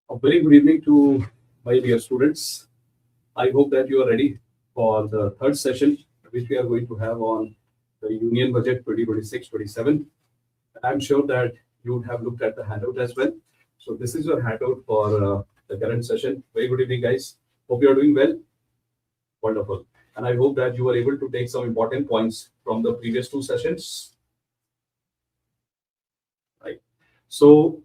A very good evening to my dear students. I hope that you are ready for the third session, which we are going to have on the Union Budget 2026-27. I'm sure that you would have looked at the handout as well. So this is your handout for the current session. Very good evening, guys. Hope you are doing well. Wonderful. And I hope that you were able to take some important points from the previous two sessions. Right. So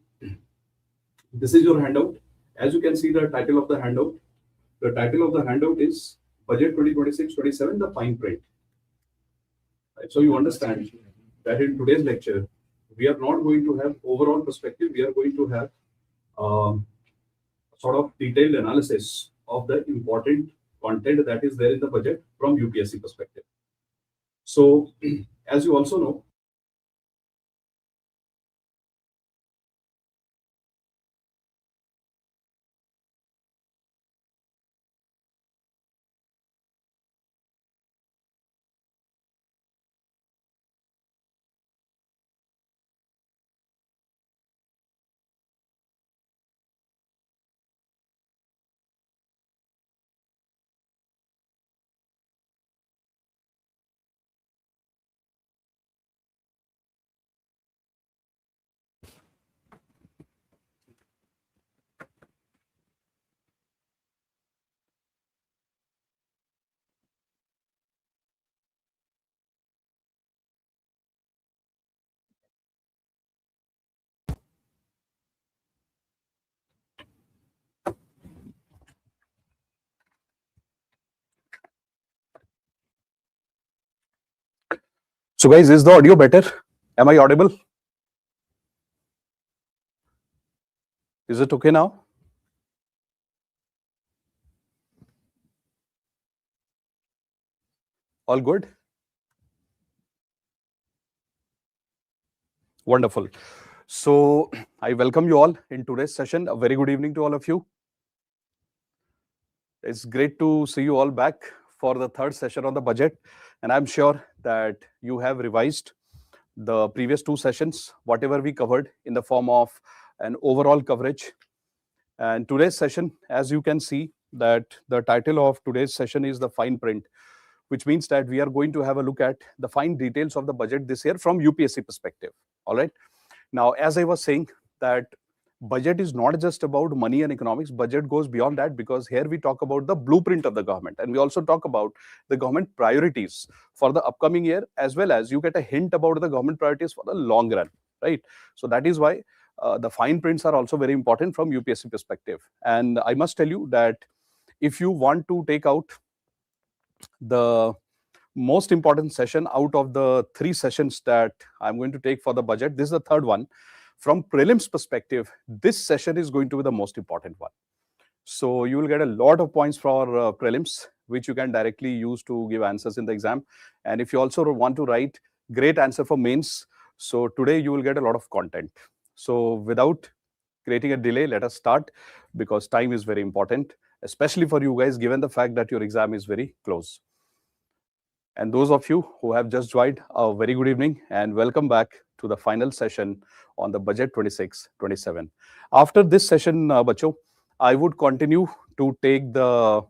this is your handout. As you can see, the title of the handout. The title of the handout is Budget 2026-27, the fine print. Right. So you understand that in today's lecture, we are not going to have overall perspective. We are going to have sort of detailed analysis of the important content that is there in the budget from UPSC perspective. So as you also know, so guys, is the audio better? Am I audible? Is it okay now? All good? Wonderful. So I welcome you all in today's session. A very good evening to all of you. It's great to see you all back for the third session on the budget. And I'm sure that you have revised the previous two sessions, whatever we covered in the form of an overall coverage. And today's session, as you can see, that the title of today's session is the fine print, which means that we are going to have a look at the fine details of the budget this year from UPSC perspective. All right. Now, as I was saying, that budget is not just about money and economics. Budget goes beyond that, because here we talk about the blueprint of the government, and we also talk about the government priorities for the upcoming year, as well as you get a hint about the government priorities for the long run, right? So that is why the fine prints are also very important from UPSC perspective. And I must tell you that if you want to take out the most important session out of the three sessions that I'm going to take for the budget, this is the third one. From prelims perspective, this session is going to be the most important one. So you will get a lot of points for prelims, which you can directly use to give answers in the exam. And if you also want to write great answer for mains, so today you will get a lot of content. So without creating a delay, let us start, because time is very important, especially for you guys, given the fact that your exam is very close. And those of you who have just joined, a very good evening and welcome back to the final session on the budget 26-27. After this session, Bacho, I would continue to take the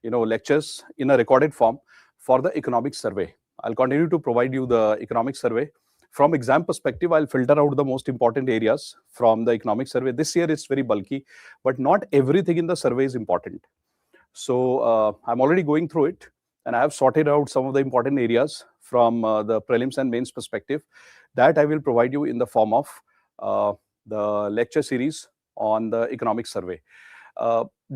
lectures in a recorded form for the economic survey. I'll continue to provide you the economic survey. From exam perspective, I'll filter out the most important areas from the economic survey. This year it's very bulky, but not everything in the survey is important. So I'm already going through it, and I have sorted out some of the important areas from the prelims and mains perspective that I will provide you in the form of the lecture series on the economic survey.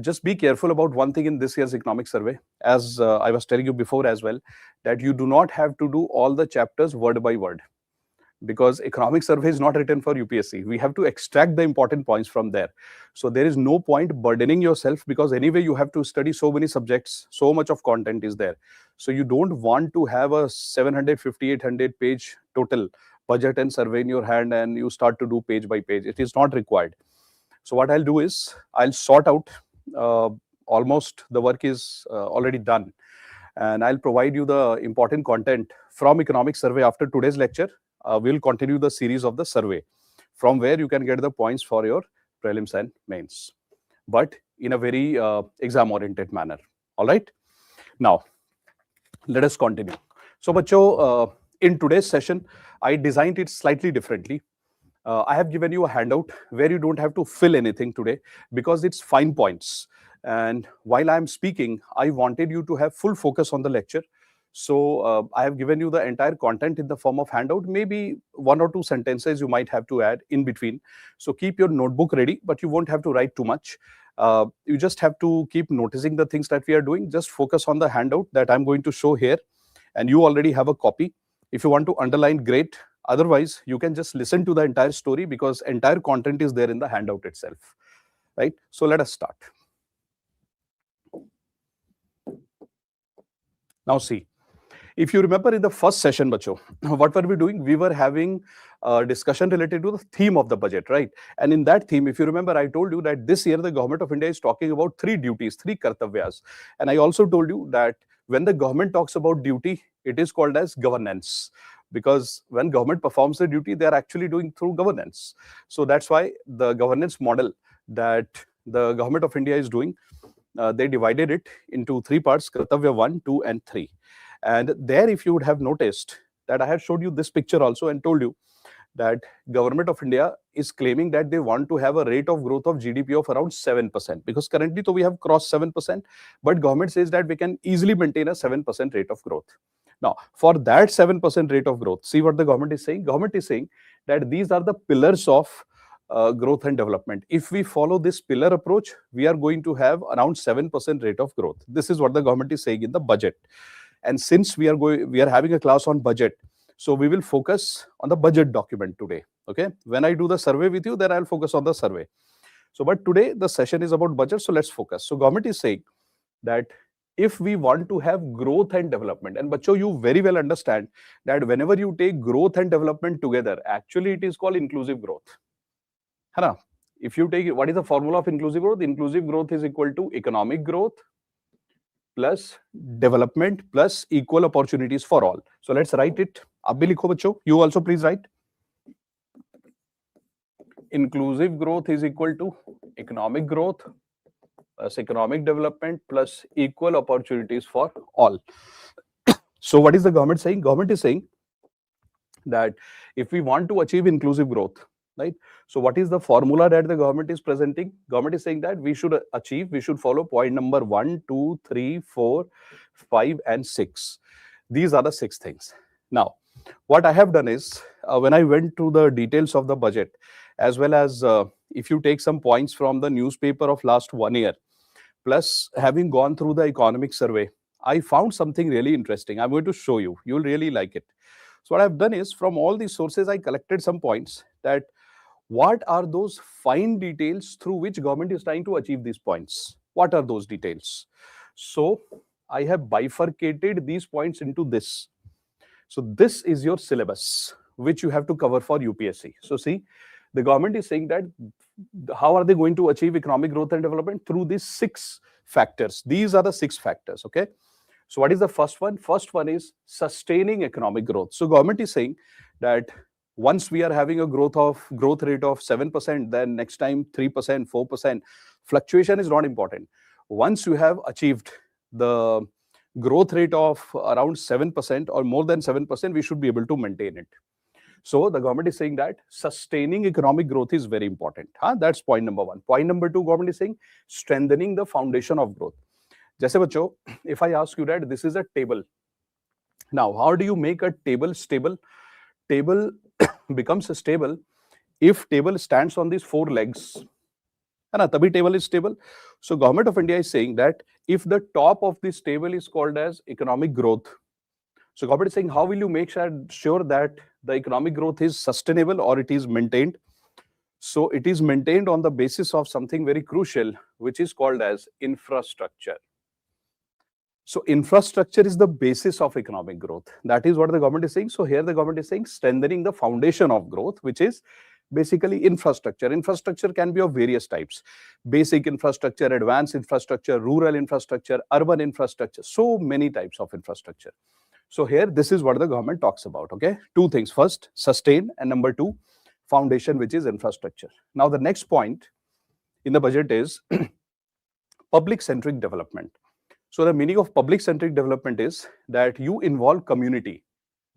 Just be careful about one thing in this year's economic survey, as I was telling you before as well, that you do not have to do all the chapters word by word, because economic survey is not written for UPSC. We have to extract the important points from there. So there is no point burdening yourself, because anyway you have to study so many subjects, so much of content is there. So you don't want to have a 750, 800 page total budget and survey in your hand and you start to do page by page. It is not required. So what I'll do is I'll sort out, almost the work is already done. and I'll provide you the important content from economic survey after today's lecture. We'll continue the series of the survey from where you can get the points for your prelims and mains, but in a very exam oriented manner. All right, now let us continue. So bacho, in today's session I designed it slightly differently. I have given you a handout where you don't have to fill anything today because it's fine points. And while I'm speaking, I wanted you to have full focus on the lecture. So I have given you the entire content in the form of handout. Maybe one or two sentences you might have to add in between. So keep your notebook ready, but you won't have to write too much. You just have to keep noticing the things that we are doing. Just focus on the handout that I'm going to show here. And you already have a copy. If you want to underline, great. Otherwise, you can just listen to the entire story because entire content is there in the handout itself, right? So let us start. Now see, if you remember in the first session, bacho, what were we doing? We were having a discussion related to the theme of the budget, right? And in that theme, if you remember, I told you that this year the government of India is talking about 3 duties, 3 kartavyas. And I also told you that when the government talks about duty, it is called as governance. Because when government performs the duty, they are actually doing through governance. So that's why the governance model that the government of India is doing, they divided it into 3 parts, Kartavya 1, 2, and 3. And there, if you would have noticed that I have showed you this picture also and told you that government of India is claiming that they want to have a rate of growth of GDP of around 7%. Because currently, we have crossed 7%, but government says that we can easily maintain a 7% rate of growth. Now, for that 7% rate of growth, see what the government is saying? Government is saying that these are the pillars of growth and development. If we follow this pillar approach, we are going to have around 7% rate of growth. This is what the government is saying in the budget. And since we are having a class on budget, so we will focus on the budget document today. Okay. When I do the survey with you, then I'll focus on the survey. So, but today the session is about budget. So let's focus. So government is saying that if we want to have growth and development, and bacho, you very well understand that whenever you take growth and development together, actually it is called inclusive growth. Hana? If you take it, what is the formula of inclusive growth? Inclusive growth is equal to economic growth plus development plus equal opportunities for all. So let's write it. Ab bhi likho bacho. You also please write. Inclusive growth is equal to economic growth plus economic development plus equal opportunities for all. So what is the government saying? Government is saying that if we want to achieve inclusive growth, right? So what is the formula that the government is presenting? Government is saying that we should follow point number 1, 2, 3, 4, 5, and 6. These are the 6 things. Now, what I have done is, when I went to the details of the budget, as well as if you take some points from the newspaper of last 1 year, plus having gone through the economic survey, I found something really interesting. I'm going to show you. You'll really like it. So what I've done is, from all these sources, I collected some points that what are those fine details through which government is trying to achieve these points? What are those details? So I have bifurcated these points into this. So this is your syllabus, which you have to cover for UPSC. So see, the government is saying that how are they going to achieve economic growth and development? Through these 6 factors. These are the 6 factors, okay? So what is the first one? First one is sustaining economic growth. So government is saying that once we are having a growth rate of 7%, then next time 3%, 4%, fluctuation is not important. Once you have achieved the growth rate of around 7% or more than 7%, we should be able to maintain it. So the government is saying that sustaining economic growth is very important. That's point number 1. Point number 2, government is saying strengthening the foundation of growth. Jaise bacho, if I ask you that this is a table. Now, how do you make a table stable? Table becomes stable if table stands on these 4 legs. Tabhi table is stable. So government of India is saying that if the top of this table is called as economic growth, so government is saying, how will you make sure that the economic growth is sustainable or it is maintained? So it is maintained on the basis of something very crucial, which is called as infrastructure. So infrastructure is the basis of economic growth. That is what the government is saying. So here the government is saying strengthening the foundation of growth, which is Basically, infrastructure. Infrastructure can be of various types: basic infrastructure, advanced infrastructure, rural infrastructure, urban infrastructure, so many types of infrastructure. So here, this is what the government talks about, okay? Two things: first, sustain, and number two, foundation, which is infrastructure. Now, the next point in the budget is public-centric development. So the meaning of public-centric development is that you involve community,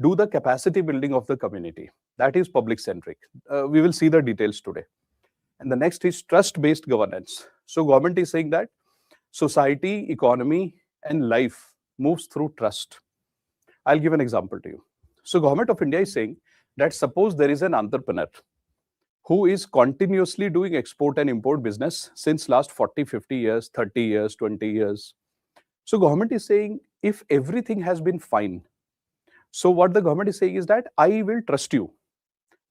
do the capacity building of the community. That is public-centric. We will see the details today. And the next is trust-based governance. So government is saying that society, economy, and life moves through trust. I'll give an example to you. So government of India is saying that suppose there is an entrepreneur who is continuously doing export and import business since last 40, 50 years, 30 years, 20 years. So government is saying if everything has been fine, so what the government is saying is that I will trust you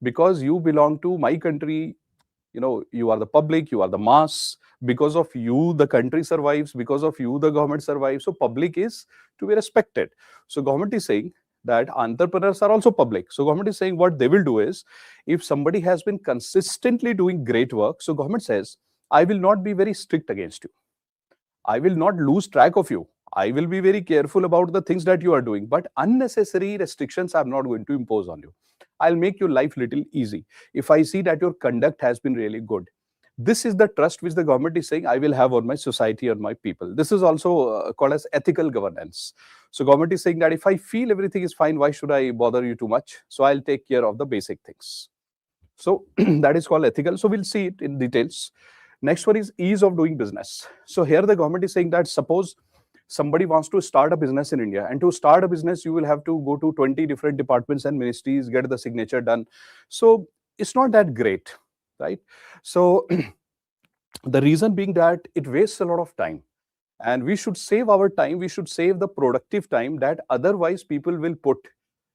because you belong to my country. You know, you are the public, you are the mass. Because of you, the country survives. Because of you, the government survives. So public is to be respected. So government is saying that entrepreneurs are also public. So government is saying what they will do is, if somebody has been consistently doing great work, so government says, I will not be very strict against you. I will not lose track of you. I will be very careful about the things that you are doing, but unnecessary restrictions I'm not going to impose on you. I'll make your life little easy if I see that your conduct has been really good. This is the trust which the government is saying I will have on my society, on my people. This is also called as ethical governance. So government is saying that if I feel everything is fine, why should I bother you too much? So I'll take care of the basic things. So that is called ethical. So we'll see it in details. Next one is ease of doing business. So here the government is saying that suppose somebody wants to start a business in India, and to start a business, you will have to go to 20 different departments and ministries, get the signature done. So it's not that great, right? So the reason being that it wastes a lot of time. And we should save our time. We should save the productive time that otherwise people will put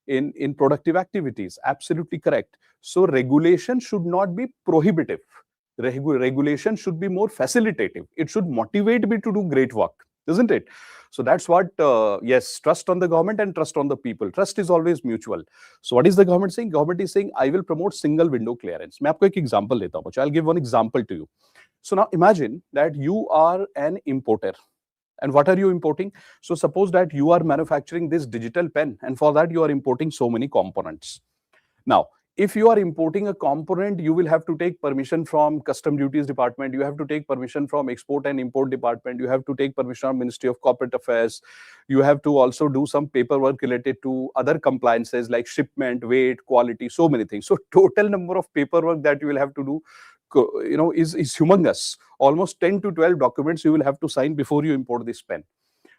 in productive activities. Absolutely correct. So regulation should not be prohibitive. Regulation should be more facilitative. It should motivate me to do great work, isn't it? So that's what, yes, trust on the government and trust on the people. Trust is always mutual. So what is the government saying? Government is saying, I will promote single window clearance. मैं आपको एक example लेता हूँ. I'll give one example to you. So now imagine that you are an importer. And what are you importing? So suppose that you are manufacturing this digital pen, and for that you are importing so many components. Now, if you are importing a component, you will have to take permission from Custom Duties Department. You have to take permission from Export and Import Department. You have to take permission from Ministry of Corporate Affairs. You have to also do some paperwork related to other compliances like shipment, weight, quality, so many things. So total number of paperwork that you will have to do, you know, is humongous. Almost 10 to 12 documents you will have to sign before you import this pen.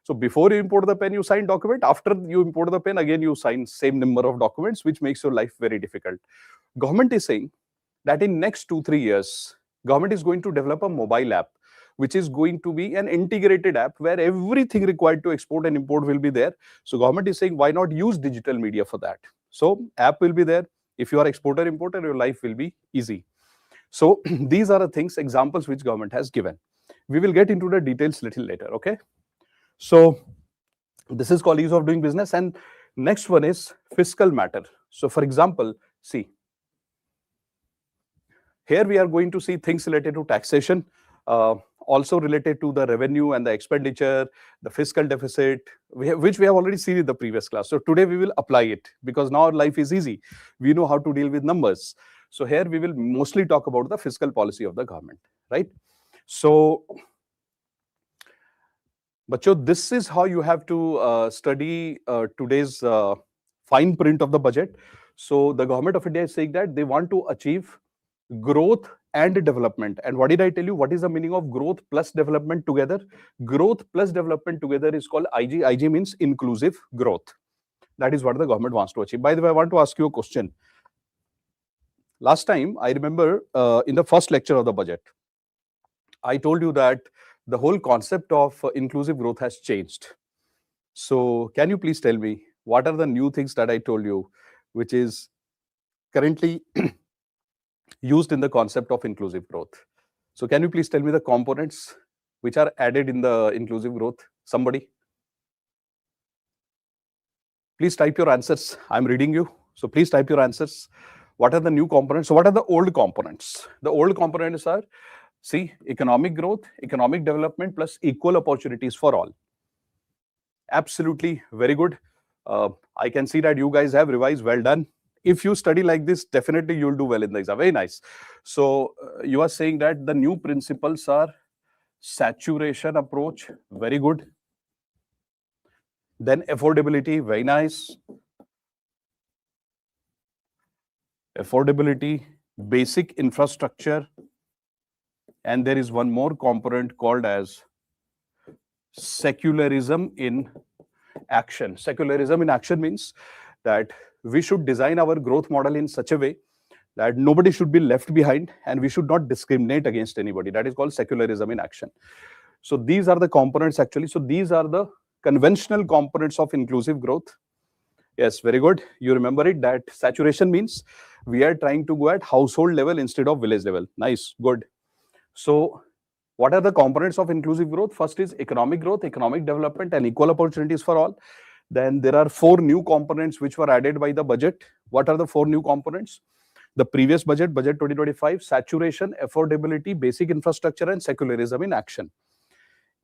So before you import the pen, you sign document. After you import the pen, again you sign same number of documents, which makes your life very difficult. Government is saying that in next 2-3 years, government is going to develop a mobile app, which is going to be an integrated app where everything required to export and import will be there. So government is saying, why not use digital media for that? So app will be there. If you are exporter, importer, your life will be easy. So these are the things, examples which government has given. We will get into the details little later, okay? So this is called ease of doing business. And next one is fiscal matter. So for example, see, here we are going to see things related to taxation, also related to the revenue and the expenditure, the fiscal deficit, which we have already seen in the previous class. So today we will apply it because now our life is easy. We know how to deal with numbers. So here we will mostly talk about the fiscal policy of the government, right? So Bacho, this is how you have to study today's fine print of the budget. So the government of India is saying that they want to achieve growth and development. And what did I tell you? What is the meaning of growth plus development together? Growth plus development together is called IG. IG means inclusive growth. That is what the government wants to achieve. By the way, I want to ask you a question. Last time, I remember in the first lecture of the budget, I told you that the whole concept of inclusive growth has changed. So can you please tell me what are the new things that I told you, which is currently used in the concept of inclusive growth? So can you please tell me the components which are added in the inclusive growth? Somebody? Please type your answers. I'm reading you. So please type your answers. What are the new components? So what are the old components? The old components are, see, economic growth, economic development plus equal opportunities for all. Absolutely very good. I can see that you guys have revised. Well done. If you study like this, definitely you'll do well in the exam. Very nice. So you are saying that the new principles are saturation approach. Very good. Then affordability. Very nice. Affordability, basic infrastructure, and there is one more component called as secularism in action. Secularism in action means that we should design our growth model in such a way that nobody should be left behind and we should not discriminate against anybody. That is called secularism in action. So these are the components actually. So these are the conventional components of inclusive growth. Yes, very good. You remember it, that saturation means we are trying to go at household level instead of village level. Nice, good. So what are the components of inclusive growth? First is economic growth, economic development, and equal opportunities for all. Then there are 4 new components which were added by the budget. What are the 4 new components? The previous budget, budget 2025, saturation, affordability, basic infrastructure, and secularism in action.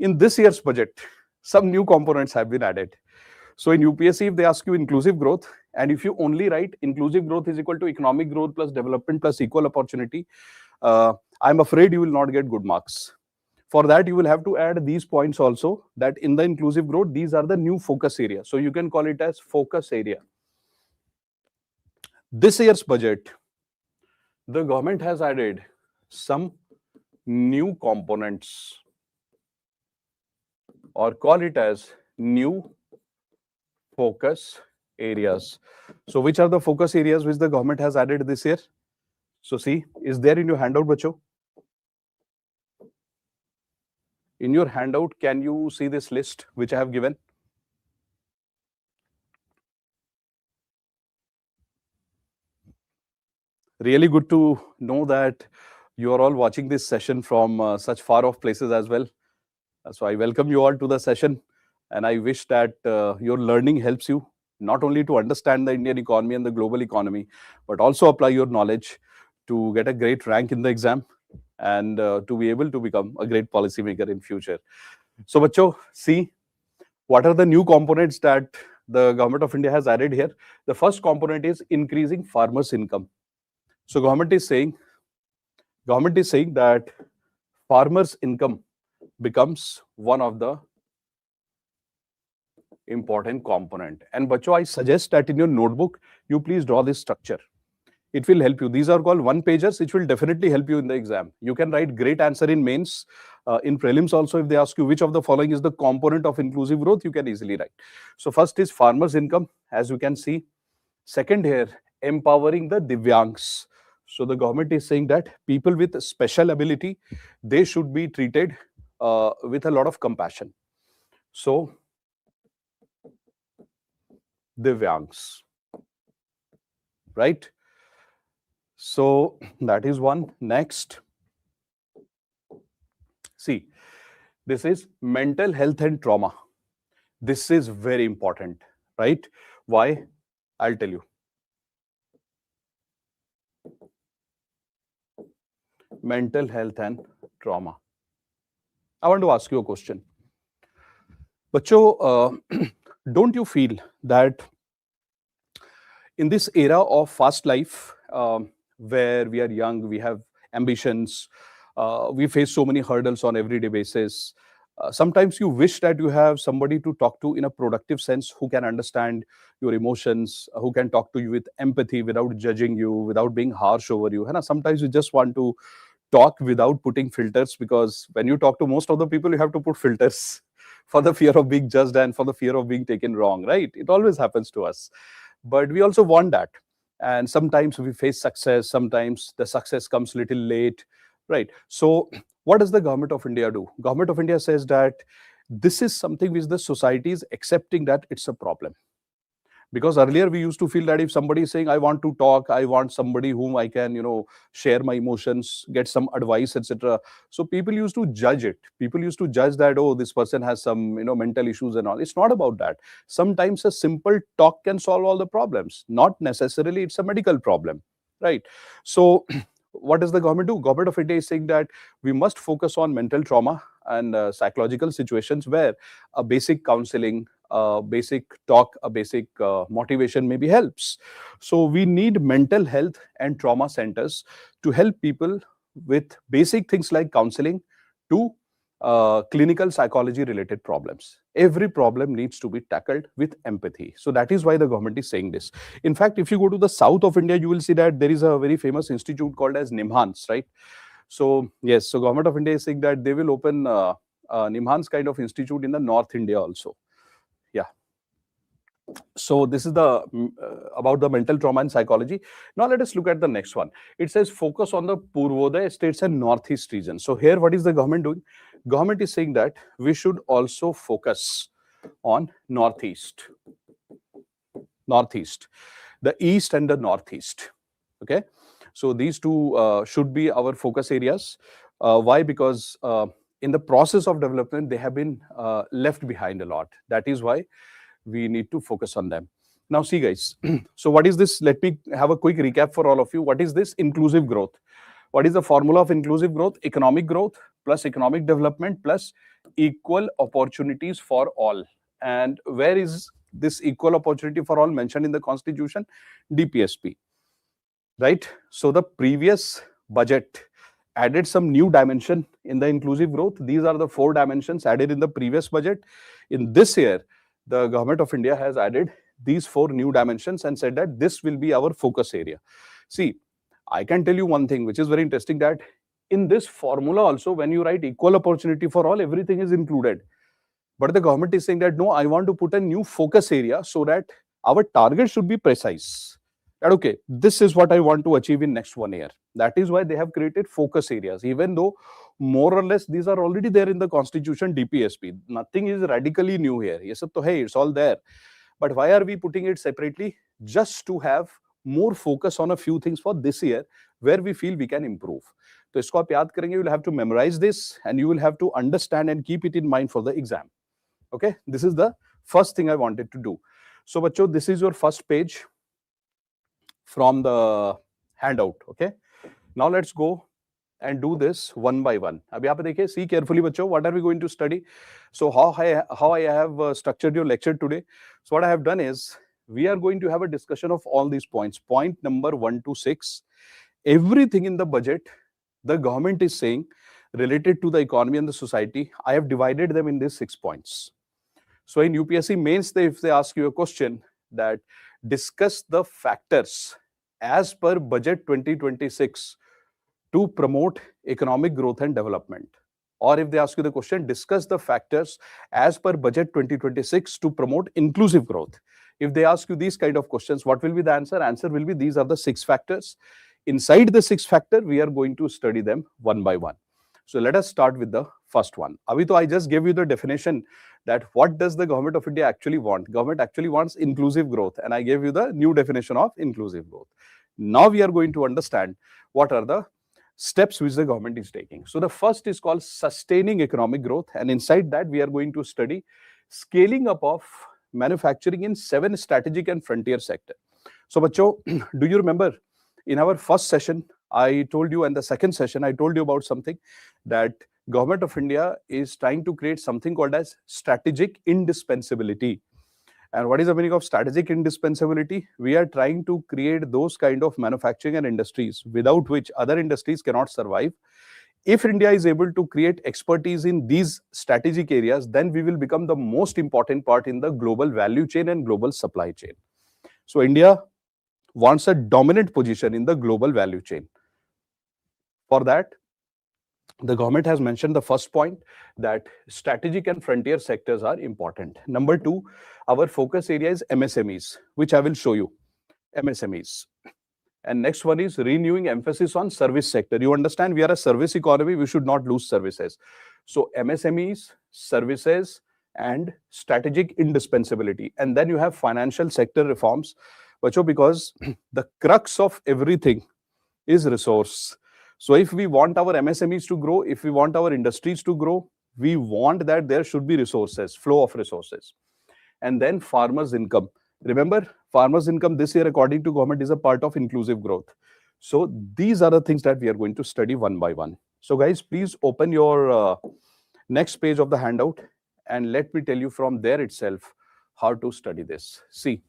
In this year's budget, some new components have been added. So in UPSC, if they ask you inclusive growth, and if you only write inclusive growth is equal to economic growth plus development plus equal opportunity, I'm afraid you will not get good marks. For that, you will have to add these points also, that in the inclusive growth, these are the new focus areas. So you can call it as focus area. This year's budget, the government has added some new components, or call it as new focus areas. So which are the focus areas which the government has added this year? So see, is there in your handout, bacho? In your handout, can you see this list which I have given? Really good to know that you are all watching this session from such far off places as well. So I welcome you all to the session, and I wish that your learning helps you not only to understand the Indian economy and the global economy, but also apply your knowledge to get a great rank in the exam and to be able to become a great policymaker in future. So, bacho, see, what are the new components that the government of India has added here? The first component is increasing farmers' income. So, government is saying that farmers' income becomes one of the important component. And bacho, I suggest that in your notebook, you please draw this structure. It will help you. These are called one-pagers, which will definitely help you in the exam. You can write great answer in mains. In prelims also, if they ask you which of the following is the component of inclusive growth, you can easily write. So first is farmers' income, as you can see. Second here, empowering the Divyangs. So the government is saying that people with special ability, they should be treated with a lot of compassion. So Divyangs, right? So that is one. Next, see, this is mental health and trauma. This is very important, right? Why? I'll tell you. Mental health and trauma. I want to ask you a question. Bacho, don't you feel that in this era of fast life, where we are young, we have ambitions, we face so many hurdles on everyday basis, sometimes you wish that you have somebody to talk to in a productive sense, who can understand your emotions, who can talk to you with empathy without judging you, without being harsh over you. And sometimes you just want to talk without putting filters, because when you talk to most of the people, you have to put filters for the fear of being judged and for the fear of being taken wrong, right? It always happens to us. But we also want that. And sometimes we face success, sometimes the success comes little late, right? So what does the government of India do? Government of India says that this is something which the society is accepting that it's a problem. Because earlier we used to feel that if somebody is saying, I want to talk, I want somebody whom I can, share my emotions, get some advice, etc. So people used to judge it. People used to judge that, oh, this person has some, mental issues and all. It's not about that. Sometimes a simple talk can solve all the problems. Not necessarily it's a medical problem. right? So what does the government do? Government of India is saying that we must focus on mental trauma and psychological situations where a basic counseling, a basic talk, a basic motivation maybe helps. So we need mental health and trauma centers to help people with basic things like counseling to clinical psychology related problems. Every problem needs to be tackled with empathy. So that is why the government is saying this. In fact, if you go to the south of India, you will see that there is a very famous institute called as Nimhans, right? So yes, so government of India is saying that they will open Nimhans kind of institute in the North India also. Yeah. So this is the about the mental trauma and psychology. Now let us look at the next one. It says focus on the Purvodaya states and Northeast region. So here, what is the government doing? Government is saying that we should also focus on Northeast, the East and the Northeast. Okay, so these two should be our focus areas. Why? Because in the process of development, they have been left behind a lot. That is why we need to focus on them. Now see guys, so what is this? Let me have a quick recap for all of you. What is this inclusive growth? What is the formula of inclusive growth? Economic growth plus economic development plus equal opportunities for all. And where is this equal opportunity for all mentioned in the constitution? DPSP, right? So the previous budget added some new dimension in the inclusive growth. These are the 4 dimensions added in the previous budget. In this year, the government of India has added these 4 new dimensions and said that this will be our focus area. See, I can tell you one thing which is very interesting, that in this formula also, when you write equal opportunity for all, everything is included. But the government is saying that no, I want to put a new focus area so that our target should be precise. That okay, this is what I want to achieve in next 1 year. That is why they have created focus areas, even though more or less these are already there in the constitution, DPSP. Nothing is radically new here. Yes, so hey, it's all there. But why are we putting it separately? Just to have more focus on a few things for this year where we feel we can improve. So isko aap yaad karenge, you will have to memorize this and you will have to understand and keep it in mind for the exam. Okay, this is the first thing I wanted to do. So bachcho, this is your first page from the handout. Okay, now let's go and do this one by one. Ab yahan pe dekhiye, see carefully bachcho, what are we going to study? So how I have structured your lecture today. So what I have done is, we are going to have a discussion of all these points. Point number 1 to 6. Everything in the budget, the government is saying related to the economy and the society. I have divided them in these 6 points. So in UPSC mains, if they ask you a question that discuss the factors as per budget 2026 to promote economic growth and development, or if they ask you the question, discuss the factors as per budget 2026 to promote inclusive growth. If they ask you these kind of questions, what will be the answer? Answer will be these are the 6 factors. Inside the 6 factor, we are going to study them one by one. So let us start with the first one. Abhi to I just gave you the definition that what does the government of India actually want? Government actually wants inclusive growth, and I gave you the new definition of inclusive growth. Now we are going to understand what are the steps which the government is taking. So the first is called sustaining economic growth, and inside that we are going to study scaling up of manufacturing in 7 strategic and frontier sector. So bachcho, do you remember in our first session I told you, and the second session I told you about something, that government of India is trying to create something called as strategic indispensability. And what is the meaning of strategic indispensability? We are trying to create those kind of manufacturing and industries without which other industries cannot survive. If India is able to create expertise in these strategic areas, then we will become the most important part in the global value chain and global supply chain. So India wants a dominant position in the global value chain. For that, the government has mentioned the first point, that strategic and frontier sectors are important. Number 2, our focus area is MSMEs, which I will show you. MSMEs. And next one is renewing emphasis on service sector. You understand, we are a service economy, we should not lose services. So MSMEs, services, and strategic indispensability. And then you have financial sector reforms, because the crux of everything is resource. So if we want our MSMEs to grow, if we want our industries to grow, we want that there should be resources, flow of resources. And then farmers' income. Remember, farmers' income this year, according to government, is a part of inclusive growth. So these are the things that we are going to study one by one. So guys, please open your next page of the handout and let me tell you from there itself how to study this. See,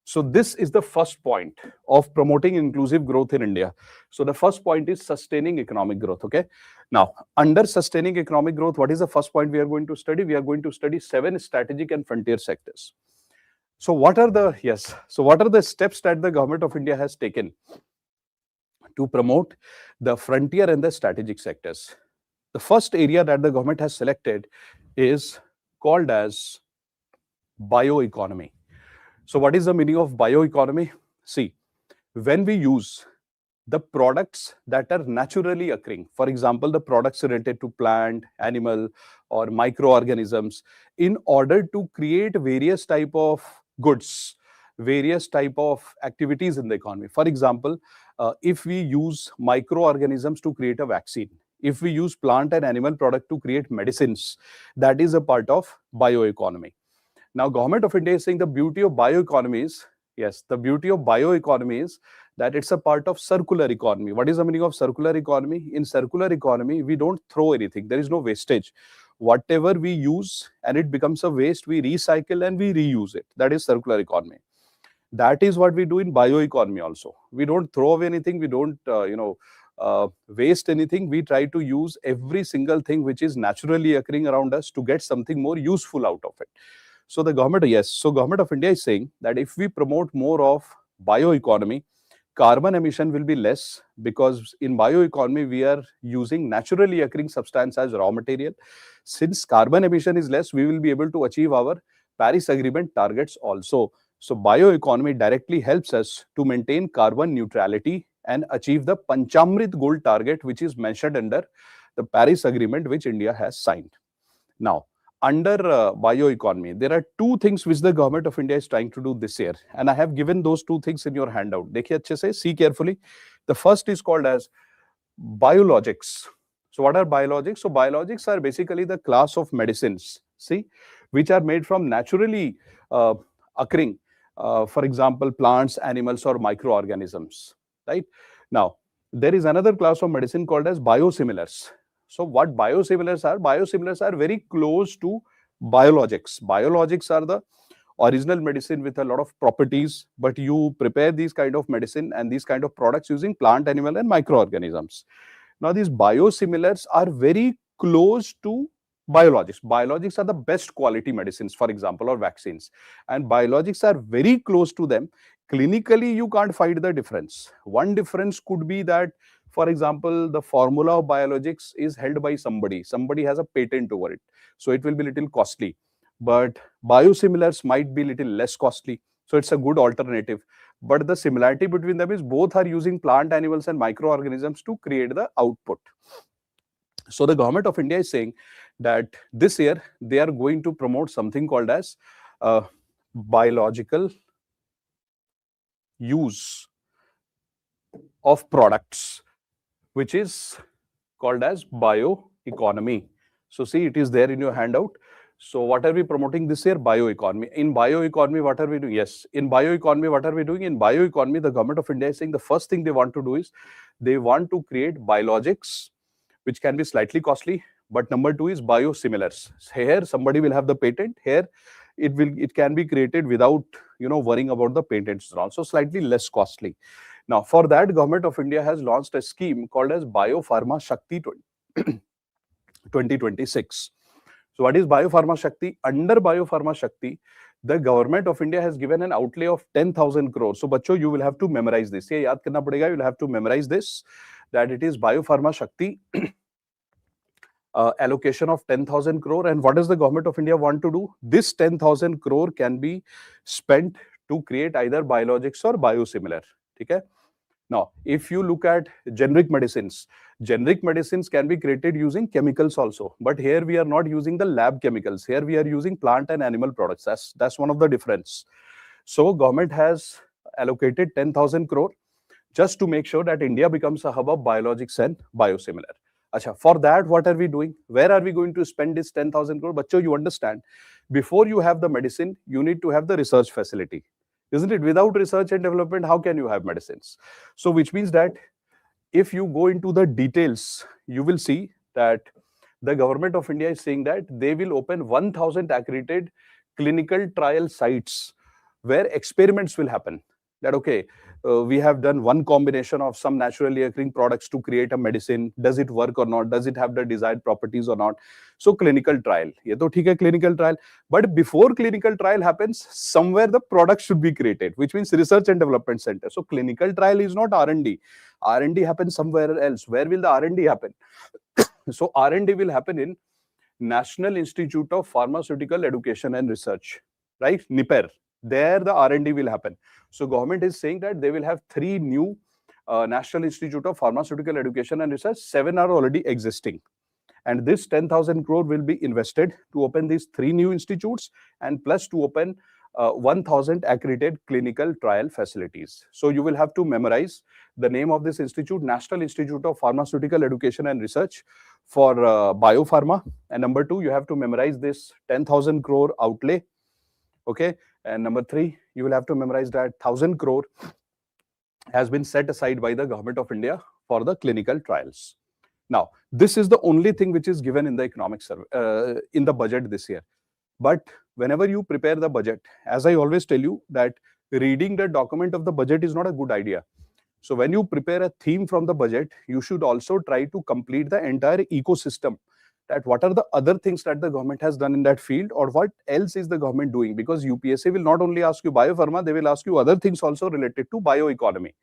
so this is the first point of promoting inclusive growth in India. So the first point is sustaining economic growth. Okay. Now, under sustaining economic growth, what is the first point we are going to study? We are going to study 7 strategic and frontier sectors. So what are the steps that the government of India has taken to promote the frontier and the strategic sectors? The first area that the government has selected is called as bioeconomy. So what is the meaning of bioeconomy? See, when we use the products that are naturally occurring, for example, the products related to plant, animal, or microorganisms, in order to create various type of goods, various type of activities in the economy. For example, if we use microorganisms to create a vaccine, if we use plant and animal product to create medicines, that is a part of bioeconomy. Now, government of India is saying the beauty of bioeconomy is, yes, the beauty of bioeconomy is that it's a part of circular economy. What is the meaning of circular economy? In circular economy, we don't throw anything. There is no wastage. Whatever we use and it becomes a waste, we recycle and we reuse it. That is circular economy. That is what we do in bioeconomy also. We don't throw away anything. We don't, waste anything. We try to use every single thing which is naturally occurring around us to get something more useful out of it. So the government, yes, so government of India is saying that if we promote more of bioeconomy, carbon emission will be less, because in bioeconomy we are using naturally occurring substance as raw material. Since carbon emission is less, we will be able to achieve our Paris Agreement targets also. So bioeconomy directly helps us to maintain carbon neutrality and achieve the Panchamrit goal target, which is mentioned under the Paris Agreement, which India has signed. Now, under bioeconomy, there are 2 things which the government of India is trying to do this year, and I have given those 2 things in your handout. देखिए अच्छे से, see carefully. The first is called as biologics. So what are biologics? So biologics are basically the class of medicines, see, which are made from naturally occurring, for example, plants, animals, or microorganisms, right? Now, there is another class of medicine called as biosimilars. So what biosimilars are? Biosimilars are very close to biologics. Biologics are the original medicine with a lot of properties, but you prepare these kind of medicine and these kind of products using plant, animal, and microorganisms. Now, these biosimilars are very close to biologics. Biologics are the best quality medicines, for example, or vaccines, and biologics are very close to them. Clinically, you can't find the difference. One difference could be that, for example, the formula of biologics is held by somebody. Somebody has a patent over it, so it will be little costly. But biosimilars might be little less costly, so it's a good alternative. But the similarity between them is both are using plant, animals, and microorganisms to create the output. So the government of India is saying that this year they are going to promote something called as biological use of products, which is called as bioeconomy. So see, it is there in your handout. So what are we promoting this year? Bioeconomy. In bioeconomy, what are we doing? Yes, in bioeconomy, what are we doing? In bioeconomy, the government of India is saying the first thing they want to do is they want to create biologics, which can be slightly costly. But number 2 is biosimilars. Here, somebody will have the patent. Here, it can be created without worrying about the patents. Also slightly less costly. Now, for that, government of India has launched a scheme called as Biopharma Shakti 2026. So what is Biopharma Shakti? Under Biopharma Shakti, the government of India has given an outlay of 10,000 crores. So बच्चों, you will have to memorize this. ये याद करना पड़ेगा. You will have to memorize this, that it is Biopharma Shakti allocation of 10,000 crore. And what does the government of India want to do? This 10,000 crore can be spent to create either biologics or biosimilar. Okay? Now, if you look at generic medicines can be created using chemicals also. But here we are not using the lab chemicals. Here we are using plant and animal products. That's one of the difference. So government has allocated 10,000 crore just to make sure that India becomes a hub of biologics and biosimilar. Achha, for that, what are we doing? Where are we going to spend this 10,000 crore? Bachcho, you understand, before you have the medicine, you need to have the research facility. isn't it? Without research and development, how can you have medicines? So which means that if you go into the details, you will see that the government of India is saying that they will open 1,000 accredited clinical trial sites where experiments will happen. That okay, we have done one combination of some naturally occurring products to create a medicine. Does it work or not? Does it have the desired properties or not? So clinical trial. ये तो ठीक है, clinical trial. But before clinical trial happens, somewhere the product should be created, which means research and development center. So clinical trial is not R&D. R&D happens somewhere else. Where will the R&D happen? So R&D will happen in National Institute of Pharmaceutical Education and Research, right? NIPER. There the R&D will happen. So government is saying that they will have 3 new National Institute of Pharmaceutical Education and Research. 7 are already existing. And this 10,000 crore will be invested to open these 3 new institutes and plus to open 1,000 accredited clinical trial facilities. So you will have to memorize the name of this institute, National Institute of Pharmaceutical Education and Research for biopharma. And number 2, you have to memorize this 10,000 crore outlay. Okay. And number 3, you will have to memorize that 1,000 crore has been set aside by the government of India for the clinical trials. Now, this is the only thing which is given in the economic survey, in the budget this year. But whenever you prepare the budget, as I always tell you that reading the document of the budget is not a good idea. So when you prepare a theme from the budget, you should also try to complete the entire ecosystem, that what are the other things that the government has done in that field, or what else is the government doing, because UPSC will not only ask you biopharma, they will ask you other things also related to bioeconomy.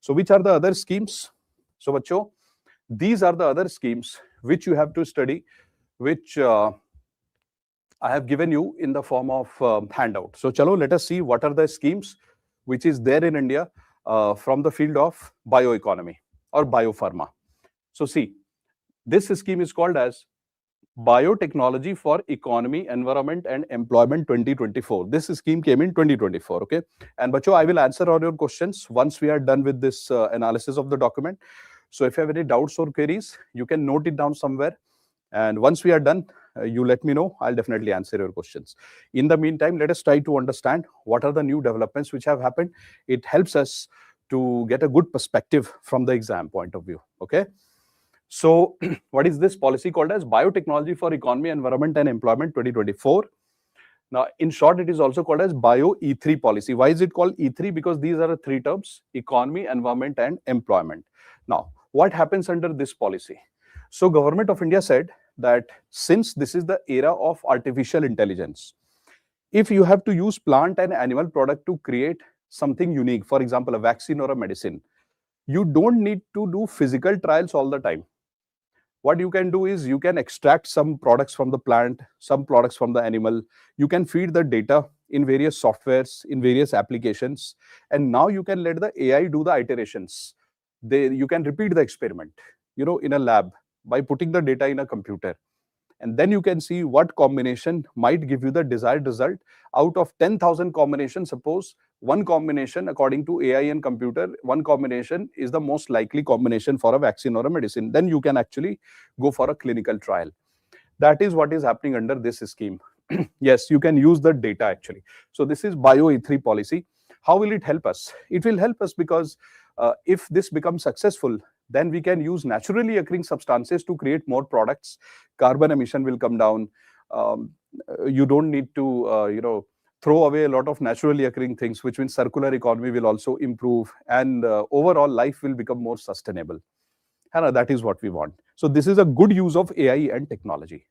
So which are the other schemes? So bachcho, these are the other schemes which you have to study, which I have given you in the form of handout. So chalo, let us see what are the schemes which is there in India from the field of bioeconomy or biopharma. So see, this scheme is called as Biotechnology for Economy, Environment and Employment 2024. This scheme came in 2024, okay? And bacho, I will answer all your questions once we are done with this analysis of the document. So if you have any doubts or queries, you can note it down somewhere. And once we are done, you let me know. I'll definitely answer your questions. In the meantime, let us try to understand what are the new developments which have happened. It helps us to get a good perspective from the exam point of view, okay? So what is this policy called as? Biotechnology for Economy, Environment and Employment 2024. Now, in short, it is also called as Bio E3 policy. Why is it called E3? Because these are the 3 terms: economy, environment and employment. Now, what happens under this policy? So government of India said that since this is the era of artificial intelligence, if you have to use plant and animal product to create something unique, for example, a vaccine or a medicine, you don't need to do physical trials all the time. What you can do is you can extract some products from the plant, some products from the animal. You can feed the data in various softwares, in various applications, and now you can let the AI do the iterations. You can repeat the experiment, in a lab by putting the data in a computer. And then you can see what combination might give you the desired result. Out of 10,000 combinations, suppose one combination, according to AI and computer, one combination is the most likely combination for a vaccine or a medicine. Then you can actually go for a clinical trial. That is what is happening under this scheme. Yes, you can use the data actually. So this is Bio E3 policy. How will it help us? It will help us because if this becomes successful, then we can use naturally occurring substances to create more products. Carbon emission will come down. You don't need to, throw away a lot of naturally occurring things, which means circular economy will also improve, and overall life will become more sustainable. And that is what we want. So this is a good use of AI and technology.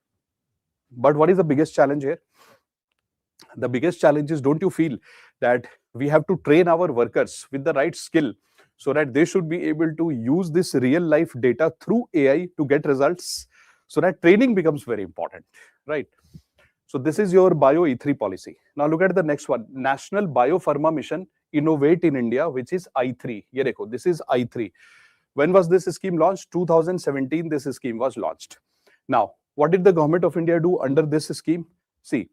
But what is the biggest challenge here? The biggest challenge is, don't you feel that we have to train our workers with the right skill so that they should be able to use this real life data through AI to get results? So that training becomes very important, right? So this is your Bio E3 policy. Now look at the next one, National Biopharma Mission Innovate in India, which is I3. Ye dekho, this is I3. When was this scheme launched? 2017, this scheme was launched. Now, what did the government of India do under this scheme? See,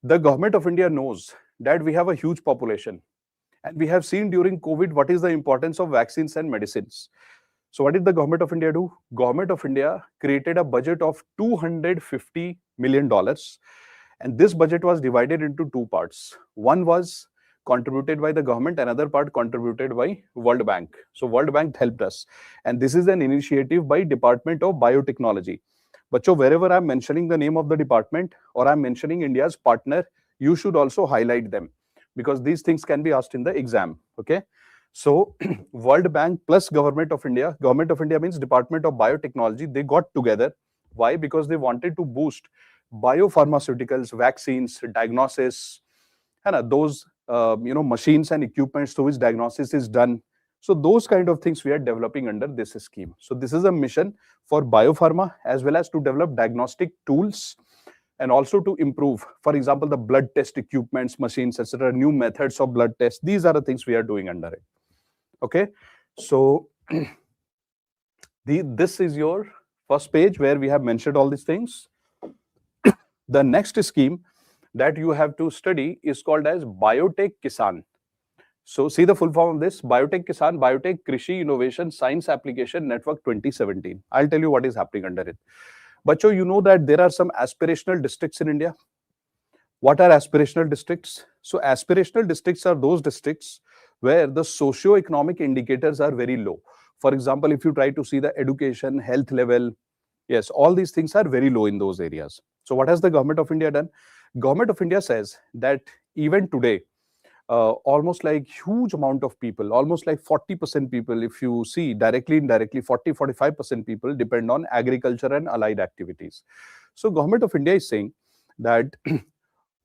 the government of India knows that we have a huge population. And we have seen during COVID what is the importance of vaccines and medicines. So what did the government of India do? Government of India created a budget of $250 million. And this budget was divided into 2 parts. One was contributed by the government, another part contributed by World Bank. So World Bank helped us. And this is an initiative by Department of Biotechnology. But wherever I'm mentioning the name of the department or I'm mentioning India's partner, you should also highlight them, because these things can be asked in the exam. Okay. So World Bank plus Government of India means Department of Biotechnology, they got together. Why? Because they wanted to boost biopharmaceuticals, vaccines, diagnosis, and those machines and equipments through which diagnosis is done. So those kind of things we are developing under this scheme. So this is a mission for biopharma as well as to develop diagnostic tools and also to improve, for example, the blood test equipments, machines, etc., new methods of blood tests. These are the things we are doing under it. Okay, so this is your first page where we have mentioned all these things. The next scheme that you have to study is called as Biotech Kisan. So see the full form of this: Biotech Kisan, Biotech Krishi Innovation Science Application Network 2017. I'll tell you what is happening under it. But you know that there are some aspirational districts in India. What are aspirational districts? So aspirational districts are those districts where the socio-economic indicators are very low. For example, if you try to see the education, health level, yes, all these things are very low in those areas. So what has the Government of India done? Government of India says that even today, almost like huge amount of people, almost like 40% people, if you see directly, indirectly, 40-45% people depend on agriculture and allied activities. So Government of India is saying that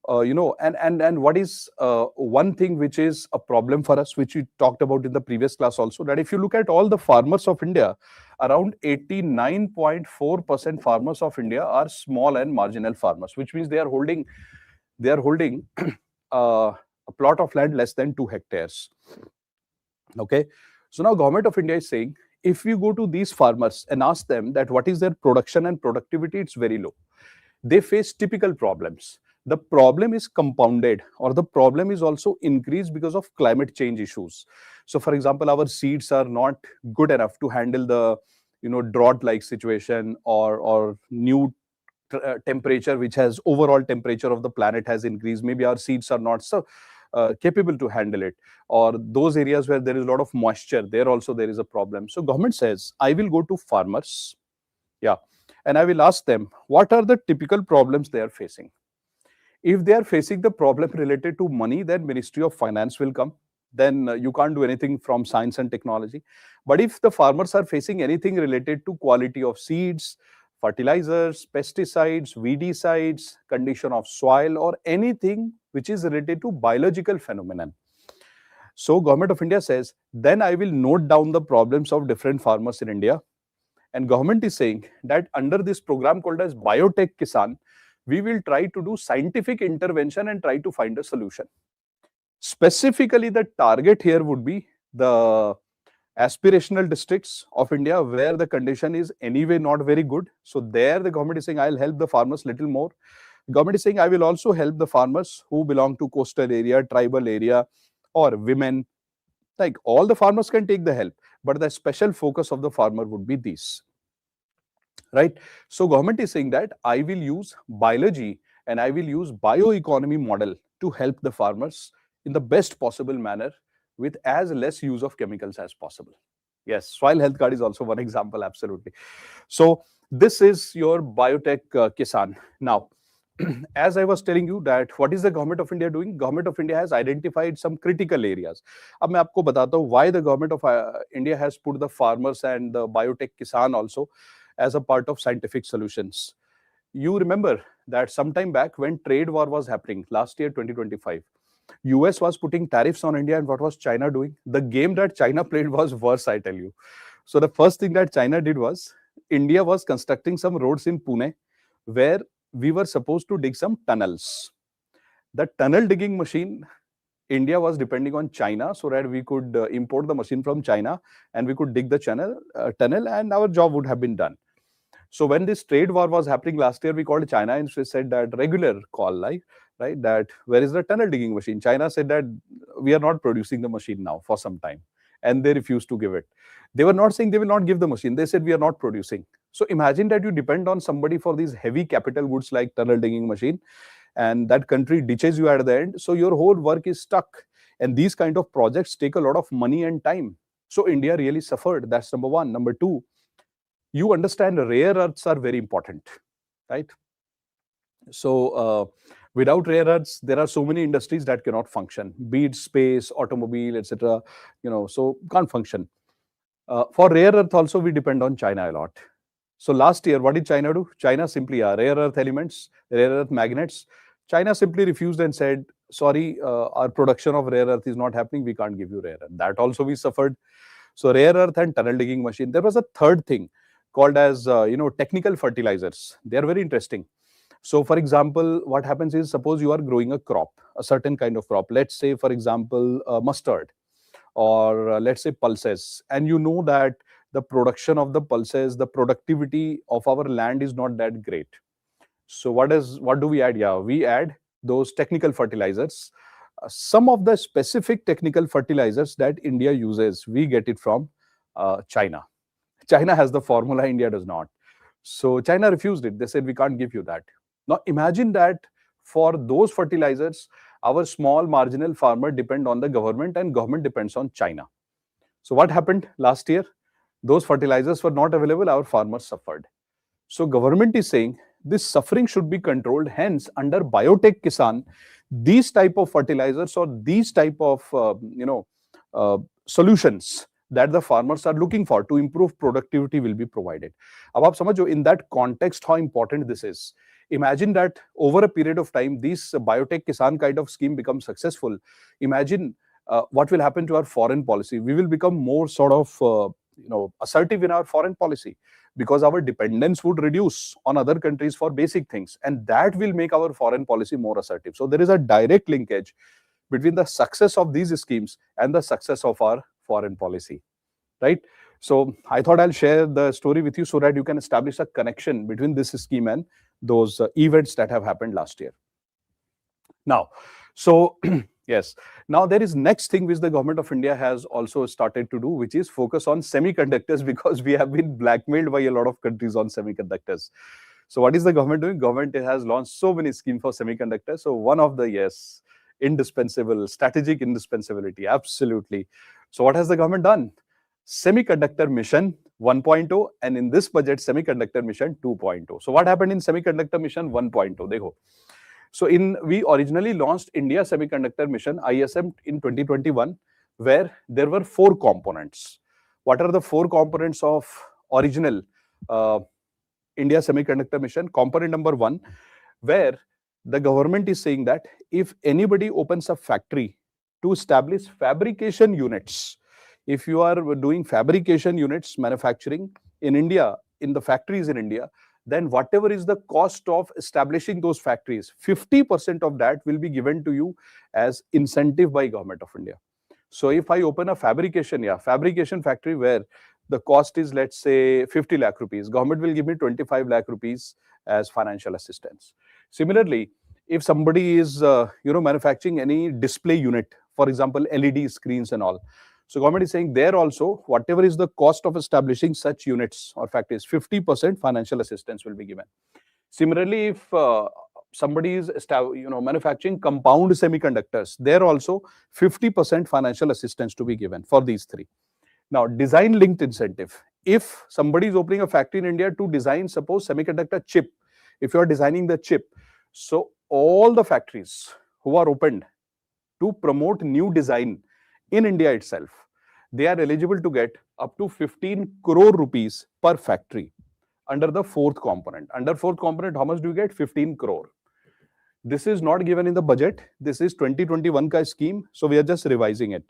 and what is one thing which is a problem for us, which we talked about in the previous class also, that if you look at all the farmers of India, around 89.4% farmers of India are small and marginal farmers, which means they are holding a plot of land less than 2 hectares. Okay, so now Government of India is saying, if we go to these farmers and ask them that what is their production and productivity, it's very low. They face typical problems. The problem is compounded, or the problem is also increased because of climate change issues. So for example, our seeds are not good enough to handle the drought like situation, or new temperature, which has overall temperature of the planet has increased. Maybe our seeds are not so capable to handle it, or those areas where there is a lot of moisture, there also there is a problem. So government says, I will go to farmers, and I will ask them what are the typical problems they are facing. If they are facing the problem related to money, then Ministry of Finance will come. Then you can't do anything from science and technology. But if the farmers are facing anything related to quality of seeds, fertilizers, pesticides, weedicides, condition of soil, or anything which is related to biological phenomenon, so Government of India says, then I will note down the problems of different farmers in India. And government is saying that under this program called as Biotech Kisan, we will try to do scientific intervention and try to find a solution. Specifically, the target here would be the aspirational districts of India where the condition is anyway not very good. So there the government is saying, I'll help the farmers little more. Government is saying, I will also help the farmers who belong to coastal area, tribal area, or women. Like all the farmers can take the help, but the special focus of the farmer would be these. Right? So government is saying that I will use biology and I will use bioeconomy model to help the farmers in the best possible manner with as less use of chemicals as possible. Yes, soil health card is also one example, absolutely. So this is your Biotech Kisan. Now, as I was telling you that what is the Government of India doing? Government of India has identified some critical areas. अब मैं आपको बताता हूँ why the Government of India has put the farmers and the Biotech Kisan also as a part of scientific solutions. You remember that sometime back when trade war was happening, last year 2025, US was putting tariffs on India, and what was China doing? The game that China played was worse, I tell you. So the first thing that China did was, India was constructing some roads in Pune where we were supposed to dig some tunnels. The tunnel digging machine, India was depending on China so that we could import the machine from China and we could dig the tunnel and our job would have been done. So when this trade war was happening last year, we called China and we said that regular call, right? That where is the tunnel digging machine? China said that we are not producing the machine now for some time, and they refused to give it. They were not saying they will not give the machine. They said we are not producing. So imagine that you depend on somebody for these heavy capital goods like tunnel digging machine, and that country ditches you at the end. So your whole work is stuck. And these kind of projects take a lot of money and time. So India really suffered. That's number one. Number two, you understand rare earths are very important, right? So without rare earths, there are so many industries that cannot function, be it space, automobile, etc. So can't function. For rare earth also, we depend on China a lot. So last year, what did China do? China simply, rare earth elements, rare earth magnets. China simply refused and said, sorry, our production of rare earth is not happening. We can't give you rare earth. That also we suffered. So rare earth and tunnel digging machine. There was a third thing called as, technical fertilizers. They are very interesting. So for example, what happens is, suppose you are growing a crop, a certain kind of crop. Let's say, for example, mustard, or let's say pulses. And you know that the production of the pulses, the productivity of our land is not that great. So what do we add? Yeah, we add those technical fertilizers. Some of the specific technical fertilizers that India uses, we get it from China. China has the formula, India does not. So China refused it. They said, we can't give you that. Now imagine that for those fertilizers, our small marginal farmer depend on the government, and government depends on China. So what happened last year? Those fertilizers were not available, our farmers suffered. So government is saying this suffering should be controlled. Hence, under Biotech Kisan, these type of fertilizers or these type of solutions that the farmers are looking for to improve productivity will be provided. अब आप समझो in that context how important this is. Imagine that over a period of time, this Biotech Kisan kind of scheme becomes successful. Imagine what will happen to our foreign policy. We will become more sort of assertive in our foreign policy, because our dependence would reduce on other countries for basic things, and that will make our foreign policy more assertive. So there is a direct linkage between the success of these schemes and the success of our foreign policy, right? So I thought I'll share the story with you so that you can establish a connection between this scheme and those events that have happened last year. Now, so yes, now there is next thing which the government of India has also started to do, which is focus on semiconductors, because we have been blackmailed by a lot of countries on semiconductors. So what is the government doing? Government has launched so many schemes for semiconductors. So one of the, yes, indispensable, strategic indispensability, absolutely. So what has the government done? Semiconductor Mission 1.0, and in this budget, Semiconductor Mission 2.0. So what happened in Semiconductor Mission 1.0? Dekho. So we originally launched India Semiconductor Mission, ISM, in 2021, where there were 4 components. What are the 4 components of original India Semiconductor Mission? Component number 1, where the government is saying that if anybody opens a factory to establish fabrication units, if you are doing fabrication units, manufacturing in India, in the factories in India, then whatever is the cost of establishing those factories, 50% of that will be given to you as incentive by government of India. So if I open a fabrication factory where the cost is, let's say, 50 lakh rupees, government will give me 25 lakh rupees as financial assistance. Similarly, if somebody is manufacturing any display unit, for example, LED screens and all, so government is saying there also, whatever is the cost of establishing such units or factories, 50% financial assistance will be given. Similarly, if somebody is manufacturing compound semiconductors, there also 50% financial assistance to be given for these 3. Now, design linked incentive. If somebody is opening a factory in India to design, suppose, semiconductor chip, if you are designing the chip, so all the factories who are opened to promote new design in India itself, they are eligible to get up to 15 crore rupees per factory under the 4th component. Under 4th component, how much do you get? 15 crore. This is not given in the budget. This is 2021 ka scheme. So we are just revising it.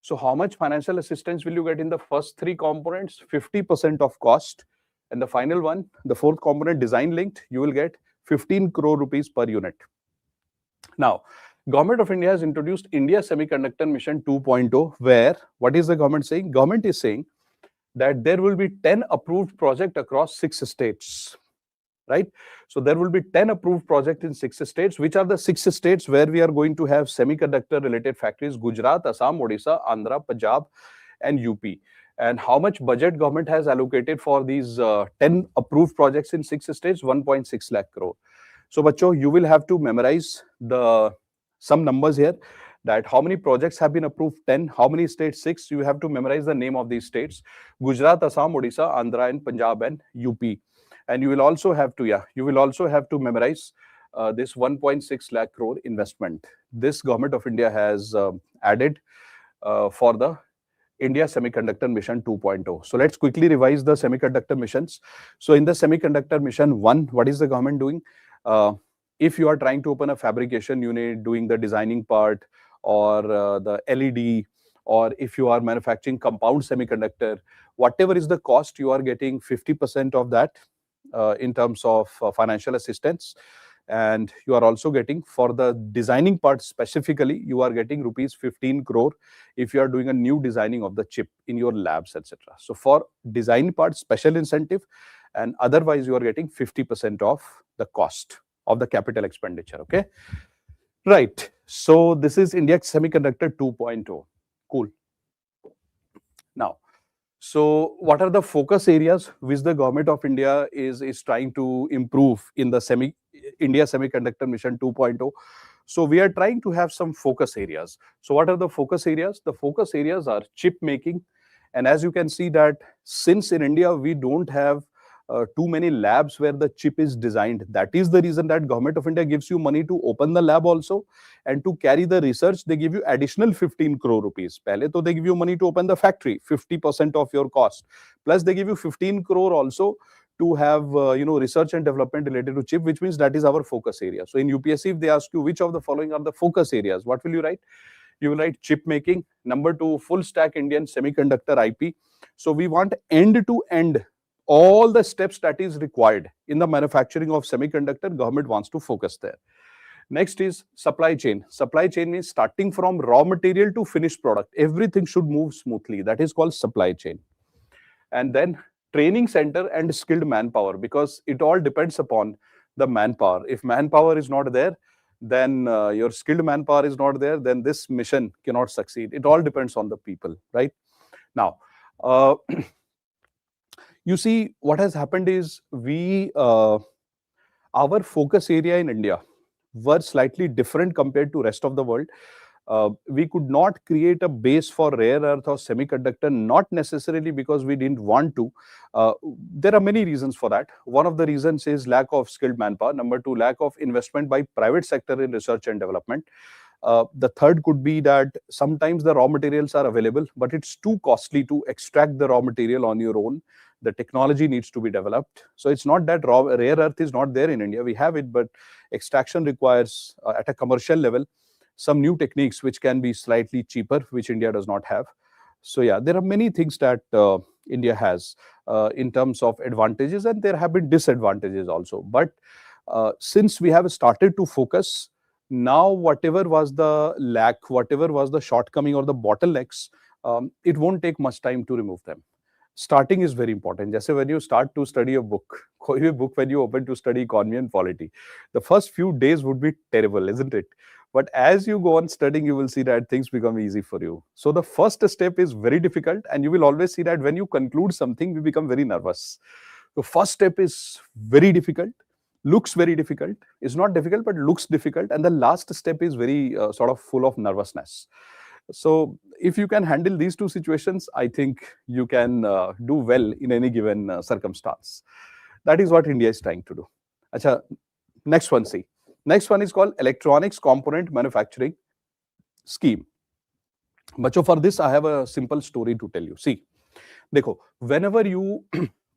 So how much financial assistance will you get in the first 3 components? 50% of cost. And the final one, the 4th component, design linked, you will get 15 crore rupees per unit. Now, Government of India has introduced India Semiconductor Mission 2.0, where what is the government saying? Government is saying that there will be 10 approved projects across 6 states, right? So there will be 10 approved projects in 6 states. Which are the 6 states where we are going to have semiconductor related factories? Gujarat, Assam, Odisha, Andhra, Punjab, and UP. And how much budget government has allocated for these 10 approved projects in 6 states? 1.6 lakh crore. So, bacho, you will have to memorize some numbers here. that how many projects have been approved? 10. How many states? 6. You have to memorize the name of these states: Gujarat, Assam, Odisha, Andhra, and Punjab, and UP. And you will also have to memorize this 1.6 lakh crore investment this government of India has added for the India Semiconductor Mission 2.0. So let's quickly revise the semiconductor missions. So in the semiconductor mission 1, what is the government doing? If you are trying to open a fabrication unit, doing the designing part, or the LED, or if you are manufacturing compound semiconductor, whatever is the cost, you are getting 50% of that in terms of financial assistance. And you are also getting, for the designing part specifically, you are getting rupees 15 crore if you are doing a new designing of the chip in your labs, etc. So for design part, special incentive, and otherwise you are getting 50% of the cost of the capital expenditure. Okay, right. So this is India Semiconductor 2.0. Cool. Now, so what are the focus areas which the government of India is trying to improve in the India Semiconductor Mission 2.0? So we are trying to have some focus areas. So what are the focus areas? The focus areas are chip making. And as you can see that since in India we don't have too many labs where the chip is designed, that is the reason that government of India gives you money to open the lab also, and to carry the research they give you additional 15 crore rupees. Pehle to they give you money to open the factory, 50% of your cost, plus they give you 15 crore also to have research and development related to chip, which means that is our focus area. So in UPSC, if they ask you which of the following are the focus areas, what will you write? You will write chip making. Number 2, full stack Indian semiconductor IP. So we want end to end all the steps that is required in the manufacturing of semiconductor. Government wants to focus there. Next is supply chain. Supply chain means starting from raw material to finished product. Everything should move smoothly. That is called supply chain. And then training center and skilled manpower, because it all depends upon the manpower. If manpower is not there, then your skilled manpower is not there, then this mission cannot succeed. It all depends on the people, right? Now, you see, what has happened is our focus area in India were slightly different compared to rest of the world. We could not create a base for rare earth or semiconductor, not necessarily because we didn't want to. There are many reasons for that. One of the reasons is lack of skilled manpower. Number 2, lack of investment by private sector in research and development. The third could be that sometimes the raw materials are available, but it's too costly to extract the raw material on your own. The technology needs to be developed. So it's not that rare earth is not there in India. We have it, but extraction requires at a commercial level some new techniques which can be slightly cheaper, which India does not have. So yeah, there are many things that India has in terms of advantages, and there have been disadvantages also. But since we have started to focus, now whatever was the lack, whatever was the shortcoming or the bottlenecks, it won't take much time to remove them. Starting is very important. Just when you start to study a book, when you open to study economy and polity, the first few days would be terrible, isn't it? But as you go on studying, you will see that things become easy for you. So the first step is very difficult, and you will always see that when you conclude something, we become very nervous. The first step is very difficult, looks very difficult, is not difficult, but looks difficult. And the last step is very sort of full of nervousness. So if you can handle these two situations, I think you can do well in any given circumstance. That is what India is trying to do. Acha, next one, see. Next one is called Electronics Component Manufacturing Scheme. But for this, I have a simple story to tell you. See, dekho, whenever you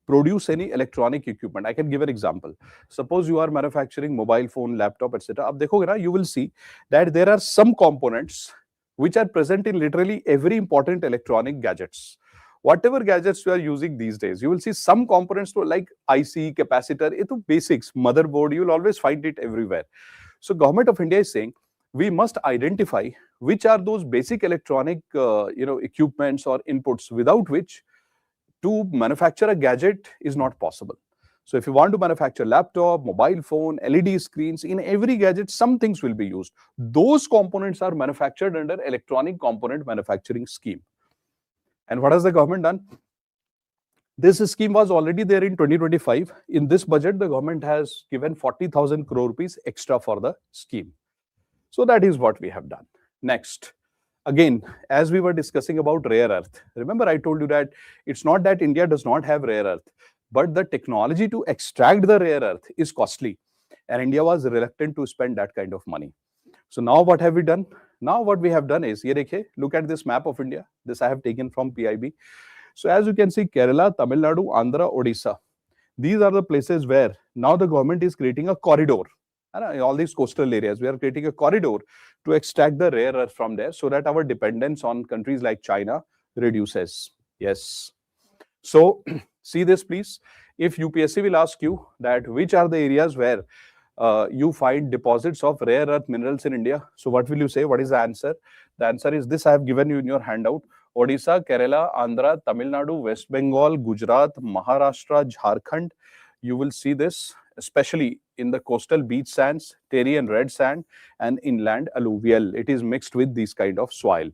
produce any electronic equipment, I can give an example. Suppose you are manufacturing mobile phone, laptop, etc. Ab dekhoge na, you will see that there are some components which are present in literally every important electronic gadgets. Whatever gadgets you are using these days, you will see some components like IC, capacitor, it's basics, motherboard, you will always find it everywhere. So Government of India is saying, we must identify which are those basic electronic equipments or inputs without which to manufacture a gadget is not possible. So if you want to manufacture laptop, mobile phone, LED screens, in every gadget, some things will be used. Those components are manufactured under Electronic Component Manufacturing Scheme. And what has the government done? This scheme was already there in 2025. In this budget, the government has given 40,000 crore rupees extra for the scheme. So that is what we have done. Next, again, as we were discussing about rare earth, remember I told you that it's not that India does not have rare earth, but the technology to extract the rare earth is costly, and India was reluctant to spend that kind of money. So now what have we done? Now what we have done is, ye dekhiye, look at this map of India. This I have taken from PIB. So as you can see, Kerala, Tamil Nadu, Andhra, Odisha, these are the places where now the government is creating a corridor. In all these coastal areas, we are creating a corridor to extract the rare earth from there so that our dependence on countries like China reduces. Yes. So see this, please. If UPSC will ask you that which are the areas where you find deposits of rare earth minerals in India, so what will you say? What is the answer? The answer is this I have given you in your handout. Odisha, Kerala, Andhra, Tamil Nadu, West Bengal, Gujarat, Maharashtra, Jharkhand. You will see this, especially in the coastal beach sands, terry and red sand, and inland alluvial. It is mixed with these kind of soil,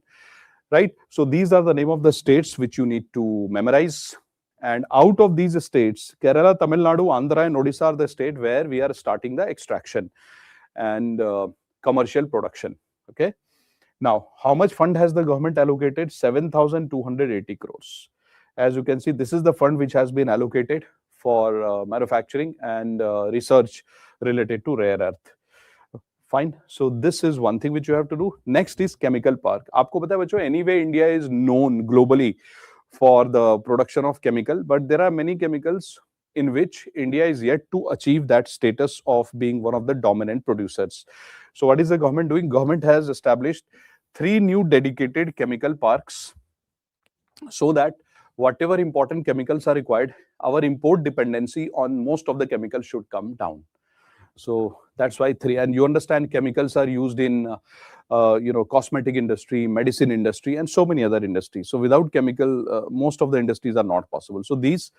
right? So these are the name of the states which you need to memorize. And out of these states, Kerala, Tamil Nadu, Andhra, and Odisha are the state where we are starting the extraction and commercial production. Okay. Now, how much fund has the government allocated? 7,280 crores. As you can see, this is the fund which has been allocated for manufacturing and research related to rare earth. Fine. So this is one thing which you have to do. Next is chemical park. आपको पता है बच्चों, anyway India is known globally for the production of chemical, but there are many chemicals in which India is yet to achieve that status of being one of the dominant producers. So what is the government doing? Government has established 3 new dedicated chemical parks so that whatever important chemicals are required, our import dependency on most of the chemicals should come down. So that's why 3. And you understand chemicals are used in cosmetic industry, medicine industry, and so many other industries. So without chemical, most of the industries are not possible. So these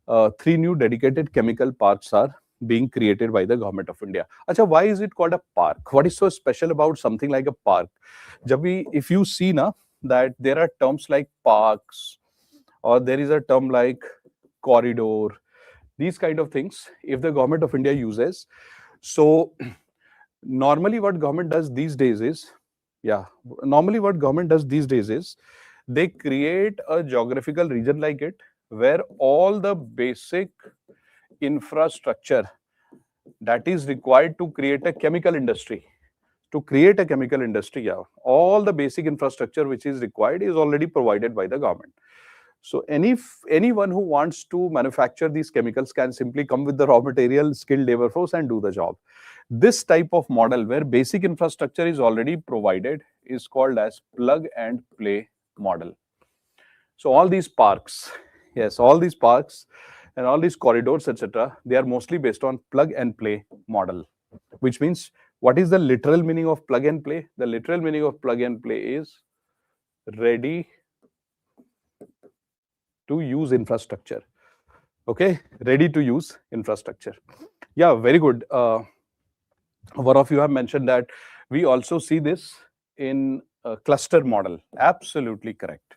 3 new dedicated chemical parks are being created by the government of India. Acha, why is it called a park? What is so special about something like a park? If you see na, that there are terms like parks, or there is a term like corridor, these kind of things, if the government of India uses. So normally what government does these days is, they create a geographical region like it, where all the basic infrastructure that is required to create a chemical industry, all the basic infrastructure which is required is already provided by the government. So anyone who wants to manufacture these chemicals can simply come with the raw material, skilled labor force, and do the job. This type of model where basic infrastructure is already provided is called as plug and play model. So all these parks, and all these corridors, etc., they are mostly based on plug and play model, which means, what is the literal meaning of plug and play? The literal meaning of plug and play is ready to use infrastructure. Okay, ready to use infrastructure. Yeah, very good. One of you have mentioned that we also see this in a cluster model. Absolutely correct.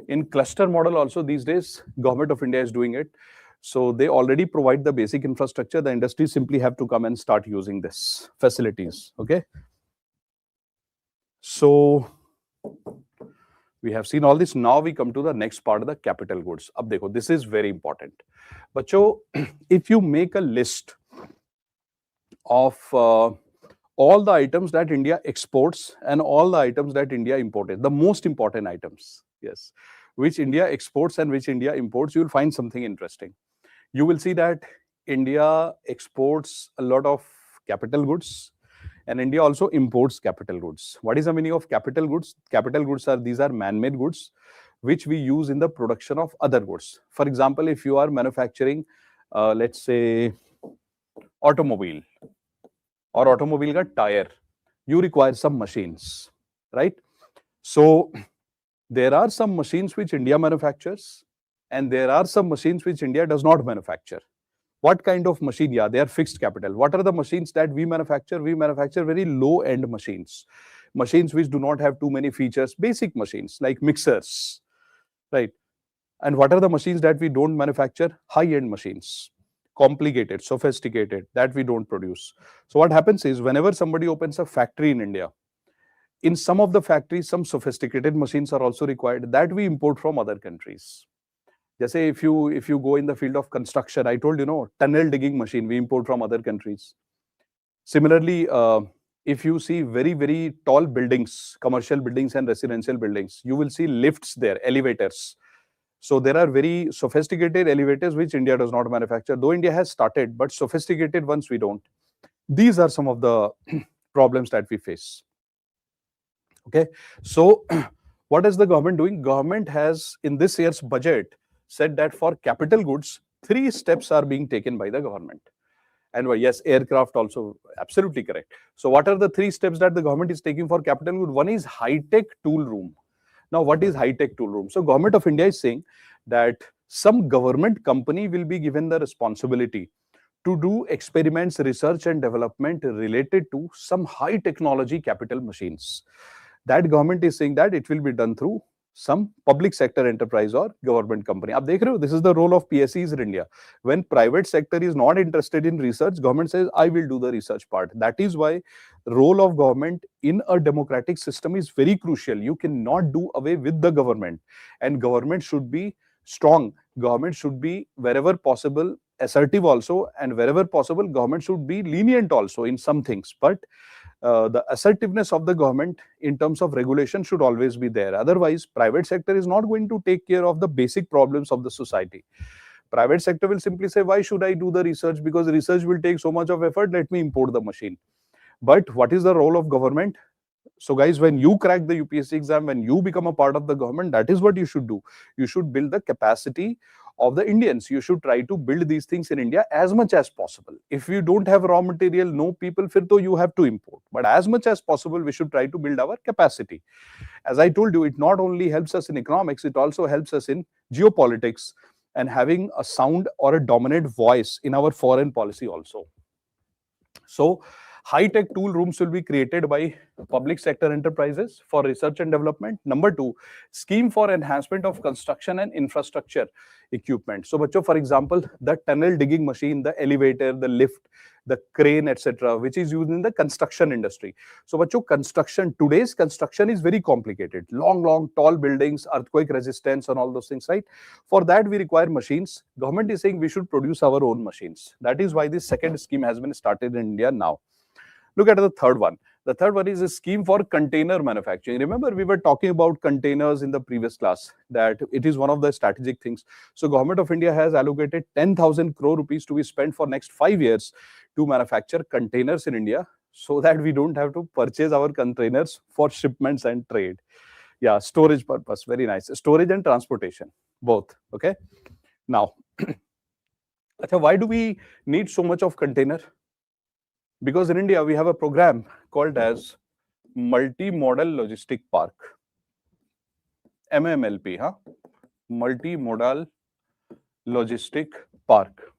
In cluster model also these days, government of India is doing it. So they already provide the basic infrastructure. The industry simply have to come and start using this facilities. Okay. So we have seen all this. Now we come to the next part of the capital goods. Ab dekho, this is very important. Bacho, if you make a list of all the items that India exports and all the items that India imported, the most important items, yes, which India exports and which India imports, you will find something interesting. You will see that India exports a lot of capital goods, and India also imports capital goods. What is the meaning of capital goods? Capital goods are, these are man-made goods which we use in the production of other goods. For example, if you are manufacturing, let's say, automobile or automobile ka tire, you require some machines, right? So there are some machines which India manufactures, and there are some machines which India does not manufacture. What kind of machine? Yeah, they are fixed capital. What are the machines that we manufacture? We manufacture very low-end machines, machines which do not have too many features, basic machines like mixers, right? And what are the machines that we don't manufacture? High-end machines, complicated, sophisticated, that we don't produce. So what happens is, whenever somebody opens a factory in India, in some of the factories, some sophisticated machines are also required that we import from other countries. Just say if you go in the field of construction, I told tunnel digging machine we import from other countries. Similarly, if you see very tall buildings, commercial buildings and residential buildings, you will see lifts there, elevators. So there are very sophisticated elevators which India does not manufacture, though India has started, but sophisticated ones we don't. These are some of the problems that we face. Okay, so what is the government doing? Government has in this year's budget said that for capital goods, 3 steps are being taken by the government. And yes, aircraft also, absolutely correct. So what are the 3 steps that the government is taking for capital good? One is high-tech tool room. Now, what is high-tech tool room? So government of India is saying that some government company will be given the responsibility to do experiments, research and development related to some high technology capital machines. That government is saying that it will be done through some public sector enterprise or government company. Ab dekh rahe ho, this is the role of PSEs in India. When private sector is not interested in research, government says, I will do the research part. That is why role of government in a democratic system is very crucial. You cannot do away with the government, and government should be strong. Government should be wherever possible assertive also, and wherever possible government should be lenient also in some things. But the assertiveness of the government in terms of regulation should always be there. Otherwise, private sector is not going to take care of the basic problems of the society. Private sector will simply say, why should I do the research? Because research will take so much of effort, let me import the machine. But what is the role of government? So guys, when you crack the UPSC exam, when you become a part of the government, that is what you should do. You should build the capacity of the Indians. You should try to build these things in India as much as possible. If you don't have raw material, no people, fir to you have to import. But as much as possible, we should try to build our capacity. As I told you, it not only helps us in economics, it also helps us in geopolitics and having a sound or a dominant voice in our foreign policy also. So high-tech tool rooms will be created by public sector enterprises for research and development. Number 2, scheme for enhancement of construction and infrastructure equipment. So, bachcho, for example, the tunnel digging machine, the elevator, the lift, the crane, etc., which is used in the construction industry. So, bachcho, today's construction is very complicated. Long, tall buildings, earthquake resistance and all those things, right? For that, we require machines. Government is saying we should produce our own machines. That is why this second scheme has been started in India now. Look at the third one. The third one is a scheme for container manufacturing. Remember, we were talking about containers in the previous class, that it is one of the strategic things. So Government of India has allocated 10,000 crore rupees to be spent for next 5 years to manufacture containers in India, so that we don't have to purchase our containers for shipments and trade. Yeah, storage purpose, very nice. Storage and transportation, both, okay? Now, why do we need so much of container? Because in India, we have a program called as Multimodal Logistic Park, MMLP, Multimodal Logistic Park.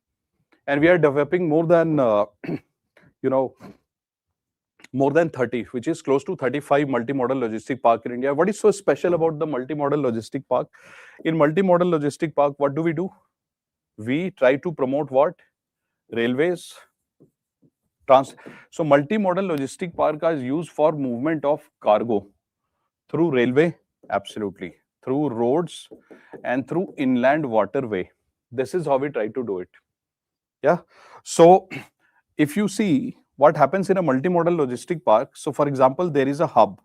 And we are developing more than, more than 30, which is close to 35 multimodal logistic park in India. What is so special about the multimodal logistic park? In multimodal logistic park, what do? We try to promote what? Railways. So multimodal logistic park is used for movement of cargo through railway, absolutely, through roads and through inland waterway. This is how we try to do it. Yeah. So if you see what happens in a multimodal logistic park, so for example, there is a hub.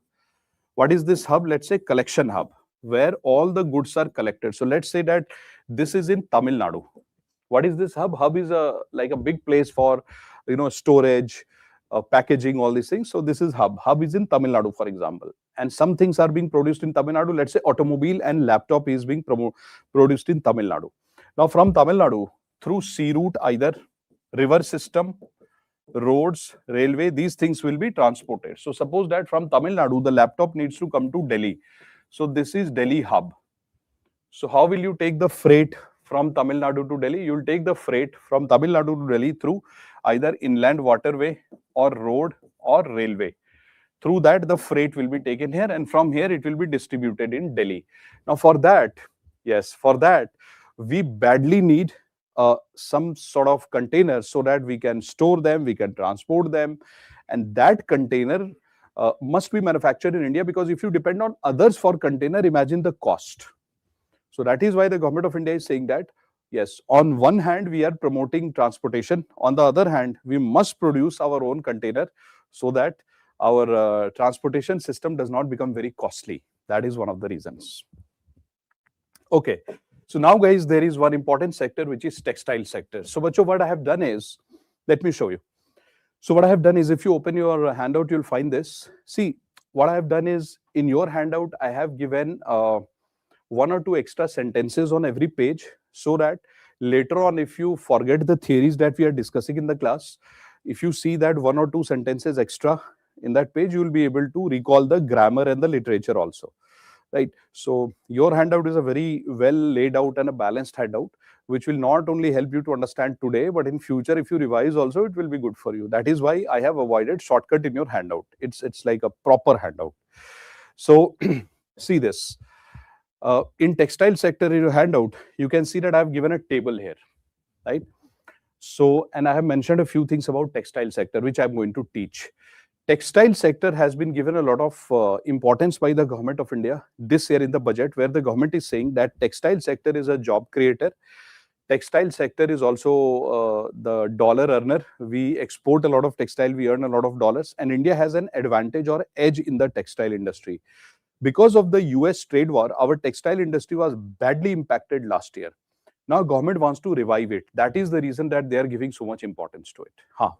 What is this hub? Let's say collection hub, where all the goods are collected. So let's say that this is in Tamil Nadu. What is this hub? Hub is like a big place for storage, packaging, all these things. So this is hub. Hub is in Tamil Nadu, for example. And some things are being produced in Tamil Nadu. Let's say automobile and laptop is being produced in Tamil Nadu. Now from Tamil Nadu, through sea route, either river system, roads, railway, these things will be transported. So suppose that from Tamil Nadu, the laptop needs to come to Delhi. So this is Delhi hub. So how will you take the freight from Tamil Nadu to Delhi? You will take the freight from Tamil Nadu to Delhi through either inland waterway or road or railway. Through that, the freight will be taken here, and from here it will be distributed in Delhi. Now for that, yes, for that, we badly need some sort of containers so that we can store them, we can transport them, and that container must be manufactured in India, because if you depend on others for container, imagine the cost. So that is why the government of India is saying that, yes, on one hand, we are promoting transportation. On the other hand, we must produce our own container so that our transportation system does not become very costly. That is one of the reasons. Okay. So now, guys, there is one important sector, which is textile sector. So, bacho, what I have done is, let me show you. So what I have done is, if you open your handout, you'll find this. See, what I have done is, in your handout, I have given one or two extra sentences on every page, so that later on, if you forget the theories that we are discussing in the class, if you see that one or two sentences extra in that page, you will be able to recall the grammar and the literature also. Right. So your handout is a very well laid out and a balanced handout, which will not only help you to understand today, but in future, if you revise also, it will be good for you. That is why I have avoided shortcut in your handout. It's like a proper handout. So see this. In textile sector in your handout, you can see that I have given a table here, right? So, and I have mentioned a few things about textile sector, which I'm going to teach. Textile sector has been given a lot of importance by the government of India this year in the budget, where the government is saying that textile sector is a job creator. Textile sector is also the dollar earner. We export a lot of textile, we earn a lot of dollars, and India has an advantage or edge in the textile industry. Because of the US trade war, our textile industry was badly impacted last year. Now government wants to revive it. That is the reason that they are giving so much importance to it.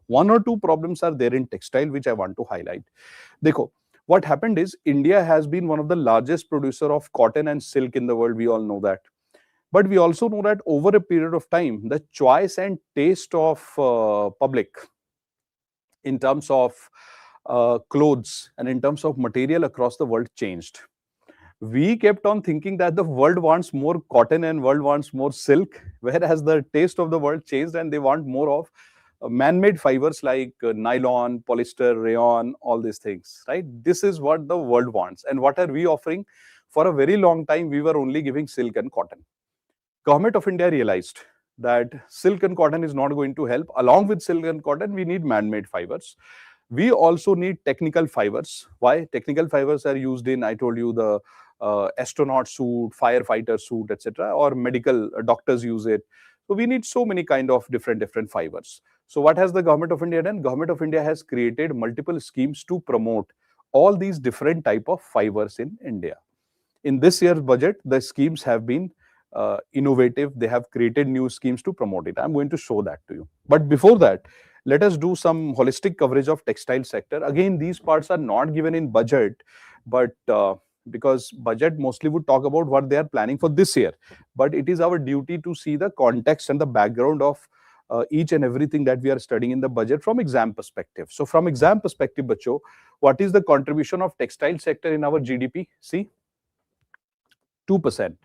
One or two problems are there in textile, which I want to highlight. Dekho, what happened is, India has been one of the largest producer of cotton and silk in the world. We all know that. But we also know that over a period of time, the choice and taste of public in terms of clothes and in terms of material across the world changed. We kept on thinking that the world wants more cotton and world wants more silk, whereas the taste of the world changed and they want more of man-made fibers like nylon, polyester, rayon, all these things, right? This is what the world wants. And what are we offering? For a very long time, we were only giving silk and cotton. Government of India realized that silk and cotton is not going to help. Along with silk and cotton, we need man-made fibers. We also need technical fibers. Why? Technical fibers are used in, I told you, the astronaut suit, firefighter suit, etc., or medical doctors use it. So we need so many kind of different fibers. So what has the government of India done? Government of India has created multiple schemes to promote all these different type of fibers in India. In this year's budget, the schemes have been innovative. They have created new schemes to promote it. I'm going to show that to you. But before that, let us do some holistic coverage of textile sector. Again, these parts are not given in budget, but because budget mostly would talk about what they are planning for this year. But it is our duty to see the context and the background of each and everything that we are studying in the budget from exam perspective. So from exam perspective, bacho, what is the contribution of textile sector in our GDP? See, 2%.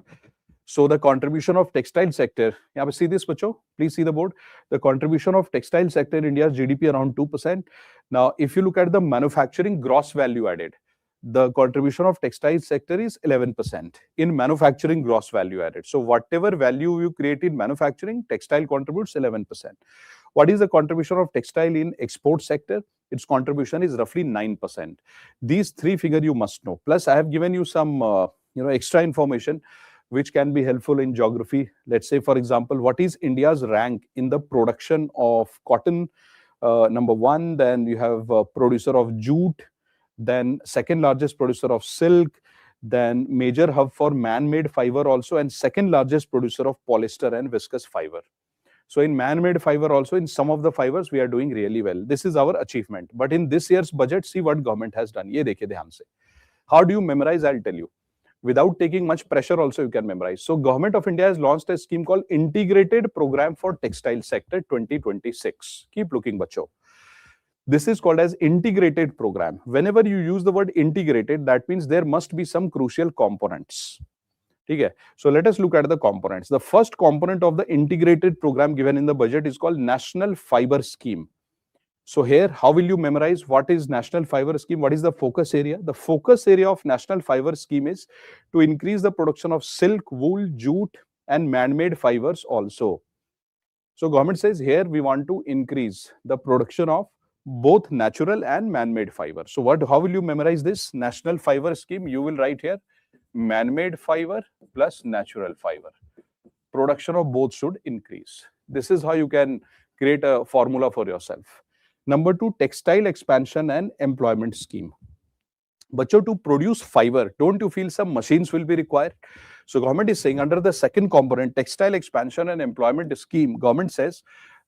So the contribution of textile sector, see this, bacho? Please see the board. The contribution of textile sector in India's GDP around 2%. Now, if you look at the manufacturing gross value added, the contribution of textile sector is 11% in manufacturing gross value added. So whatever value you create in manufacturing, textile contributes 11%. What is the contribution of textile in export sector? Its contribution is roughly 9%. These three figures you must know. Plus, I have given you some extra information which can be helpful in geography. Let's say, for example, what is India's rank in the production of cotton? Number one, then you have a producer of jute, then second largest producer of silk, then major hub for man-made fiber also, and second largest producer of polyester and viscose fiber. So in man-made fiber also, in some of the fibers, we are doing really well. This is our achievement. But in this year's budget, see what government has done. Ye dekhe dhyan se. How do you memorize? I'll tell you. Without taking much pressure also, you can memorize. So government of India has launched a scheme called Integrated Program for Textile Sector 2026. Keep looking, bacho. This is called as integrated program. Whenever you use the word integrated, that means there must be some crucial components. Okay. So let us look at the components. The first component of the integrated program given in the budget is called National Fiber Scheme. So here, how will you memorize what is National Fiber Scheme? What is the focus area? The focus area of National Fiber Scheme is to increase the production of silk, wool, jute, and man-made fibers also. So government says here we want to increase the production of both natural and man-made fiber. So how will you memorize this? National fiber scheme, you will write here man-made fiber plus natural fiber. Production of both should increase. This is how you can create a formula for yourself. Number 2, textile expansion and employment scheme. Bacho, to produce fiber, don't you feel some machines will be required? So government is saying under the second component, textile expansion and employment scheme, government says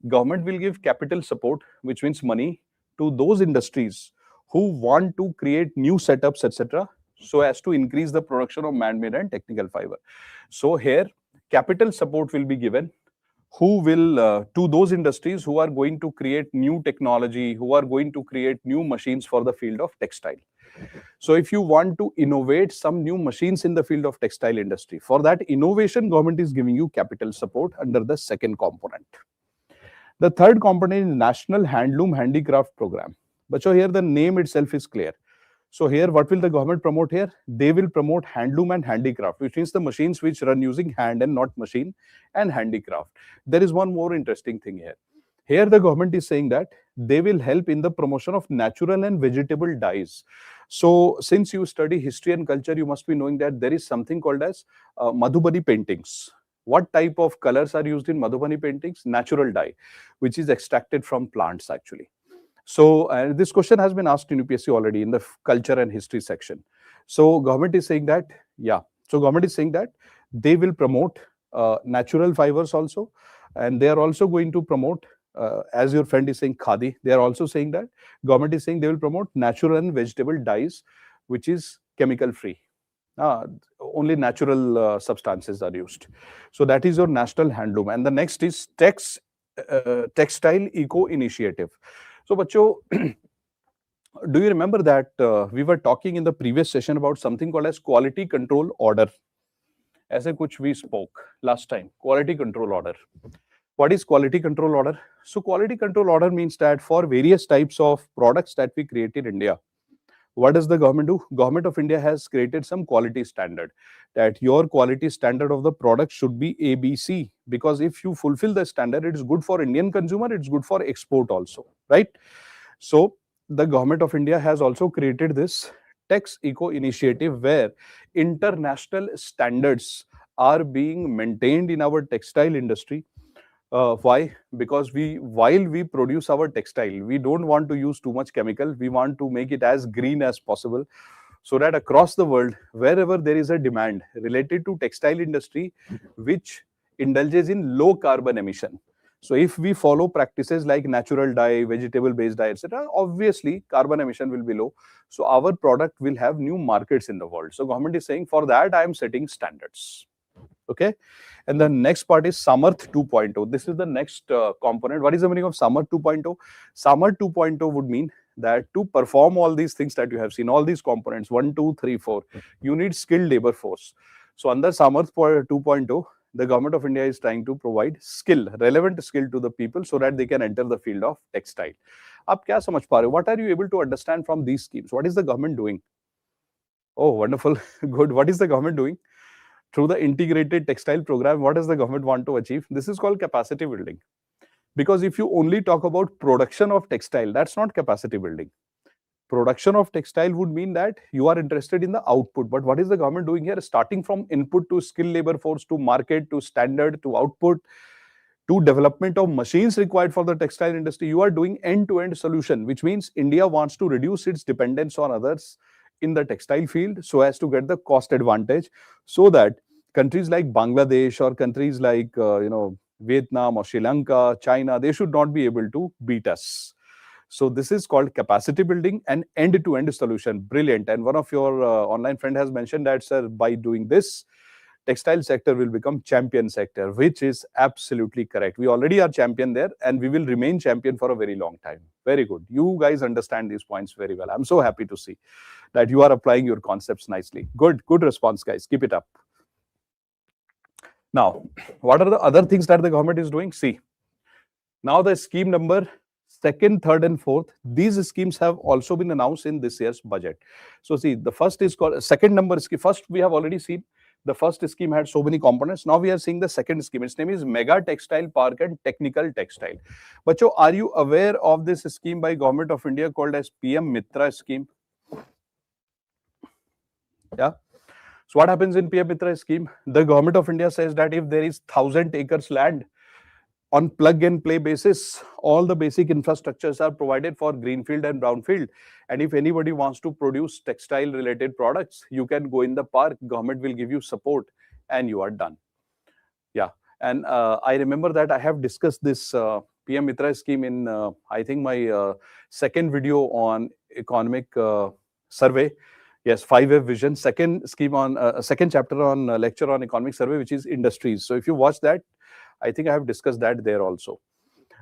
government will give capital support, which means money, to those industries who want to create new setups, etc., so as to increase the production of man-made and technical fiber. So here, capital support will be given who will to those industries who are going to create new technology, who are going to create new machines for the field of textile. So if you want to innovate some new machines in the field of textile industry, for that innovation, government is giving you capital support under the second component. The third component is National Handloom Handicraft Program. But so here the name itself is clear. So here, what will the government promote here? They will promote handloom and handicraft, which means the machines which run using hand and not machine, and handicraft. There is one more interesting thing here. Here the government is saying that they will help in the promotion of natural and vegetable dyes. So since you study history and culture, you must be knowing that there is something called as Madhubani paintings. What type of colors are used in Madhubani paintings? Natural dye, which is extracted from plants actually. So this question has been asked in UPSC already in the culture and history section. So government is saying that, so government is saying that they will promote natural fibers also, and they are also going to promote, as your friend is saying, khadi. They are also saying that government is saying they will promote natural and vegetable dyes, which is chemical free. Only natural substances are used. So that is your national handloom. And the next is textile eco initiative. So, bacho, do you remember that we were talking in the previous session about something called as quality control order? Aise kuch we spoke last time, quality control order. What is quality control order? So, quality control order means that for various types of products that we create in India, what does the government do? Government of India has created some quality standard, that your quality standard of the product should be ABC, because if you fulfill the standard, it is good for Indian consumer, it's good for export also, right? So the government of India has also created this Tex Eco initiative where international standards are being maintained in our textile industry. Why? Because while we produce our textile, we don't want to use too much chemical. We want to make it as green as possible, so that across the world, wherever there is a demand related to textile industry, which indulges in low carbon emission. So if we follow practices like natural dye, vegetable based dye, etc., obviously carbon emission will be low. So our product will have new markets in the world. So government is saying, for that I am setting standards. Okay. And the next part is Samarth 2.0. This is the next component. What is the meaning of Samarth 2.0? Samarth 2.0 would mean that to perform all these things that you have seen, all these components, 1, 2, 3, 4, you need skilled labor force. So under Samarth 2.0, the government of India is trying to provide skill, relevant skill to the people so that they can enter the field of textile. Aap kya samajh pa rahe ho? What are you able to understand from these schemes? What is the government doing? Oh, wonderful. Good. What is the government doing? Through the integrated textile program, what does the government want to achieve? This is called capacity building. Because if you only talk about production of textile, that's not capacity building. Production of textile would mean that you are interested in the output. But what is the government doing here? Starting from input to skill labor force, to market, to standard, to output, to development of machines required for the textile industry, you are doing end-to-end solution, which means India wants to reduce its dependence on others in the textile field so as to get the cost advantage, so that countries like Bangladesh or countries like Vietnam or Sri Lanka, China, they should not be able to beat us. So this is called capacity building and end-to-end solution. Brilliant. And one of your online friend has mentioned that, sir, by doing this, textile sector will become champion sector, which is absolutely correct. We already are champion there, and we will remain champion for a very long time. Very good. You guys understand these points very well. I'm so happy to see that you are applying your concepts nicely. Good response, guys. Keep it up. Now, what are the other things that the government is doing? See, now the scheme number 2nd, 3rd, and 4th, these schemes have also been announced in this year's budget. So see, the first is called second number scheme. First, we have already seen The first scheme had so many components. Now we are seeing the second scheme. Its name is Mega Textile Park and Technical Textile. Bacho, are you aware of this scheme by Government of India called as PM Mitra scheme? Yeah. So what happens in PM Mitra scheme? The Government of India says that if there is 1,000 acres land, on plug and play basis, all the basic infrastructures are provided for greenfield and brownfield. And if anybody wants to produce textile related products, you can go in the park, government will give you support and you are done. Yeah. And I remember that I have discussed this PM Mitra scheme in, I think, my second video on economic survey. Yes, 5F vision, second scheme on, second chapter on lecture on economic survey, which is industries. So if you watch that, I think I have discussed that there also.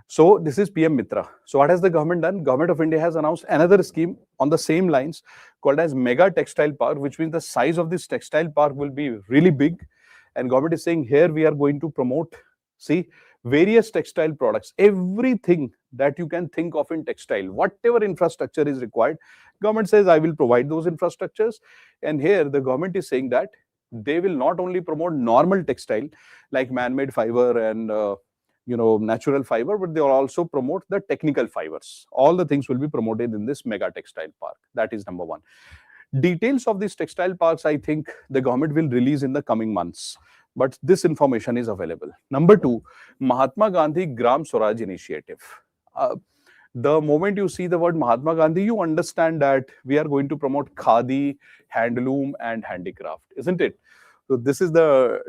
So this is PM Mitra. So what has the government done? Government of India has announced another scheme on the same lines called as Mega Textile Park, which means the size of this textile park will be really big. And government is saying here we are going to promote, see, various textile products, everything that you can think of in textile, whatever infrastructure is required. Government says I will provide those infrastructures. And here the government is saying that they will not only promote normal textile like man-made fiber and natural fiber, but they will also promote the technical fibers. All the things will be promoted in this Mega Textile Park. That is number one. Details of these textile parks, I think the government will release in the coming months, but this information is available. Number two, Mahatma Gandhi Gram Swaraj Initiative. The moment you see the word Mahatma Gandhi, you understand that we are going to promote khadi, handloom, and handicraft, isn't it? So this is the,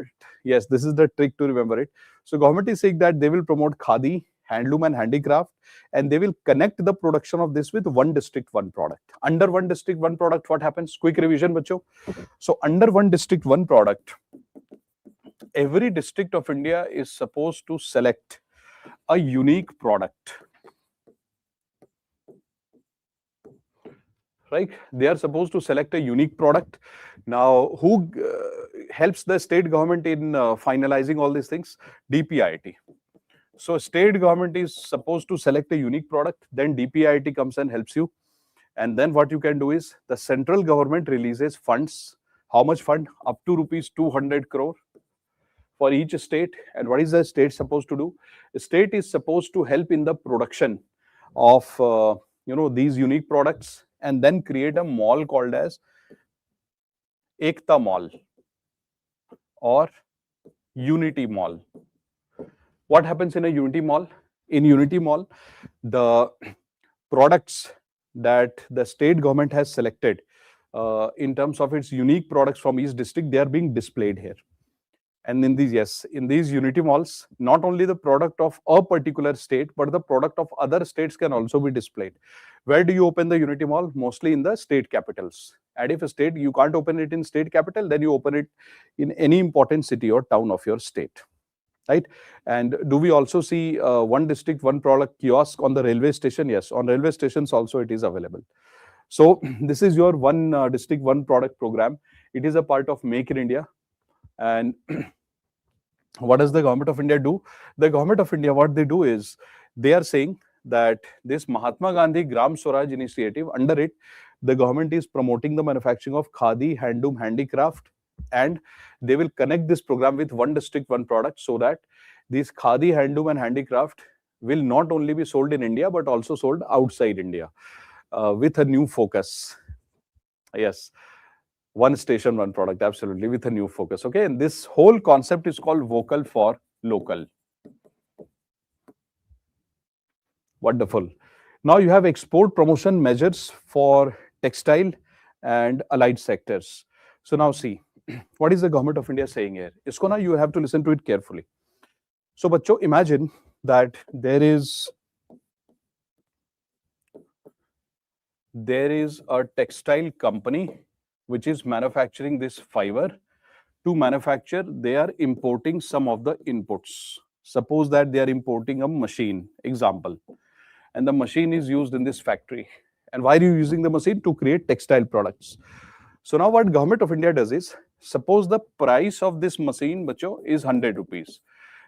yes, this is the trick to remember it. So government is saying that they will promote khadi, handloom, and handicraft, and they will connect the production of this with one district, one product. Under one district, one product, what happens? Quick revision, bacho. So under one district, one product, every district of India is supposed to select a unique product. Right? They are supposed to select a unique product. Now, who helps the state government in finalizing all these things? DPIIT. So, state government is supposed to select a unique product, then DPIIT comes and helps you. And then what you can do is the central government releases funds. How much fund? Up to rupees 200 crore for each state. And what is the state supposed to do? The state is supposed to help in the production of these unique products, and then create a mall called as Ekta Mall or Unity Mall. What happens in a Unity Mall? In Unity Mall, the products that the state government has selected in terms of its unique products from each district, they are being displayed here. And in these, yes, in these Unity Malls, not only the product of a particular state, but the product of other states can also be displayed. Where do you open the Unity Mall? Mostly in the state capitals. And if a state, you can't open it in state capital, then you open it in any important city or town of your state. Right? And do we also see one district, one product kiosk on the railway station? Yes, on railway stations also it is available. So this is your one district, one product program. It is a part of Make in India. And what does the government of India do? The government of India, what they do is, they are saying that this Mahatma Gandhi Gram Swaraj initiative, under it, the government is promoting the manufacturing of khadi, handloom, handicraft, and they will connect this program with one district, one product, so that these khadi, handloom, and handicraft will not only be sold in India, but also sold outside India with a new focus. Yes. One station, one product, absolutely, with a new focus. Okay, and this whole concept is called vocal for local. Wonderful. Now you have export promotion measures for textile and allied sectors. So now see, what is the government of India saying here? Isko na, you have to listen to it carefully. So, bachcho, imagine that there is a textile company which is manufacturing this fiber. To manufacture, they are importing some of the inputs. Suppose that they are importing a machine, example, and the machine is used in this factory. And why are you using the machine? To create textile products. So now what government of India does is, suppose the price of this machine, bacho, is 100 rupees.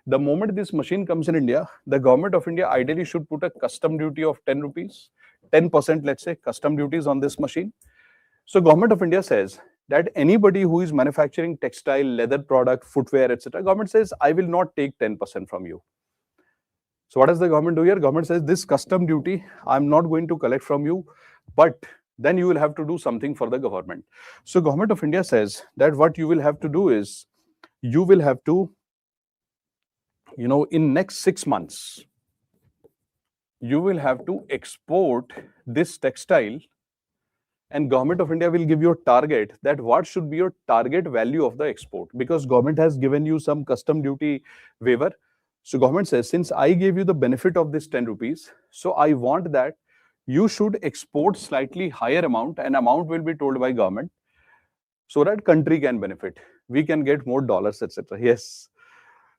The moment this machine comes in India, the government of India ideally should put a custom duty of 10 rupees, 10%, let's say, custom duties on this machine. So government of India says that anybody who is manufacturing textile, leather product, footwear, etc., government says, I will not take 10% from you. So what does the government do here? Government says, this custom duty, I'm not going to collect from you, but then you will have to do something for the government. So Government of India says that what you will have to do is, you will have to, in next 6 months, you will have to export this textile, and Government of India will give you a target that what should be your target value of the export, because government has given you some custom duty waiver. So government says, since I gave you the benefit of this 10 rupees, so I want that you should export slightly higher amount, and amount will be told by government, so that country can benefit. We can get more dollars, etc. Yes.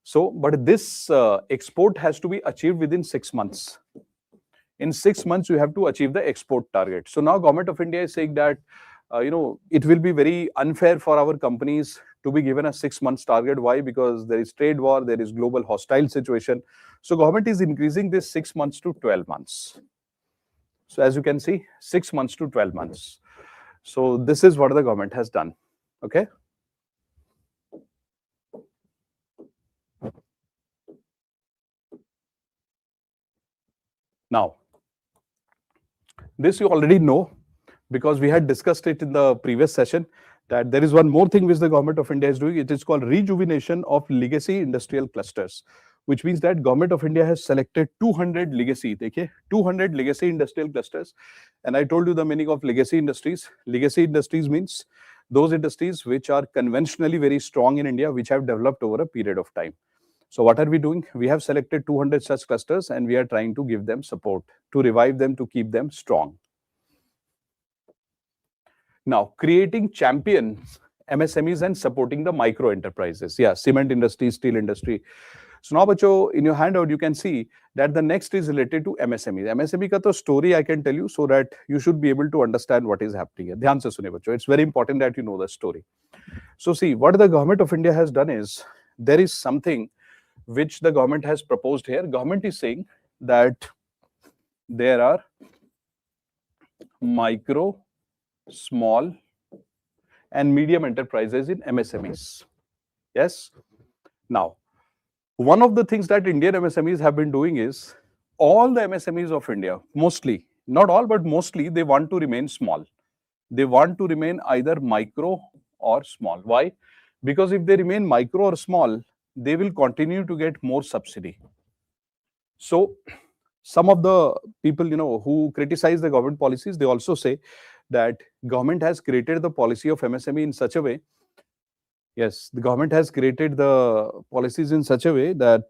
So, but this export has to be achieved within 6 months. In 6 months, you have to achieve the export target. So now Government of India is saying that, it will be very unfair for our companies to be given a 6 months target. Why? Because there is trade war, there is global hostile situation. So government is increasing this 6 months to 12 months. So as you can see, 6 months to 12 months. So this is what the government has done. Okay. Now, this you already know, because we had discussed it in the previous session, that there is one more thing which the Government of India is doing. It is called rejuvenation of legacy industrial clusters, which means that Government of India has selected 200 legacy, 200 legacy industrial clusters. And I told you the meaning of legacy industries. Legacy industries means those industries which are conventionally very strong in India, which have developed over a period of time. So what are we doing? We have selected 200 such clusters, and we are trying to give them support, to revive them, to keep them strong. Now, creating champions, MSMEs, and supporting the micro enterprises. Yeah, cement industry, steel industry. So now, bacho, in your handout, you can see that the next is related to MSME. MSME ka to story I can tell you, so that you should be able to understand what is happening here. Dhyan se sune, bacho. It's very important that you know the story. So see, what the Government of India has done is, there is something which the government has proposed here. Government is saying that there are micro, small, and medium enterprises in MSMEs. Yes. Now, one of the things that Indian MSMEs have been doing is, all the MSMEs of India, mostly, not all, but mostly, they want to remain small. They want to remain either micro or small. Why? Because if they remain micro or small, they will continue to get more subsidy. So some of the people, who criticize the government policies, they also say that government has created the policy of MSME in such a way. Yes, the government has created the policies in such a way that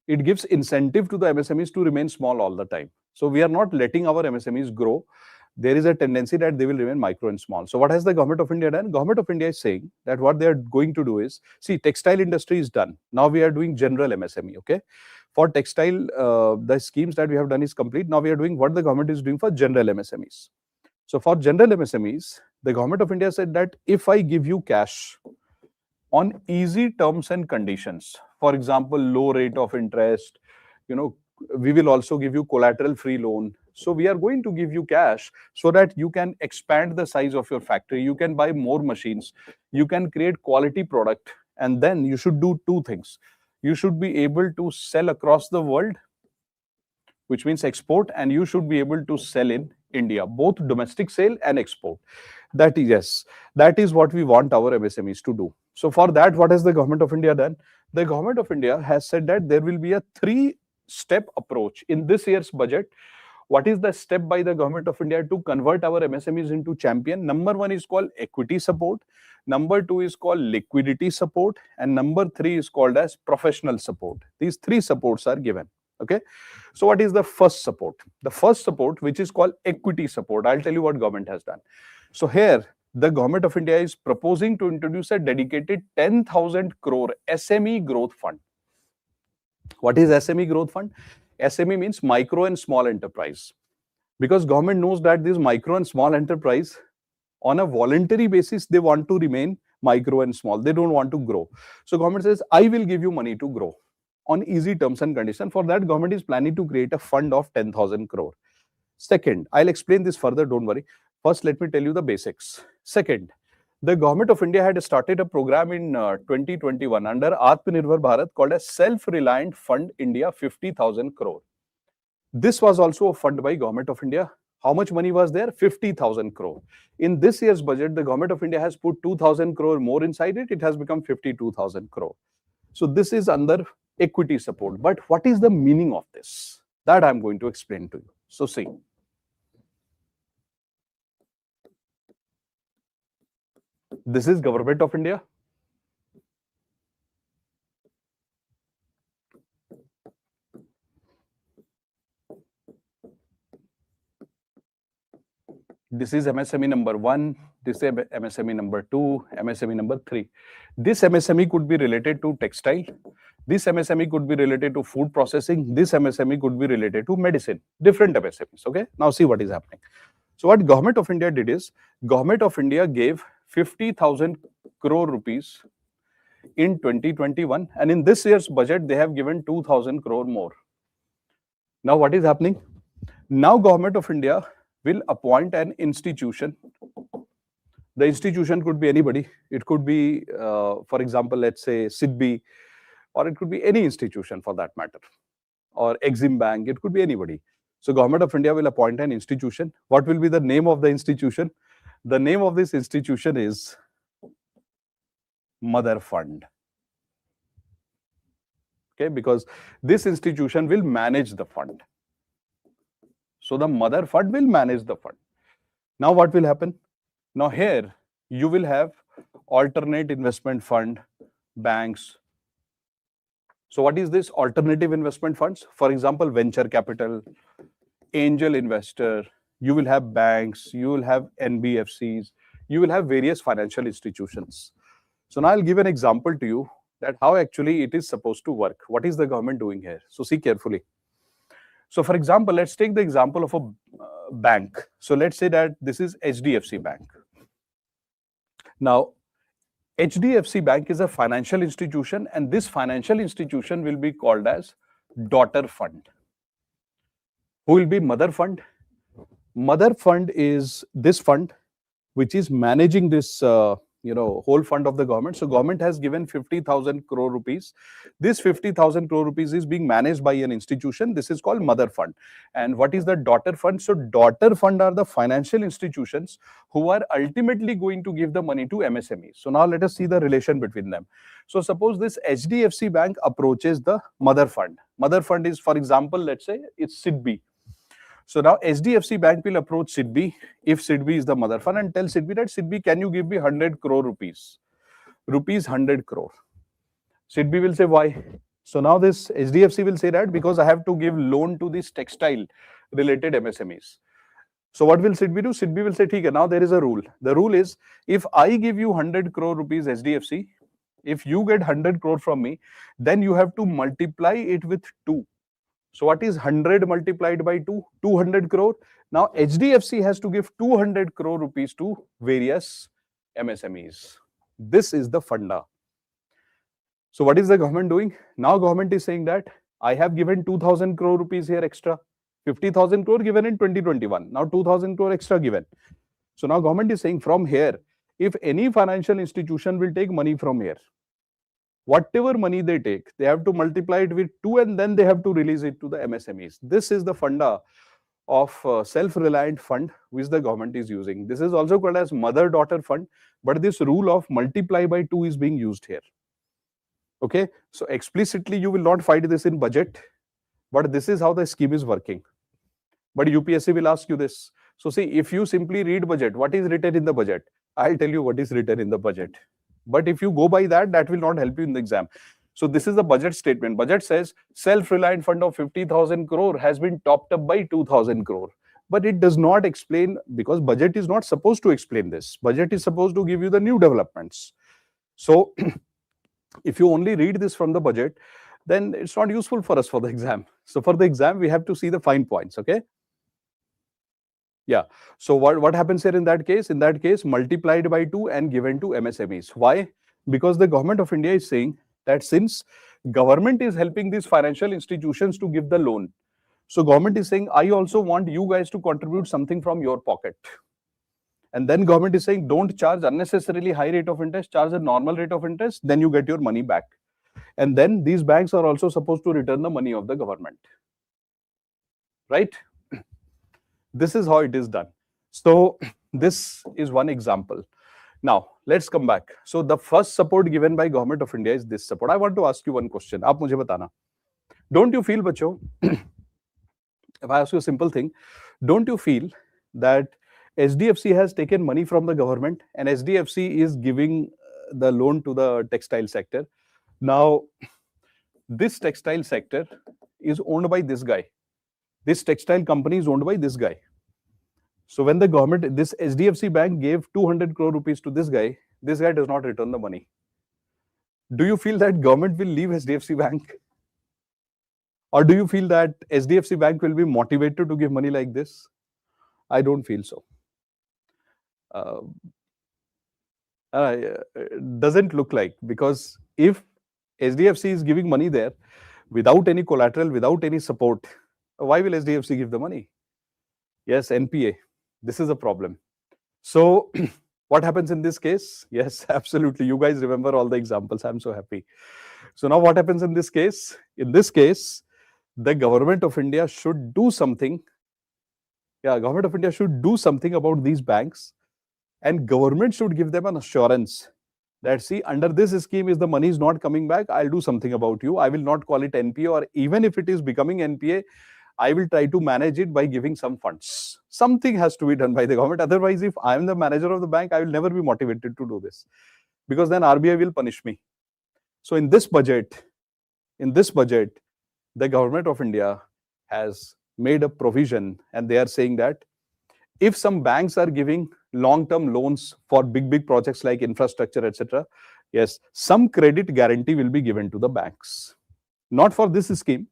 it gives incentive to the MSMEs to remain small all the time. So we are not letting our MSMEs grow. There is a tendency that they will remain micro and small. So what has the Government of India done? Government of India is saying that what they are going to do is, see, textile industry is done. Now we are doing general MSME, okay? For textile, the schemes that we have done is complete. Now we are doing what the government is doing for general MSMEs. So for general MSMEs, the Government of India said that if I give you cash on easy terms and conditions, for example, low rate of interest, we will also give you collateral free loan. So we are going to give you cash so that you can expand the size of your factory. You can buy more machines. You can create quality product. And then you should do two things. You should be able to sell across the world, which means export, and you should be able to sell in India, both domestic sale and export. That is, yes, that is what we want our MSMEs to do. So for that, what has the Government of India done? The Government of India has said that there will be a 3-step approach in this year's budget. What is the step by the Government of India to convert our MSMEs into champion? Number 1 is called equity support. Number 2 is called liquidity support. And number 3 is called as professional support. These 3 supports are given. Okay. So what is the first support? The first support, which is called equity support. I'll tell you what government has done. So here, the Government of India is proposing to introduce a dedicated 10,000 crore SME growth fund. What is SME growth fund? SME means micro and small enterprise. Because government knows that this micro and small enterprise, on a voluntary basis, they want to remain micro and small. They don't want to grow. So government says, I will give you money to grow on easy terms and conditions. For that, government is planning to create a fund of 10,000 crore. Second, I'll explain this further, don't worry. First, let me tell you the basics. Second, The government of India had started a program in 2021 under Atmanirbhar Bharat called as Self-Reliant Fund India 50,000 crore. This was also a fund by government of India. How much money was there? 50,000 crore. In this year's budget, the government of India has put 2,000 crore more inside it. It has become 52,000 crore. So this is under equity support. But what is the meaning of this? That I'm going to explain to you. So see. This is Government of India. This is MSME number 1, this is MSME number 2, MSME number 3. This MSME could be related to textile. This MSME could be related to food processing. This MSME could be related to medicine. Different MSMEs, okay? Now see what is happening. So what Government of India did is, Government of India gave 50,000 crore rupees in 2021, and in this year's budget, they have given 2,000 crore more. Now what is happening? Now Government of India will appoint an institution. The institution could be anybody. It could be, for example, let's say SIDBI, or it could be any institution for that matter, or Exim Bank. It could be anybody. So Government of India will appoint an institution. What will be the name of the institution? The name of this institution is Mother Fund. Okay, because this institution will manage the fund. So the Mother Fund will manage the fund. Now what will happen? Now here you will have alternate investment fund, banks. So what is this alternative investment funds? For example, venture capital, angel investor, you will have banks, you will have NBFCs, you will have various financial institutions. So now I'll give an example to you that how actually it is supposed to work. What is the government doing here? So see carefully. So for example, let's take the example of a bank. So let's say that this is HDFC Bank. Now, HDFC Bank is a financial institution, and this financial institution will be called as daughter fund. Who will be Mother Fund? Mother Fund is this fund which is managing this whole fund of the government. So government has given 50,000 crore rupees. This 50,000 crore rupees is being managed by an institution. This is called Mother Fund. And what is the daughter fund? So daughter fund are the financial institutions who are ultimately going to give the money to MSMEs. So now let us see the relation between them. So suppose this HDFC Bank approaches the Mother Fund. Mother Fund is, for example, let's say it's SIDBI. So now HDFC Bank will approach SIDBI, if SIDBI is the Mother Fund, and tell SIDBI that, SIDBI, can you give me 100 crore rupees? Rupees 100 crore. SIDBI will say, why? So now this HDFC will say that because I have to give loan to these textile related MSMEs. So what will SIDBI do? SIDBI will say, okay, now there is a rule. The rule is, if I give you 100 crore rupees HDFC, if you get 100 crore from me, then you have to multiply it with 2. So what is 100 multiplied by 2? 200 crore. Now HDFC has to give 200 crore rupees to various MSMEs. This is the funda. So what is the government doing? Now government is saying that I have given 2,000 crore rupees here extra. 50,000 crore given in 2021. Now 2,000 crore extra given. So now government is saying from here, if any financial institution will take money from here, whatever money they take, they have to multiply it with 2 and then they have to release it to the MSMEs. This is the funda of self-reliant fund which the government is using. This is also called as mother-daughter fund, but this rule of multiply by 2 is being used here. Okay, so explicitly you will not find this in budget, but this is how the scheme is working. But UPSC will ask you this. So see, if you simply read budget, what is written in the budget? I'll tell you what is written in the budget. But if you go by that, that will not help you in the exam. So this is the budget statement. Budget says self-reliant fund of 50,000 crore has been topped up by 2,000 crore. But it does not explain, because budget is not supposed to explain this. Budget is supposed to give you the new developments. So if you only read this from the budget, then it's not useful for us for the exam. So for the exam, we have to see the fine points, okay? Yeah. So what happens here in that case? In that case, multiplied by 2 and given to MSMEs. Why? Because the government of India is saying that since government is helping these financial institutions to give the loan, so government is saying, I also want you guys to contribute something from your pocket. And then government is saying, don't charge unnecessarily high rate of interest, charge a normal rate of interest, then you get your money back. And then these banks are also supposed to return the money of the government. Right? This is how it is done. So this is one example. Now, let's come back. So the first support given by Government of India is this support. I want to ask you one question. Aap mujhe batana. Don't you feel, bacho, if I ask you a simple thing, don't you feel that SDFC has taken money from the government and SDFC is giving the loan to the textile sector? Now, this textile sector is owned by this guy. This textile company is owned by this guy. So when the government, this SDFC bank gave 200 crore rupees to this guy does not return the money. Do you feel that government will leave SDFC bank? Or do you feel that SDFC bank will be motivated to give money like this? I don't feel so. Doesn't look like, because if SDFC is giving money there without any collateral, without any support, why will SDFC give the money? Yes, NPA. This is a problem. So what happens in this case? Yes, absolutely. You guys remember all the examples. I'm so happy. So now what happens in this case? In this case, the Government of India should do something. Yeah, Government of India should do something about these banks, and government should give them an assurance that, see, under this scheme, if the money is not coming back, I'll do something about you. I will not call it NPA, or even if it is becoming NPA, I will try to manage it by giving some funds. Something has to be done by the government. Otherwise, if I am the manager of the bank, I will never be motivated to do this, because then RBI will punish me. So in this budget, the Government of India has made a provision, and they are saying that if some banks are giving long-term loans for big projects like infrastructure, etc., yes, some credit guarantee will be given to the banks. Not for this scheme,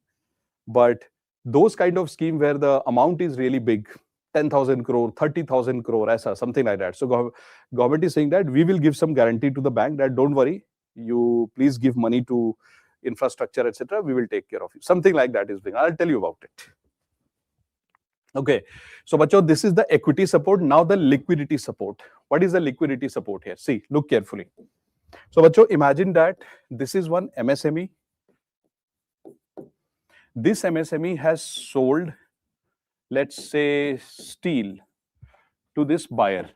but those kind of scheme where the amount is really big, 10,000 crore, 30,000 crore, something like that. So government is saying that we will give some guarantee to the bank that don't worry, you please give money to infrastructure, etc. We will take care of you. Something like that is being. I'll tell you about it. Okay. So, bacho, this is the equity support. Now the liquidity support. What is the liquidity support here? See, look carefully. So, bacho, imagine that this is one MSME. This MSME has sold, let's say, steel to this buyer.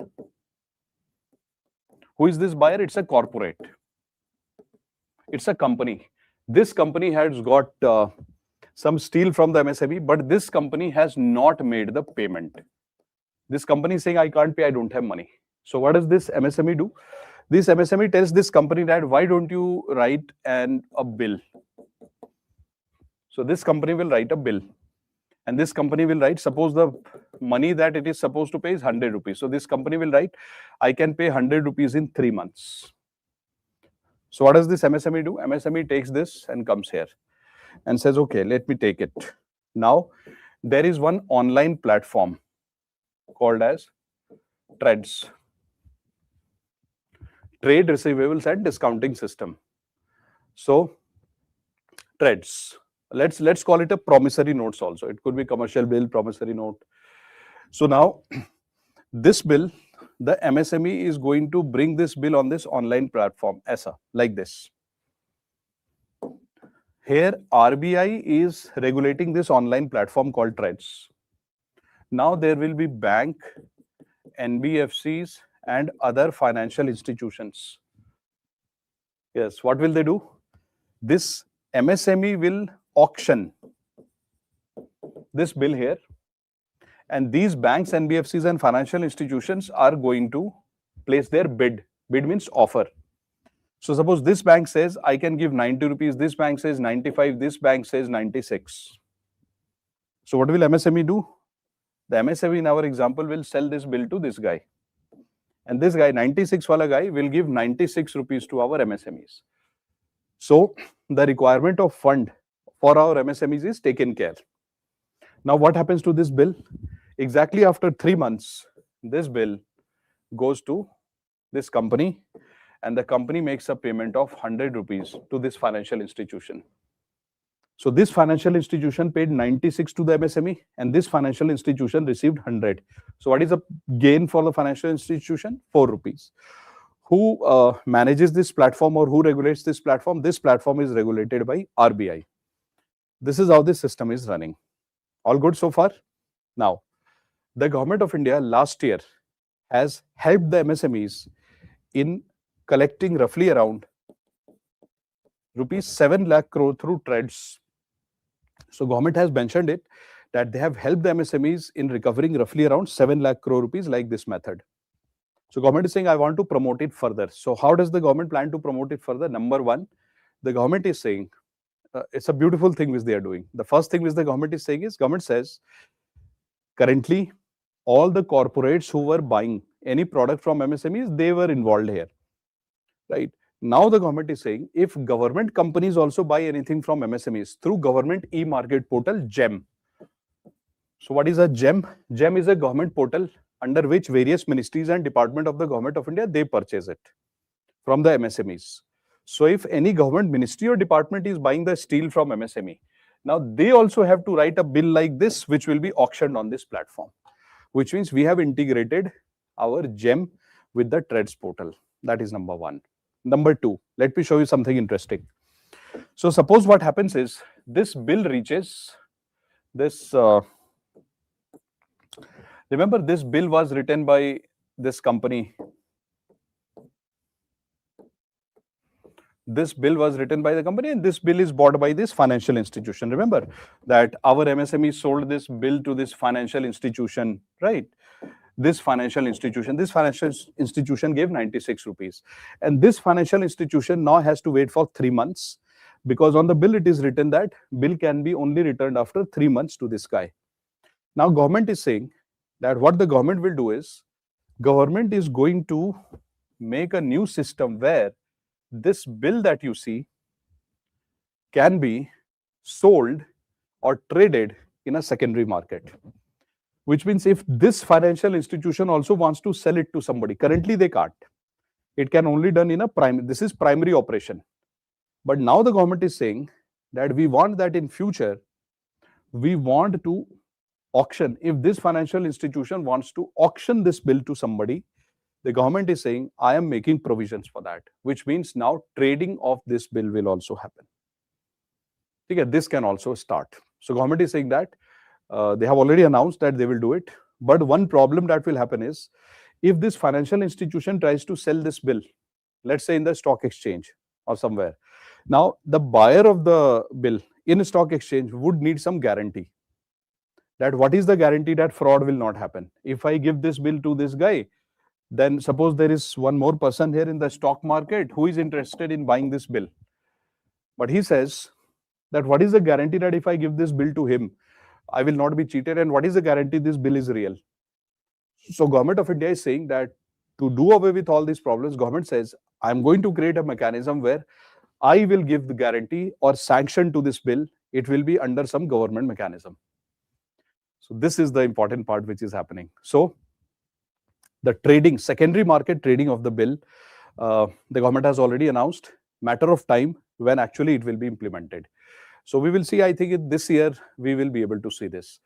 Who is this buyer? It's a corporate. It's a company. This company has got some steel from the MSME, but this company has not made the payment. This company is saying, I can't pay, I don't have money. So what does this MSME do? This MSME tells this company that, why don't you write a bill? So this company will write a bill. And this company will write, suppose the money that it is supposed to pay is 100 rupees. So this company will write, I can pay 100 rupees in 3 months. So what does this MSME do? MSME takes this and comes here and says, okay, let me take it. Now, there is one online platform called as TRADS, Trade Receivables and Discounting System. So, TRADS. Let's call it a promissory notes also. It could be commercial bill, promissory note. So now, this bill, the MSME is going to bring this bill on this online platform, like this. Here, RBI is regulating this online platform called TRADS. Now there will be bank, NBFCs, and other financial institutions. Yes, what will they do? This MSME will auction this bill here, and these banks, NBFCs, and financial institutions are going to place their bid. Bid means offer. So suppose this bank says, I can give 90 rupees, this bank says 95, this bank says 96. So what will MSME do? The MSME in our example will sell this bill to this guy. And this guy, 96 wala guy, will give 96 rupees to our MSMEs. So the requirement of fund for our MSMEs is taken care. Now what happens to this bill? Exactly after 3 months, this bill goes to this company, and the company makes a payment of 100 rupees to this financial institution. So this financial institution paid 96 to the MSME, and this financial institution received 100. So what is the gain for the financial institution? 4 rupees. Who manages this platform or who regulates this platform? This platform is regulated by RBI. This is how this system is running. All good so far? Now, the government of India last year has helped the MSMEs in collecting roughly around rupees 7 lakh crore through TREDS. So government has mentioned it that they have helped the MSMEs in recovering roughly around 7 lakh crore rupees like this method. So government is saying, I want to promote it further. So how does the government plan to promote it further? Number one, the government is saying, it's a beautiful thing which they are doing. The first thing which the government is saying is, government says, currently, all the corporates who were buying any product from MSMEs, they were involved here, right? Now the government is saying, if government companies also buy anything from MSMEs through government e-market portal, GEM. So what is a GEM? GEM is a government portal under which various ministries and department of the government of India, they purchase it from the MSMEs. So if any government ministry or department is buying the steel from MSME, now they also have to write a bill like this, which will be auctioned on this platform, which means we have integrated our GEM with the TREDS portal. That is number one. Number two, let me show you something interesting. So suppose what happens is, this bill reaches this, remember this bill was written by this company. This bill was written by the company, and this bill is bought by this financial institution. Remember that our MSME sold this bill to this financial institution, right? This financial institution gave 96 rupees. And this financial institution now has to wait for 3 months, because on the bill it is written that bill can be only returned after 3 months to this guy. Now government is saying that what the government will do is, government is going to make a new system where this bill that you see can be sold or traded in a secondary market. Which means if this financial institution also wants to sell it to somebody, currently they can't. It can only done in a this is primary operation. But now the government is saying that we want that in future, we want to auction. If this financial institution wants to auction this bill to somebody, the government is saying, I am making provisions for that, which means now trading of this bill will also happen. Okay, this can also start. So government is saying that they have already announced that they will do it. But one problem that will happen is, if this financial institution tries to sell this bill, let's say in the stock exchange or somewhere, now the buyer of the bill in a stock exchange would need some guarantee. That what is the guarantee that fraud will not happen? If I give this bill to this guy, then suppose there is one more person here in the stock market who is interested in buying this bill. But he says that what is the guarantee that if I give this bill to him, I will not be cheated, and what is the guarantee this bill is real? So government of India is saying that to do away with all these problems, government says, I'm going to create a mechanism where I will give the guarantee or sanction to this bill. It will be under some government mechanism. So this is the important part which is happening. So the trading, secondary market trading of the bill, the government has already announced, matter of time when actually it will be implemented. So we will see, I think this year we will be able to see this.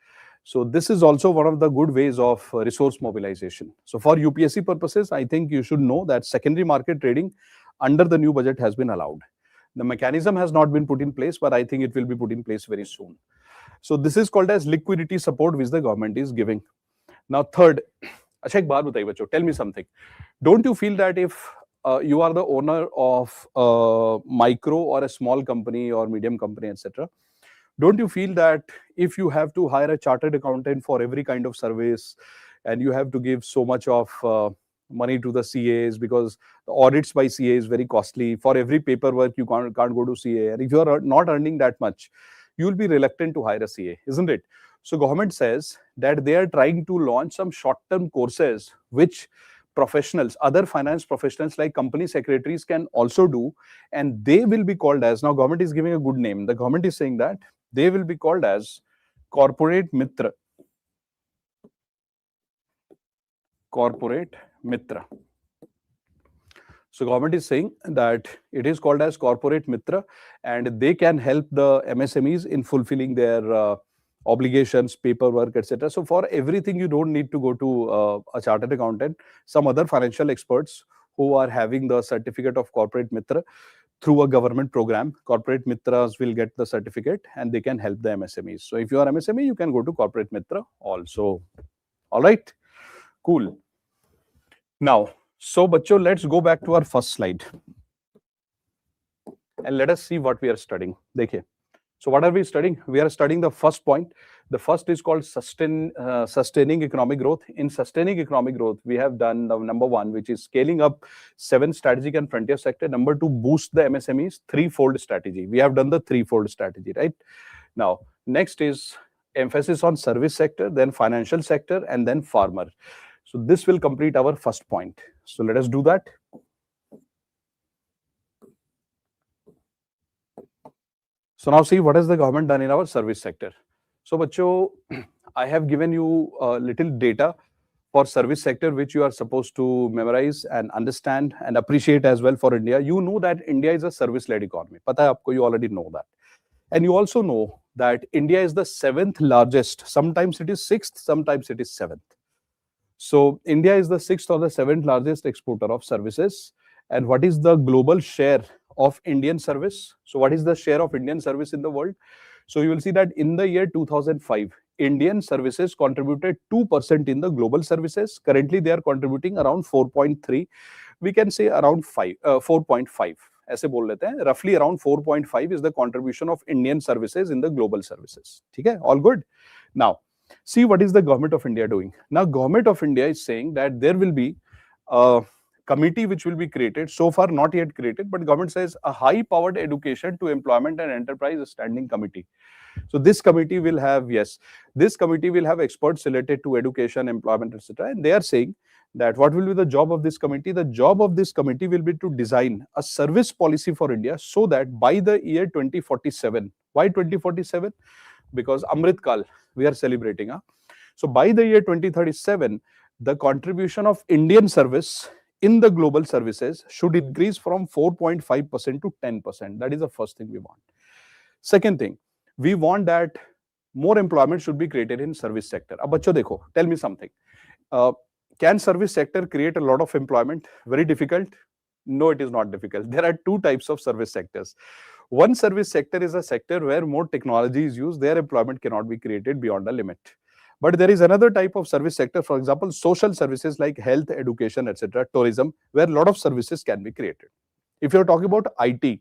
So this is also one of the good ways of resource mobilization. So for UPSC purposes, I think you should know that secondary market trading under the new budget has been allowed. The mechanism has not been put in place, but I think it will be put in place very soon. So this is called as liquidity support which the government is giving. Now third, Ashek baat bataiye bachcho, tell me something. Don't you feel that if you are the owner of a micro or a small company or medium company, etc., don't you feel that if you have to hire a chartered accountant for every kind of service, and you have to give so much of money to the CAs, because the audits by CA is very costly, for every paperwork you can't go to CA, and if you are not earning that much, you will be reluctant to hire a CA, isn't it? So government says that they are trying to launch some short-term courses which professionals, other finance professionals like company secretaries can also do, and they will be called as, now government is giving a good name, the government is saying that they will be called as Corporate Mitra. Corporate Mitra. So government is saying that it is called as corporate mitra, and they can help the MSMEs in fulfilling their obligations, paperwork, etc. So for everything, you don't need to go to a chartered accountant. Some other financial experts who are having the certificate of corporate mitra through a government program, corporate mitras will get the certificate and they can help the MSMEs. So if you are MSME, you can go to corporate mitra also. All right, cool. Now, so bachcho, let's go back to our first slide and let us see what we are studying. Dekhiye. So what are we studying? We are studying the first point. The first is called sustaining economic growth. In sustaining economic growth, we have done the number one, which is scaling up 7 strategic and frontier sector. Number 2, boost the MSMEs, threefold strategy. We have done the threefold strategy, right? Now, next is emphasis on service sector, then financial sector, and then farmer. So this will complete our first point. So let us do that. So now see what has the government done in our service sector. So bachcho, I have given you a little data for service sector, which you are supposed to memorize and understand and appreciate as well for India. You know that India is a service-led economy. Pata hai aapko, you already know that. And you also know that India is the 7th largest. Sometimes it is 6th, sometimes it is 7th. So India is the 6th or the 7th largest exporter of services. And what is the global share of Indian service? So what is the share of Indian service in the world? So you will see that in the year 2005, Indian services contributed 2% in the global services. Currently, they are contributing around 4.3. We can say around 4.5. ऐसे बोल लेते हैं, roughly around 4.5 is the contribution of Indian services in the global services. ठीक है? All good? Now, see what is the government of India doing. Now, government of India is saying that there will be a committee which will be created, so far not yet created, but government says a high-powered education to employment and enterprise standing committee. So this committee will have, this committee will have experts related to education, employment, etc. And they are saying that what will be the job of this committee? The job of this committee will be to design a service policy for India so that by the year 2047, why 2047? Because Amrit Kal, we are celebrating. So by the year 2037, the contribution of Indian service in the global services should increase from 4.5% to 10%. That is the first thing we want. Second thing, we want that more employment should be created in service sector. Ab bachcho dekho, tell me something. Can service sector create a lot of employment? Very difficult? No, it is not difficult. There are 2 types of service sectors. One service sector is a sector where more technology is used. Their employment cannot be created beyond a limit. But there is another type of service sector, for example, social services like health, education, etc., tourism, where a lot of services can be created. If you're talking about IT,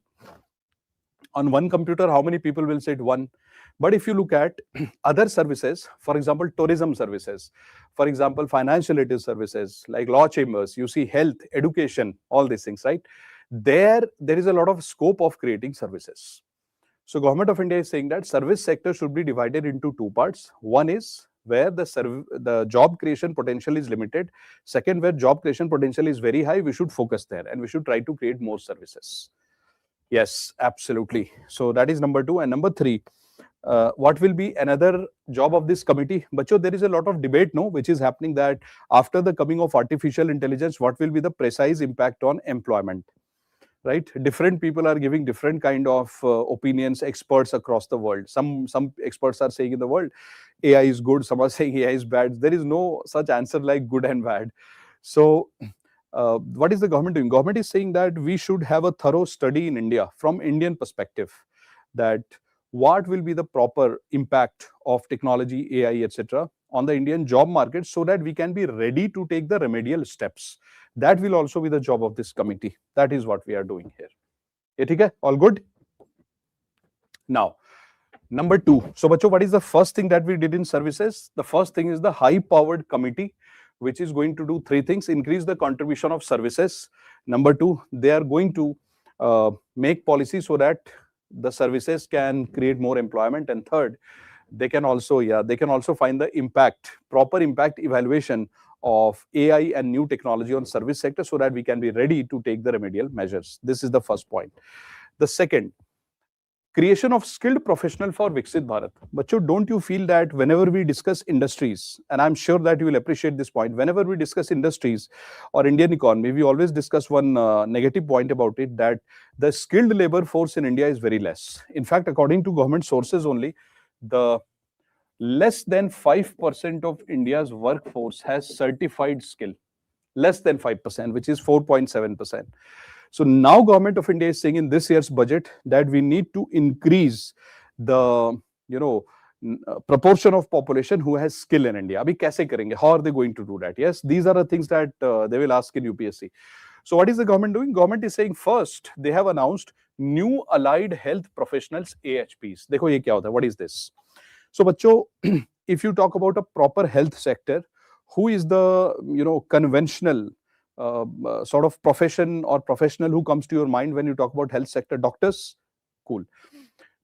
on one computer, how many people will sit? 1. But if you look at other services, for example, tourism services, for example, financial aid services like law chambers, you see health, education, all these things, right? There is a lot of scope of creating services. So government of India is saying that service sector should be divided into 2 parts. One is where the job creation potential is limited. Second, where job creation potential is very high, we should focus there and we should try to create more services. Yes, absolutely. So that is number 2. And number 3, what will be another job of this committee? Bacho, there is a lot of debate, no, which is happening that after the coming of artificial intelligence, what will be the precise impact on employment? Right? Different people are giving different kind of opinions, experts across the world. Some experts are saying in the world, AI is good. Some are saying AI is bad. There is no such answer like good and bad. So what is the government doing? Government is saying that we should have a thorough study in India from Indian perspective, that what will be the proper impact of technology, AI, etc. on the Indian job market so that we can be ready to take the remedial steps. That will also be the job of this committee. That is what we are doing here. Okay, all good? Now, number 2. So, bacho, what is the first thing that we did in services? The first thing is the high-powered committee, which is going to do 3 things. Increase the contribution of services. Number 2, they are going to make policy so that the services can create more employment. And third, they can also find the impact, proper impact evaluation of AI and new technology on service sector so that we can be ready to take the remedial measures. This is the first point. The second, creation of skilled professional for Viksit Bharat. Bachcho, don't you feel that whenever we discuss industries, and I'm sure that you will appreciate this point, whenever we discuss industries or Indian economy, we always discuss one negative point about it, that the skilled labor force in India is very less. In fact, according to government sources only, the less than 5% of India's workforce has certified skill. Less than 5%, which is 4.7%. So now government of India is saying in this year's budget that we need to increase the, proportion of population who has skill in India. Abhi kaise karenge? How are they going to do that? Yes, these are the things that they will ask in UPSC. So what is the government doing? Government is saying, first, they have announced new allied health professionals, AHPs. Dekho ye kya hota hai? What is this? So bachcho, if you talk about a proper health sector, who is the conventional sort of profession or professional who comes to your mind when you talk about health sector? Doctors. Cool.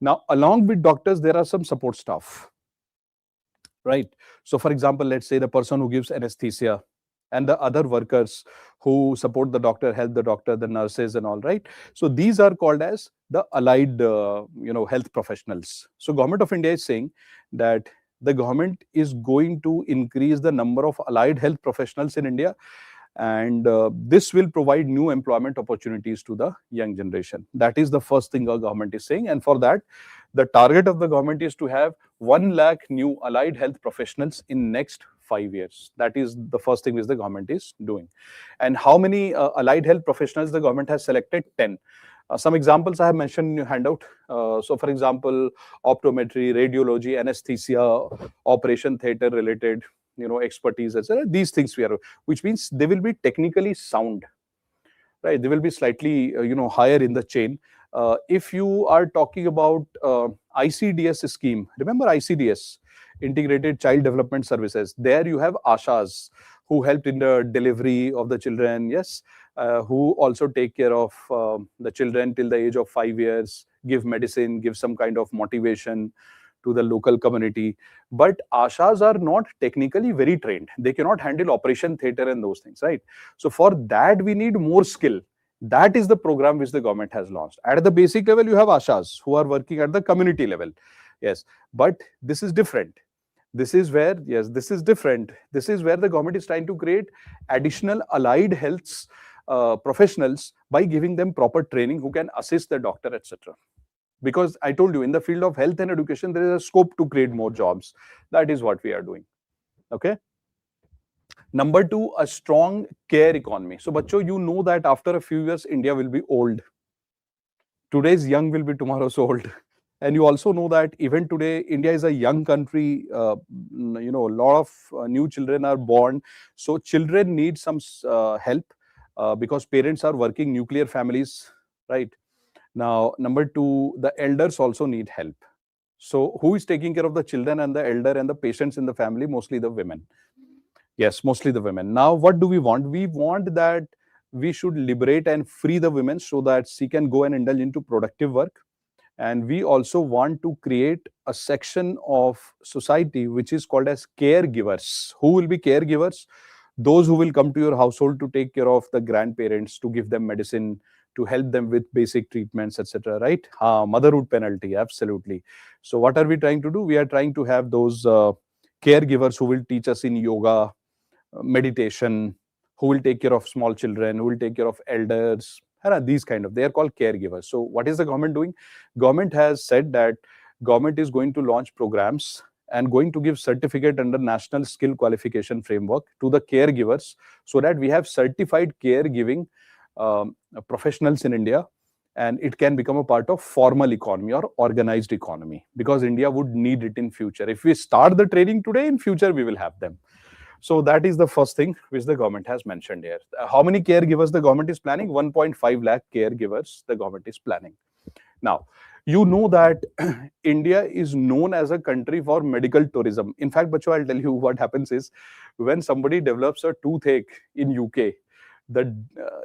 Now, along with doctors, there are some support staff, right? So for example, let's say the person who gives anesthesia and the other workers who support the doctor, help the doctor, the nurses and all, right? So these are called as the allied health professionals. So government of India is saying that the government is going to increase the number of allied health professionals in India, and this will provide new employment opportunities to the young generation. That is the first thing our government is saying, and for that, the target of the government is to have 1 lakh new allied health professionals in next 5 years. That is the first thing which the government is doing. And how many allied health professionals the government has selected? 10. Some examples I have mentioned in your handout. So for example, optometry, radiology, anesthesia, operation theater related, expertise, etc. These things we are, which means they will be technically sound, right? They will be slightly, higher in the chain. If you are talking about ICDS scheme, remember ICDS, Integrated Child Development Services. There you have ASHAs who helped in the delivery of the children, yes, who also take care of the children till the age of 5 years, give medicine, give some kind of motivation to the local community. But ASHAs are not technically very trained. They cannot handle operation theater and those things, right? So for that, we need more skill. That is the program which the government has launched. At the basic level, you have ASHAs who are working at the community level. Yes, but this is different. This is where, yes, this is different. This is where the government is trying to create additional allied health professionals by giving them proper training who can assist the doctor, etc. Because I told you, in the field of health and education, there is a scope to create more jobs. That is what we are doing. Okay. Number 2, a strong care economy. So, bachcho, you know that after a few years, India will be old. Today's young will be tomorrow's old. And you also know that even today, India is a young country. A lot of new children are born. So children need some help because parents are working, nuclear families, right? Now, number 2, the elders also need help. So who is taking care of the children and the elder and the patients in the family? Mostly the women. Yes, mostly the women. Now, what do we want? We want that we should liberate and free the women so that she can go and indulge into productive work. And we also want to create a section of society which is called as caregivers. Who will be caregivers? Those who will come to your household to take care of the grandparents, to give them medicine, to help them with basic treatments, etc. Right? Motherhood penalty, absolutely. So what are we trying to do? We are trying to have those caregivers who will teach us in yoga, meditation, who will take care of small children, who will take care of elders, these kind of, they are called caregivers. So what is the government doing? Government has said that government is going to launch programs and going to give certificate under National Skill Qualification Framework to the caregivers, so that we have certified caregiving professionals in India, and it can become a part of formal economy or organized economy, because India would need it in future. If we start the training today, in future we will have them. So that is the first thing which the government has mentioned here. How many caregivers the government is planning? 1.5 lakh caregivers the government is planning. Now, you know that India is known as a country for medical tourism. In fact, Bacho, I'll tell you what happens is, when somebody develops a toothache in UK,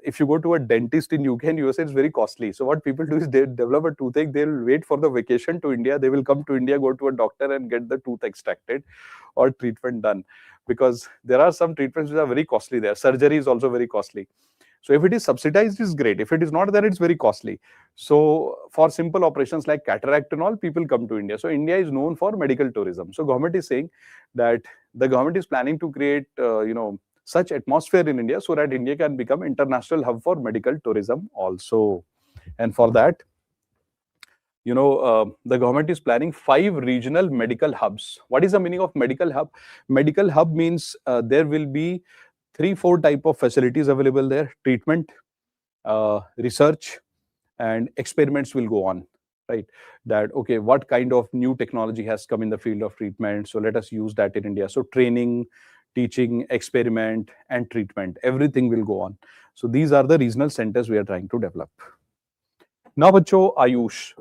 if you go to a dentist in UK and USA, it's very costly. So what people do is, they develop a toothache, they'll wait for the vacation to India, they will come to India, go to a doctor and get the tooth extracted or treatment done. Because there are some treatments which are very costly there. Surgery is also very costly. So if it is subsidized, it's great. If it is not, then it's very costly. So for simple operations like cataract and all, people come to India. So India is known for medical tourism. So government is saying that the government is planning to create, such atmosphere in India so that India can become international hub for medical tourism also. And for that, the government is planning 5 regional medical hubs. What is the meaning of medical hub? Medical hub means there will be 3-4 type of facilities available there: treatment, research, and experiments will go on, right? That, okay, what kind of new technology has come in the field of treatment, so let us use that in India. So training, teaching, experiment, and treatment, everything will go on. So these are the regional centers we are trying to develop. Now bacho, Ayush.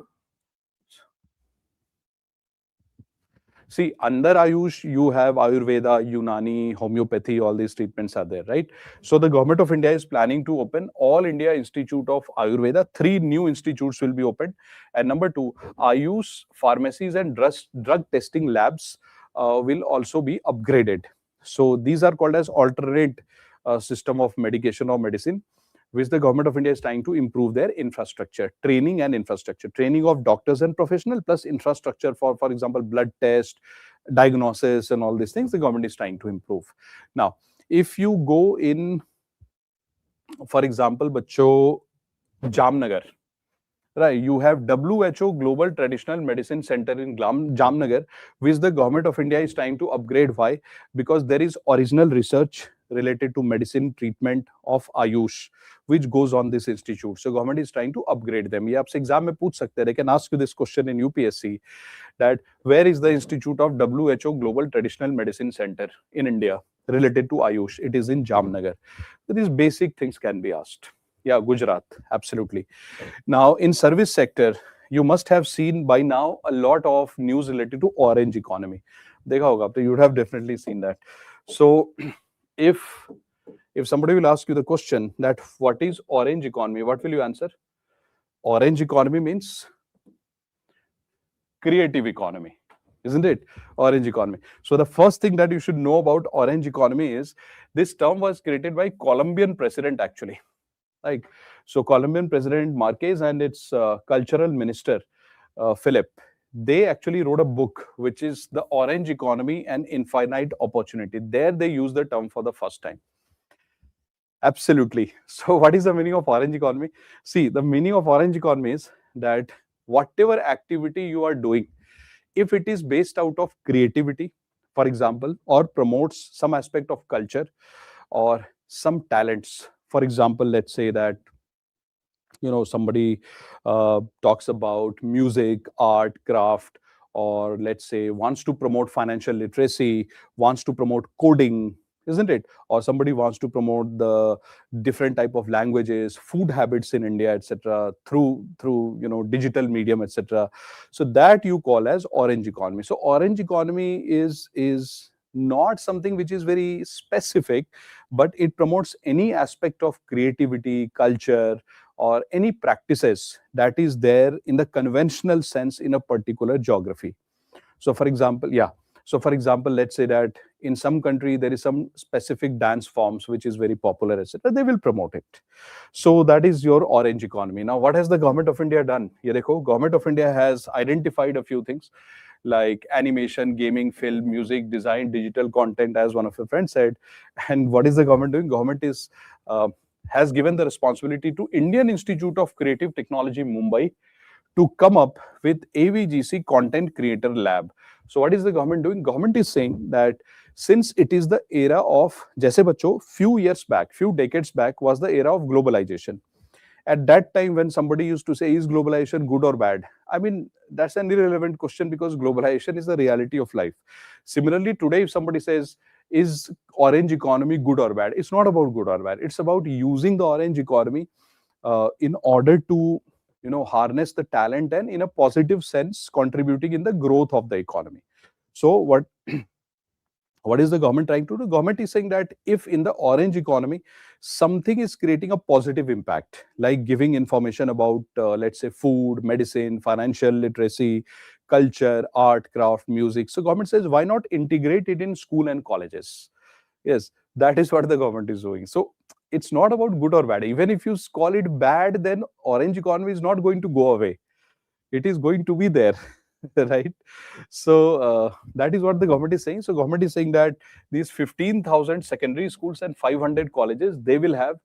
See, under Ayush, you have Ayurveda, Unani, homeopathy, all these treatments are there, right? So the government of India is planning to open All India Institute of Ayurveda. 3 new institutes will be opened. And number 2, Ayush pharmacies and drug testing labs will also be upgraded. So these are called as alternate system of medication or medicine, which the government of India is trying to improve their infrastructure, training and infrastructure, training of doctors and professionals, plus infrastructure for example, blood test, diagnosis, and all these things the government is trying to improve. Now, if you go in, for example, Bacho, Jamnagar, right, you have WHO Global Traditional Medicine Center in Jamnagar, which the government of India is trying to upgrade. Why? Because there is original research related to medicine treatment of Ayush, which goes on this institute. So government is trying to upgrade them. ये आपसे exam में पूछ सकते हैं. They can ask you this question in UPSC, that where is the institute of WHO Global Traditional Medicine Center in India related to Ayush? It is in Jamnagar. So these basic things can be asked. Yeah, Gujarat, absolutely. Now, in service sector, you must have seen by now a lot of news related to orange economy. देखा होगा, you would have definitely seen that. So, if somebody will ask you the question that what is orange economy, what will you answer? Orange economy means creative economy, isn't it? Orange economy. So the first thing that you should know about orange economy is this term was created by Colombian president actually. Like, so Colombian President Marquez and its cultural minister, Philip, they actually wrote a book, which is The Orange Economy and Infinite Opportunity. There they use the term for the first time. Absolutely. So what is the meaning of orange economy? See, the meaning of orange economy is that whatever activity you are doing, if it is based out of creativity, for example, or promotes some aspect of culture or some talents. For example, let's say that somebody talks about music, art, craft, or let's say wants to promote financial literacy, wants to promote coding, isn't it? Or somebody wants to promote the different type of languages, food habits in India, etc., through digital medium, etc. So that you call as orange economy. So orange economy is not something which is very specific, but it promotes any aspect of creativity, culture, or any practices that is there in the conventional sense in a particular geography. So for example, let's say that in some country there is some specific dance forms which is very popular, etc. They will promote it. So that is your orange economy. Now, what has the government of India done? Ye dekho, government of India has identified a few things like animation, gaming, film, music, design, digital content, as one of your friends said. And what is the government doing? Government is has given the responsibility to Indian Institute of Creative Technology, Mumbai, to come up with AVGC Content Creator Lab. So what is the government doing? Government is saying that since it is the era of, jaise bachcho, few decades back was the era of globalization. At that time, when somebody used to say, is globalization good or bad? I mean, that's an irrelevant question because globalization is the reality of life. Similarly, today, if somebody says, is orange economy good or bad? It's not about good or bad. It's about using the orange economy in order to harness the talent and in a positive sense contributing in the growth of the economy. So what is the government trying to do? Government is saying that if in the orange economy something is creating a positive impact, like giving information about let's say food, medicine, financial literacy, culture, art, craft, music, so government says why not integrate it in school and colleges? Yes, that is what the government is doing. So it's not about good or bad. Even if you call it bad, then orange economy is not going to go away. It is going to be there, right? So that is what the government is saying. So government is saying that these 15,000 secondary schools and 500 colleges, they will have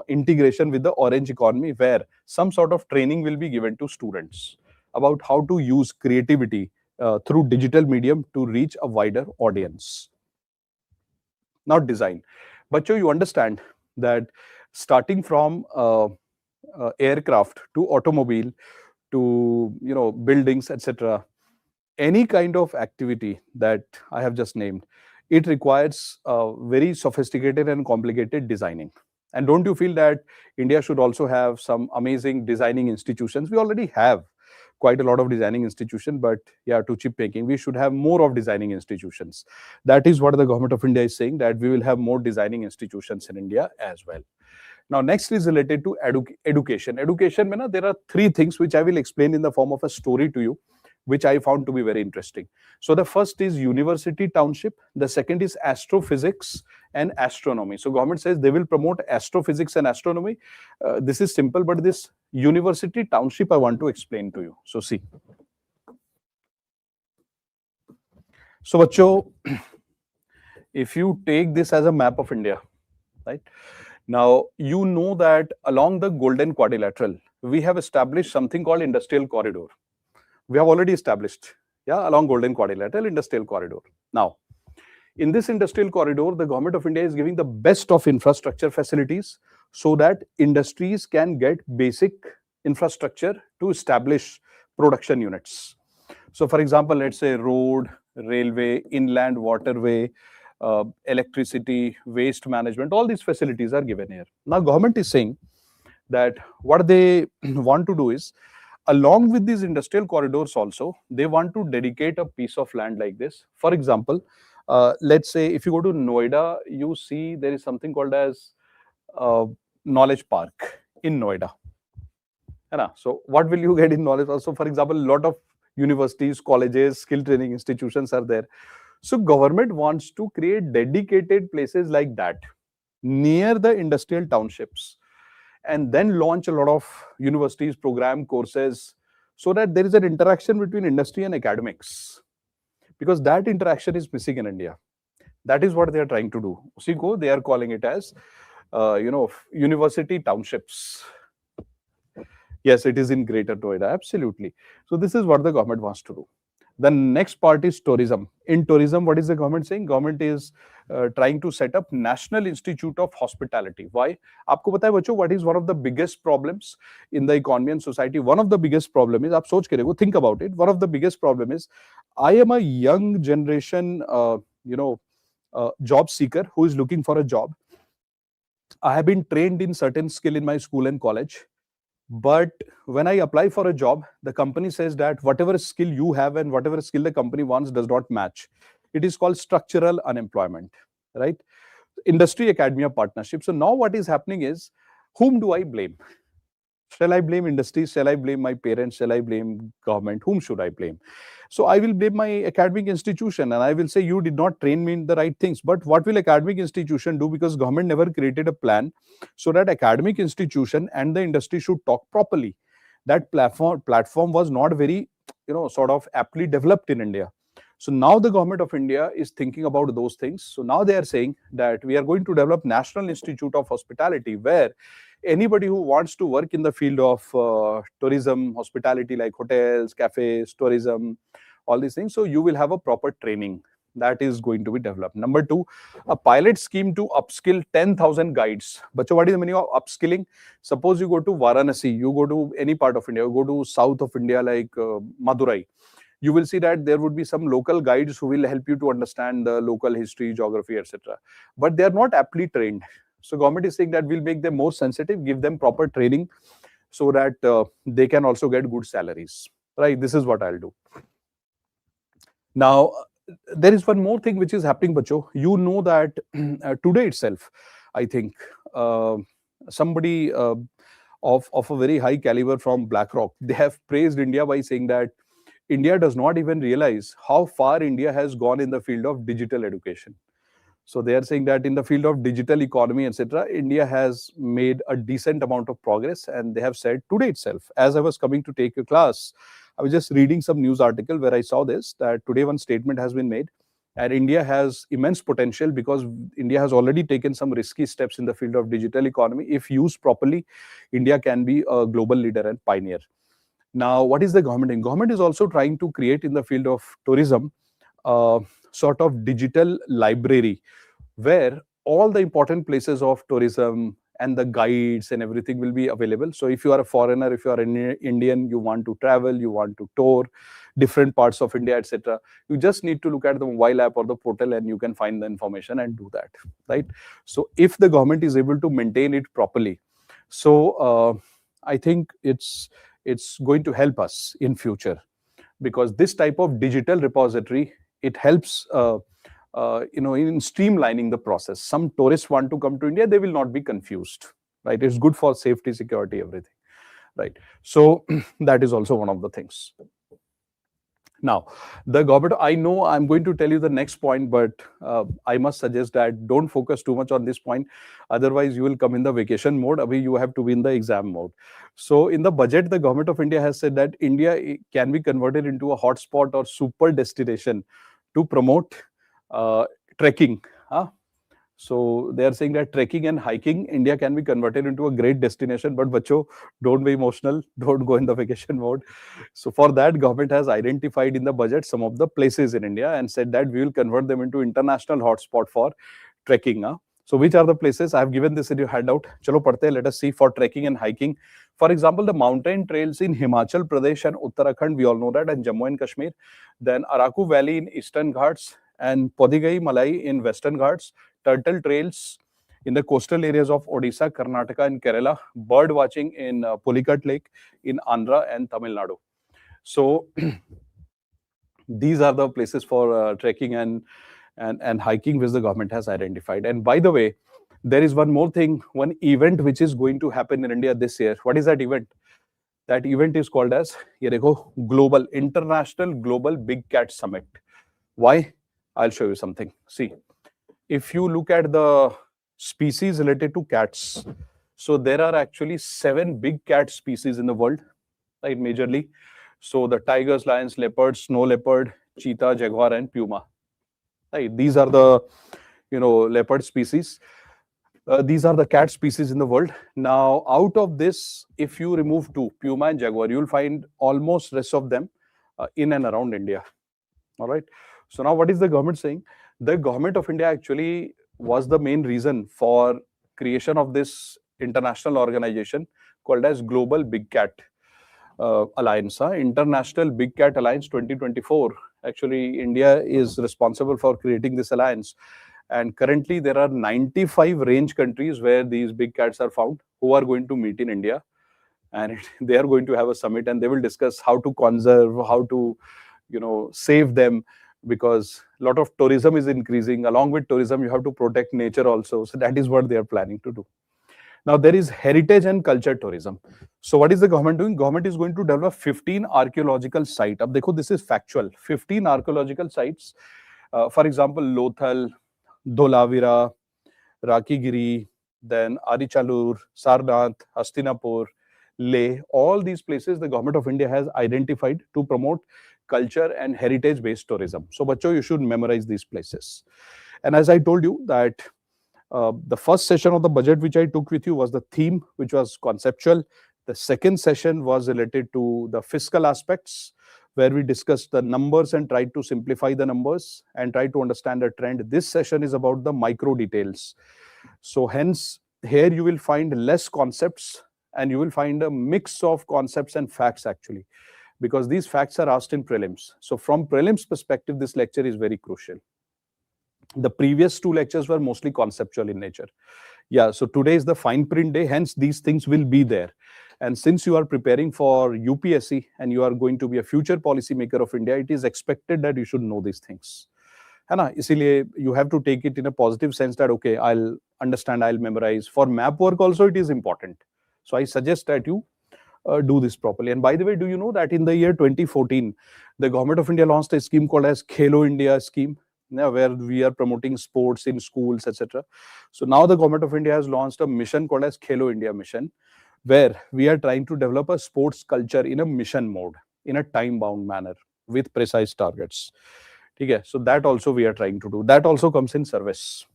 integration with the orange economy, where some sort of training will be given to students about how to use creativity through digital medium to reach a wider audience. Not design. But you understand that starting from aircraft to automobile to buildings, etc., any kind of activity that I have just named, it requires very sophisticated and complicated designing. And don't you feel that India should also have some amazing designing institutions? We already have quite a lot of designing institutions, but yeah, to chip making, we should have more of designing institutions. That is what the government of India is saying, that we will have more designing institutions in India as well. Now, next is related to education. Education, there are three things which I will explain in the form of a story to you, which I found to be very interesting. So the first is university township. The second is astrophysics and astronomy. So government says they will promote astrophysics and astronomy. This is simple, but this university township I want to explain to you. So see. So bacho, if you take this as a map of India, right? Now, you know that along the Golden Quadrilateral, we have established something called industrial corridor. We have already established, along Golden Quadrilateral, industrial corridor. Now, in this industrial corridor, the government of India is giving the best of infrastructure facilities so that industries can get basic infrastructure to establish production units. So, for example, let's say road, railway, inland waterway, electricity, waste management, all these facilities are given here. Now, government is saying that what they want to do is, along with these industrial corridors also, they want to dedicate a piece of land like this. For example, let's say if you go to Noida, you see there is something called as Knowledge Park in Noida. So what will you get in knowledge? Also, for example, a lot of universities, colleges, skill training institutions are there. So government wants to create dedicated places like that near the industrial townships, and then launch a lot of universities, program courses, so that there is an interaction between industry and academics, because that interaction is missing in India. That is what they are trying to do. SIGO, they are calling it as, university townships. Yes, it is in Greater Noida, absolutely. So this is what the government wants to do. The next part is tourism. In tourism, what is the government saying? Government is trying to set up National Institute of Hospitality. Why? आपको पता है बच्चों, what is one of the biggest problems in the economy and society? One of the biggest problem is, आप सोच के देखो, think about it. One of the biggest problem is, I am a young generation, job seeker who is looking for a job. I have been trained in certain skill in my school and college. But when I apply for a job, the company says that whatever skill you have and whatever skill the company wants does not match. It is called structural unemployment, right? Industry academia partnership. So now what is happening is, whom do I blame? Shall I blame industry? Shall I blame my parents? Shall I blame government? Whom should I blame? So I will blame my academic institution, and I will say you did not train me in the right things. But what will academic institution do? Because government never created a plan so that academic institution and the industry should talk properly. That platform was not very, sort of aptly developed in India. So now the government of India is thinking about those things. So now they are saying that we are going to develop National Institute of Hospitality, where anybody who wants to work in the field of tourism, hospitality, like hotels, cafes, tourism, all these things, so you will have a proper training that is going to be developed. Number two, a pilot scheme to upskill 10,000 guides. But what is the meaning of upskilling? Suppose you go to Varanasi, you go to any part of India, you go to south of India like Madurai, you will see that there would be some local guides who will help you to understand the local history, geography, etc. But they are not aptly trained. So government is saying that we'll make them more sensitive, give them proper training so that they can also get good salaries, right? This is what I'll do. Now, there is one more thing which is happening, Bacho. You know that today itself, I think, somebody of a very high caliber from BlackRock, they have praised India by saying that India does not even realize how far India has gone in the field of digital education. So they are saying that in the field of digital economy, etc., India has made a decent amount of progress. And they have said today itself, as I was coming to take a class, I was just reading some news article where I saw this, that today one statement has been made, and India has immense potential because India has already taken some risky steps in the field of digital economy. If used properly, India can be a global leader and pioneer. Now, what is the government doing? Government is also trying to create in the field of tourism sort of digital library where all the important places of tourism and the guides and everything will be available. So if you are a foreigner, if you are an Indian, you want to travel, you want to tour different parts of India, etc., you just need to look at the mobile app or the portal and you can find the information and do that, right? So if the government is able to maintain it properly, so I think it's going to help us in future, because this type of digital repository, it helps in streamlining the process. Some tourists want to come to India, they will not be confused, right? It's good for safety, security, everything, right? So that is also one of the things. Now, the government, I know I'm going to tell you the next point, but I must suggest that don't focus too much on this point. Otherwise, you will come in the vacation mode. Abhi, you have to be in the exam mode. So in the budget, the government of India has said that India can be converted into a hotspot or super destination to promote trekking. So they are saying that trekking and hiking, India can be converted into a great destination. But bacho, don't be emotional. Don't go in the vacation mode. So for that, government has identified in the budget some of the places in India and said that we will convert them into international hotspot for trekking. So which are the places? I have given this in your handout. Chalo padhte, let us see for trekking and hiking. For example, the mountain trails in Himachal Pradesh and Uttarakhand, we all know that, and Jammu and Kashmir. Then Araku Valley in Eastern Ghats and Podigai Malai in Western Ghats. Turtle trails in the coastal areas of Odisha, Karnataka, and Kerala. Bird watching in Pulikat Lake in Andhra and Tamil Nadu. So these are the places for trekking and hiking which the government has identified. And by the way, there is one more thing, one event which is going to happen in India this year. What is that event? That event is called as International Global Big Cat Summit. Why? I'll show you something. See, if you look at the species related to cats, so there are actually 7 big cat species in the world, right, majorly. So the tigers, lions, leopards, snow leopard, cheetah, jaguar, and puma. Right, these are the leopard species. These are the cat species in the world. Now, out of this, if you remove 2, puma and jaguar, you will find almost rest of them in and around India. All right. So now, what is the government saying? The government of India actually was the main reason for creation of this international organization called as Global Big Cat Alliance, International Big Cat Alliance 2024. Actually, India is responsible for creating this alliance. And currently, there are 95 range countries where these big cats are found who are going to meet in India. And they are going to have a summit and they will discuss how to conserve, how to, save them, because a lot of tourism is increasing. Along with tourism, you have to protect nature also. So that is what they are planning to do. Now, there is heritage and culture tourism. So what is the government doing? Government is going to develop 15 archaeological sites. Ab dekho, this is factual. 15 archaeological sites. For example, Lothal, Dholavira, Rakigiri, then Arichalur, Sarnath, Hastinapur, Leh. All these places the government of India has identified to promote culture and heritage-based tourism. So, bacho, you should memorize these places. And as I told you that the first session of the budget which I took with you was the theme, which was conceptual. The second session was related to the fiscal aspects, where we discussed the numbers and tried to simplify the numbers and try to understand the trend. This session is about the micro details. So hence, here you will find less concepts and you will find a mix of concepts and facts actually, because these facts are asked in prelims. So from prelims perspective, this lecture is very crucial. The previous 2 lectures were mostly conceptual in nature. Yeah, so today is the fine print day, hence these things will be there. And since you are preparing for UPSC and you are going to be a future policy maker of India, it is expected that you should know these things. Isliye you have to take it in a positive sense that, okay, I'll understand, I'll memorize. For map work also, it is important. So I suggest that you do this properly. And by the way, do you know that in the year 2014, the government of India launched a scheme called as Khelo India scheme? yeah, where we are promoting sports in schools, etc. So now the government of India has launched a mission called as Khelo India Mission, where we are trying to develop a sports culture in a mission mode, in a time-bound manner, with precise targets. Okay, so that also we are trying to do. That also comes in service.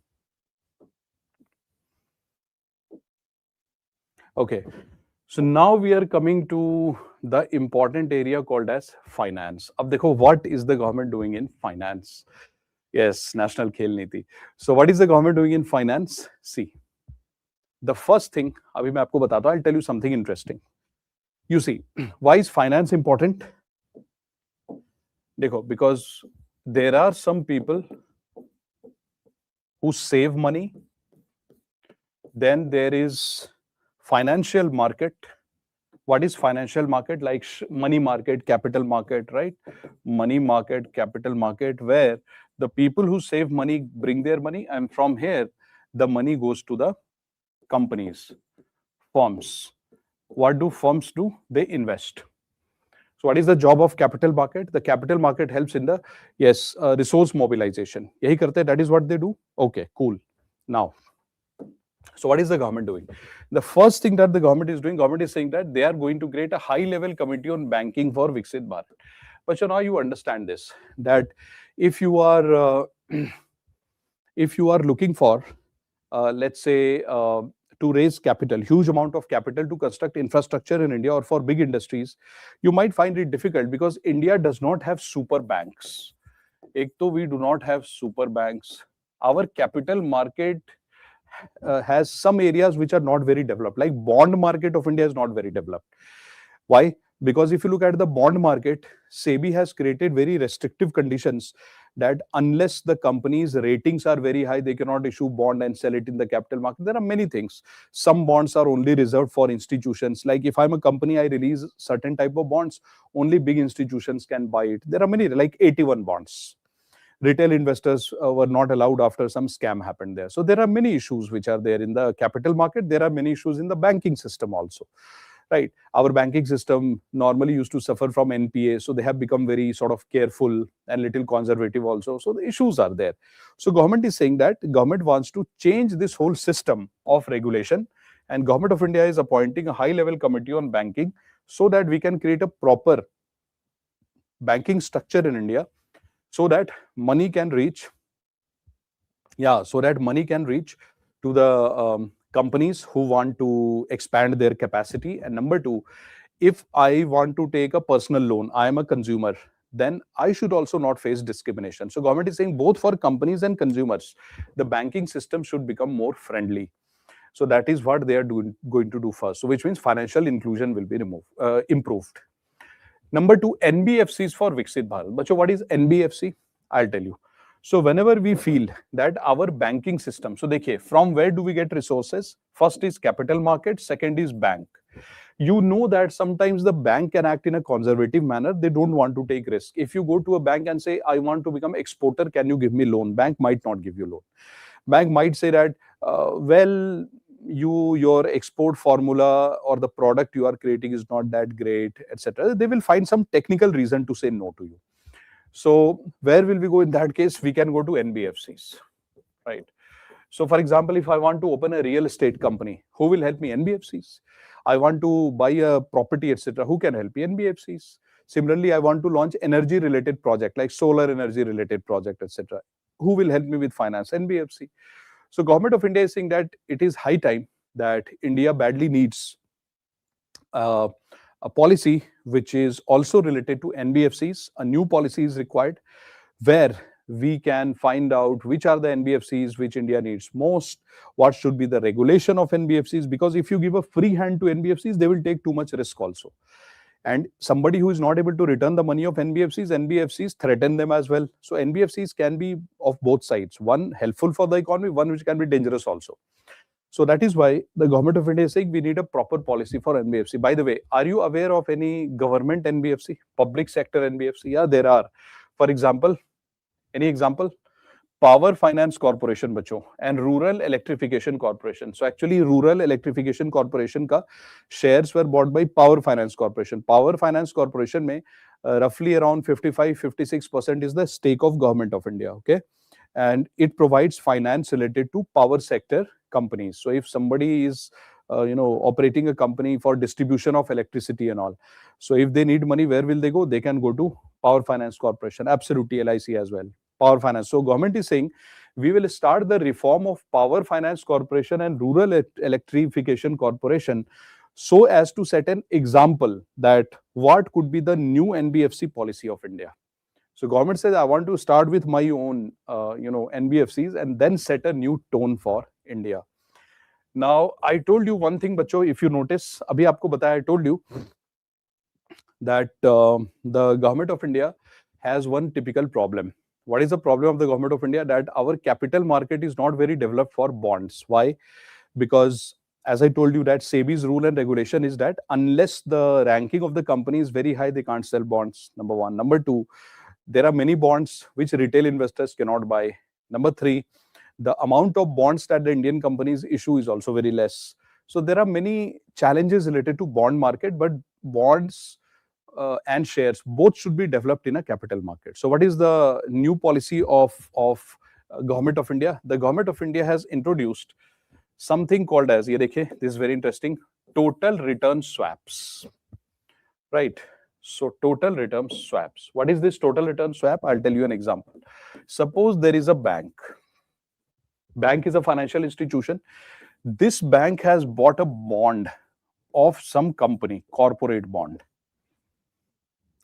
Okay, so now we are coming to the important area called as finance. Ab dekho, what is the government doing in finance? Yes, National Khel Niti. So what is the government doing in finance? See, the first thing, abhi main aapko batata hu, I'll tell you something interesting. You see, why is finance important? Dekho, because there are some people who save money. Then there is financial market. What is financial market? Like money market, capital market, right? Money market, capital market, where the people who save money bring their money, and from here the money goes to the companies, firms. What do firms do? They invest. So what is the job of capital market? The capital market helps in the, yes, resource mobilization. Yahi karte, that is what they do. Okay, cool. Now, so what is the government doing? The first thing that the government is doing, government is saying that they are going to create a high-level committee on banking for Viksit Bharat. But now you understand this, that if you are looking for, let's say, to raise capital, huge amount of capital to construct infrastructure in India or for big industries, you might find it difficult because India does not have super banks. Ek to we do not have super banks. Our capital market has some areas which are not very developed, like bond market of India is not very developed. Why? Because if you look at the bond market, SEBI has created very restrictive conditions that unless the company's ratings are very high, they cannot issue bond and sell it in the capital market. There are many things. Some bonds are only reserved for institutions. Like if I'm a company, I release certain type of bonds, only big institutions can buy it. There are many, like 81 bonds. Retail investors were not allowed after some scam happened there. So there are many issues which are there in the capital market. There are many issues in the banking system also. Right, our banking system normally used to suffer from NPA, so they have become very sort of careful and little conservative also. So the issues are there. So government is saying that government wants to change this whole system of regulation, and government of India is appointing a high-level committee on banking so that we can create a proper banking structure in India, so that money can reach, to the companies who want to expand their capacity. And number two, if I want to take a personal loan, I am a consumer, then I should also not face discrimination. So government is saying both for companies and consumers, the banking system should become more friendly. So that is what they are going to do first. So which means financial inclusion will be improved. Number two, NBFCs for Viksit Bharat. But so what is NBFC? I'll tell you. So whenever we feel that our banking system, so dekhiye, from where do we get resources? First is capital market, second is bank. You know that sometimes the bank can act in a conservative manner. They don't want to take risk. If you go to a bank and say, I want to become exporter, can you give me loan? Bank might not give you loan. Bank might say that, well, your export formula or the product you are creating is not that great, etc. They will find some technical reason to say no to you. So where will we go in that case? We can go to NBFCs, right? So for example, if I want to open a real estate company, who will help me? NBFCs. I want to buy a property, etc. Who can help me? NBFCs. Similarly, I want to launch energy related project like solar energy related project, etc. Who will help me with finance? NBFC. So government of India is saying that it is high time that India badly needs a policy which is also related to NBFCs. A new policy is required where we can find out which are the NBFCs which India needs most, what should be the regulation of NBFCs, because if you give a free hand to NBFCs, they will take too much risk also. And somebody who is not able to return the money of NBFCs threaten them as well. So NBFCs can be of both sides, one helpful for the economy, one which can be dangerous also. So that is why the government of India is saying we need a proper policy for NBFC. By the way, are you aware of any government NBFC, public sector NBFC? Yeah, there are. For example, any example? Power Finance Corporation, बच्चों, and Rural Electrification Corporation. So actually, Rural Electrification Corporation का shares were bought by Power Finance Corporation. Power Finance Corporation में roughly around 55-56% is the stake of government of India. Okay. and it provides finance related to power sector companies. So if somebody is operating a company for distribution of electricity and all, so if they need money, where will they go? They can go to Power Finance Corporation, absolutely, LIC as well, Power Finance. So government is saying we will start the reform of Power Finance Corporation and Rural Electrification Corporation, so as to set an example that what could be the new NBFC policy of India. So government says, I want to start with my own, NBFCs and then set a new tone for India. Now, I told you one thing, bachcho, if you notice, abhi aapko bataya, I told you that the government of India has one typical problem. What is the problem of the government of India? That our capital market is not very developed for bonds. Why? Because as I told you, that SEBI's rule and regulation is that unless the ranking of the company is very high, they can't sell bonds, number one. Number two, there are many bonds which retail investors cannot buy. Number three, the amount of bonds that the Indian companies issue is also very less. So there are many challenges related to bond market, but bonds and shares both should be developed in a capital market. So what is the new policy of government of India? The government of India has introduced something called as, ye dekhe, this is very interesting, total return swaps, right? So total return swaps. What is this total return swap? I'll tell you an example. Suppose there is a bank. Bank is a financial institution. This bank has bought a bond of some company, corporate bond.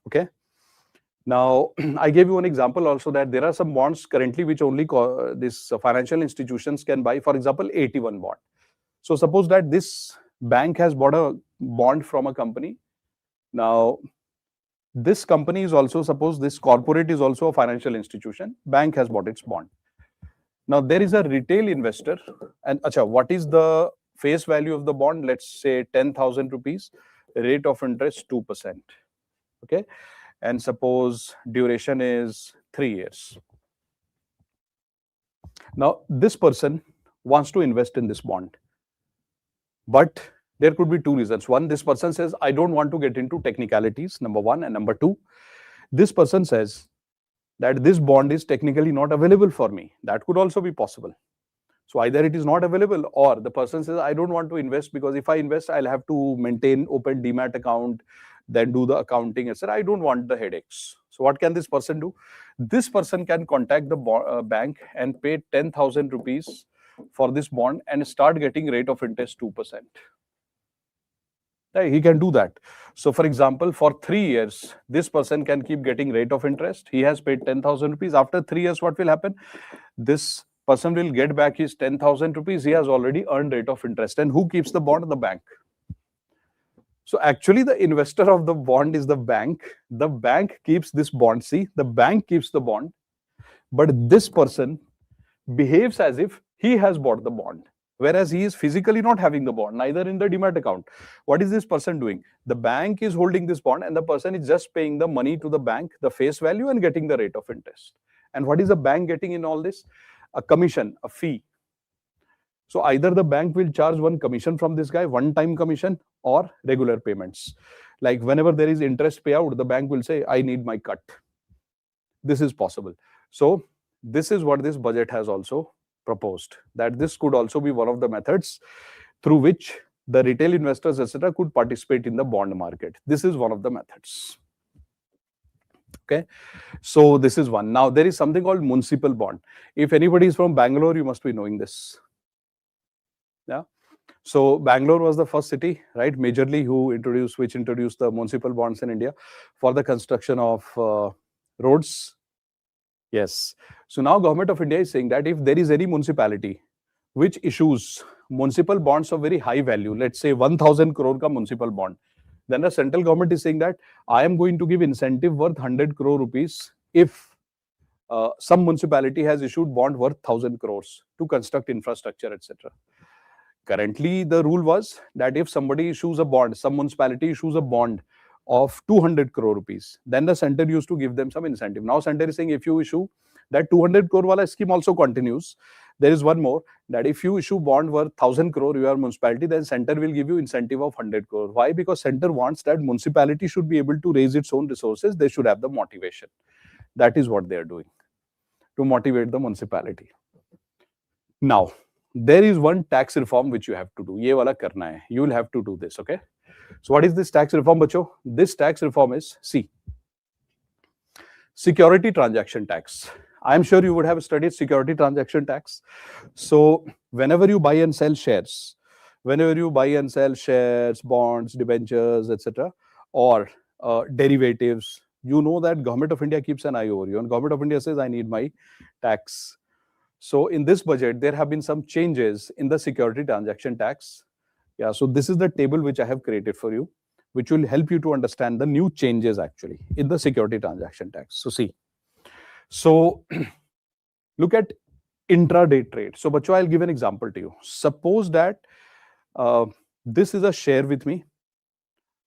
Okay. Now, I gave you an example also that there are some bonds currently which only these financial institutions can buy. For example, 81 bond. So suppose that this bank has bought a bond from a company. Now, this company is also, suppose this corporate is also a financial institution. Bank has bought its bond. Now, there is a retail investor. And what is the face value of the bond? Let's say 10,000 rupees, rate of interest 2%. Okay. And suppose duration is 3 years. Now, this person wants to invest in this bond. But there could be two reasons. One, this person says, I don't want to get into technicalities, number one. And number two, this person says that this bond is technically not available for me. That could also be possible. So either it is not available, or the person says, I don't want to invest because if I invest, I'll have to maintain, open Demat account, then do the accounting, etc. I don't want the headaches. So what can this person do? This person can contact the bank and pay 10,000 rupees for this bond and start getting rate of interest 2%. Right? He can do that. So for example, for 3 years, this person can keep getting rate of interest. He has paid 10,000 rupees. After 3 years, what will happen? This person will get back his 10,000 rupees. He has already earned rate of interest. And who keeps the bond? The bank. So actually, the investor of the bond is the bank. The bank keeps this bond. See, the bank keeps the bond. But this person behaves as if he has bought the bond, whereas he is physically not having the bond, neither in the Demat account. What is this person doing? The bank is holding this bond and the person is just paying the money to the bank, the face value, and getting the rate of interest. And what is the bank getting in all this? A commission, a fee. So either the bank will charge one commission from this guy, one-time commission, or regular payments. Like whenever there is interest payout, the bank will say, I need my cut. This is possible. So this is what this budget has also proposed, that this could also be one of the methods through which the retail investors, etc., could participate in the bond market. This is one of the methods. Okay. So this is one. Now there is something called municipal bond. If anybody is from Bangalore, you must be knowing this. Yeah. So Bangalore was the first city, right, majorly which introduced the municipal bonds in India for the construction of roads. Yes. So now government of India is saying that if there is any municipality which issues municipal bonds of very high value, let's say 1,000 crore ka municipal bond, then the central government is saying that I am going to give incentive worth 100 crore rupees if some municipality has issued bond worth 1,000 crores to construct infrastructure, etc. Currently, the rule was that if somebody issues a bond, some municipality issues a bond of 200 crore rupees, then the center used to give them some incentive. Now, center is saying if you issue that 200 crore wala scheme also continues. There is one more, that if you issue bond worth 1,000 crore, your municipality, then center will give you incentive of 100 crore. Why? Because center wants that municipality should be able to raise its own resources. They should have the motivation. That is what they are doing. to motivate the municipality. Now, there is one tax reform which you have to do. Ye wala karna hai. You will have to do this, okay? So what is this tax reform, bacho? This tax reform is, see, security transaction tax. I am sure you would have studied security transaction tax. So whenever you buy and sell shares, bonds, debentures, etc., or derivatives, you know that Government of India keeps an eye over you, and Government of India says, I need my tax. So in this budget, there have been some changes in the security transaction tax. Yeah, so this is the table which I have created for you, which will help you to understand the new changes actually in the security transaction tax. So see, so look at intraday trade. So bacho, I'll give an example to you. Suppose that this is a share with me.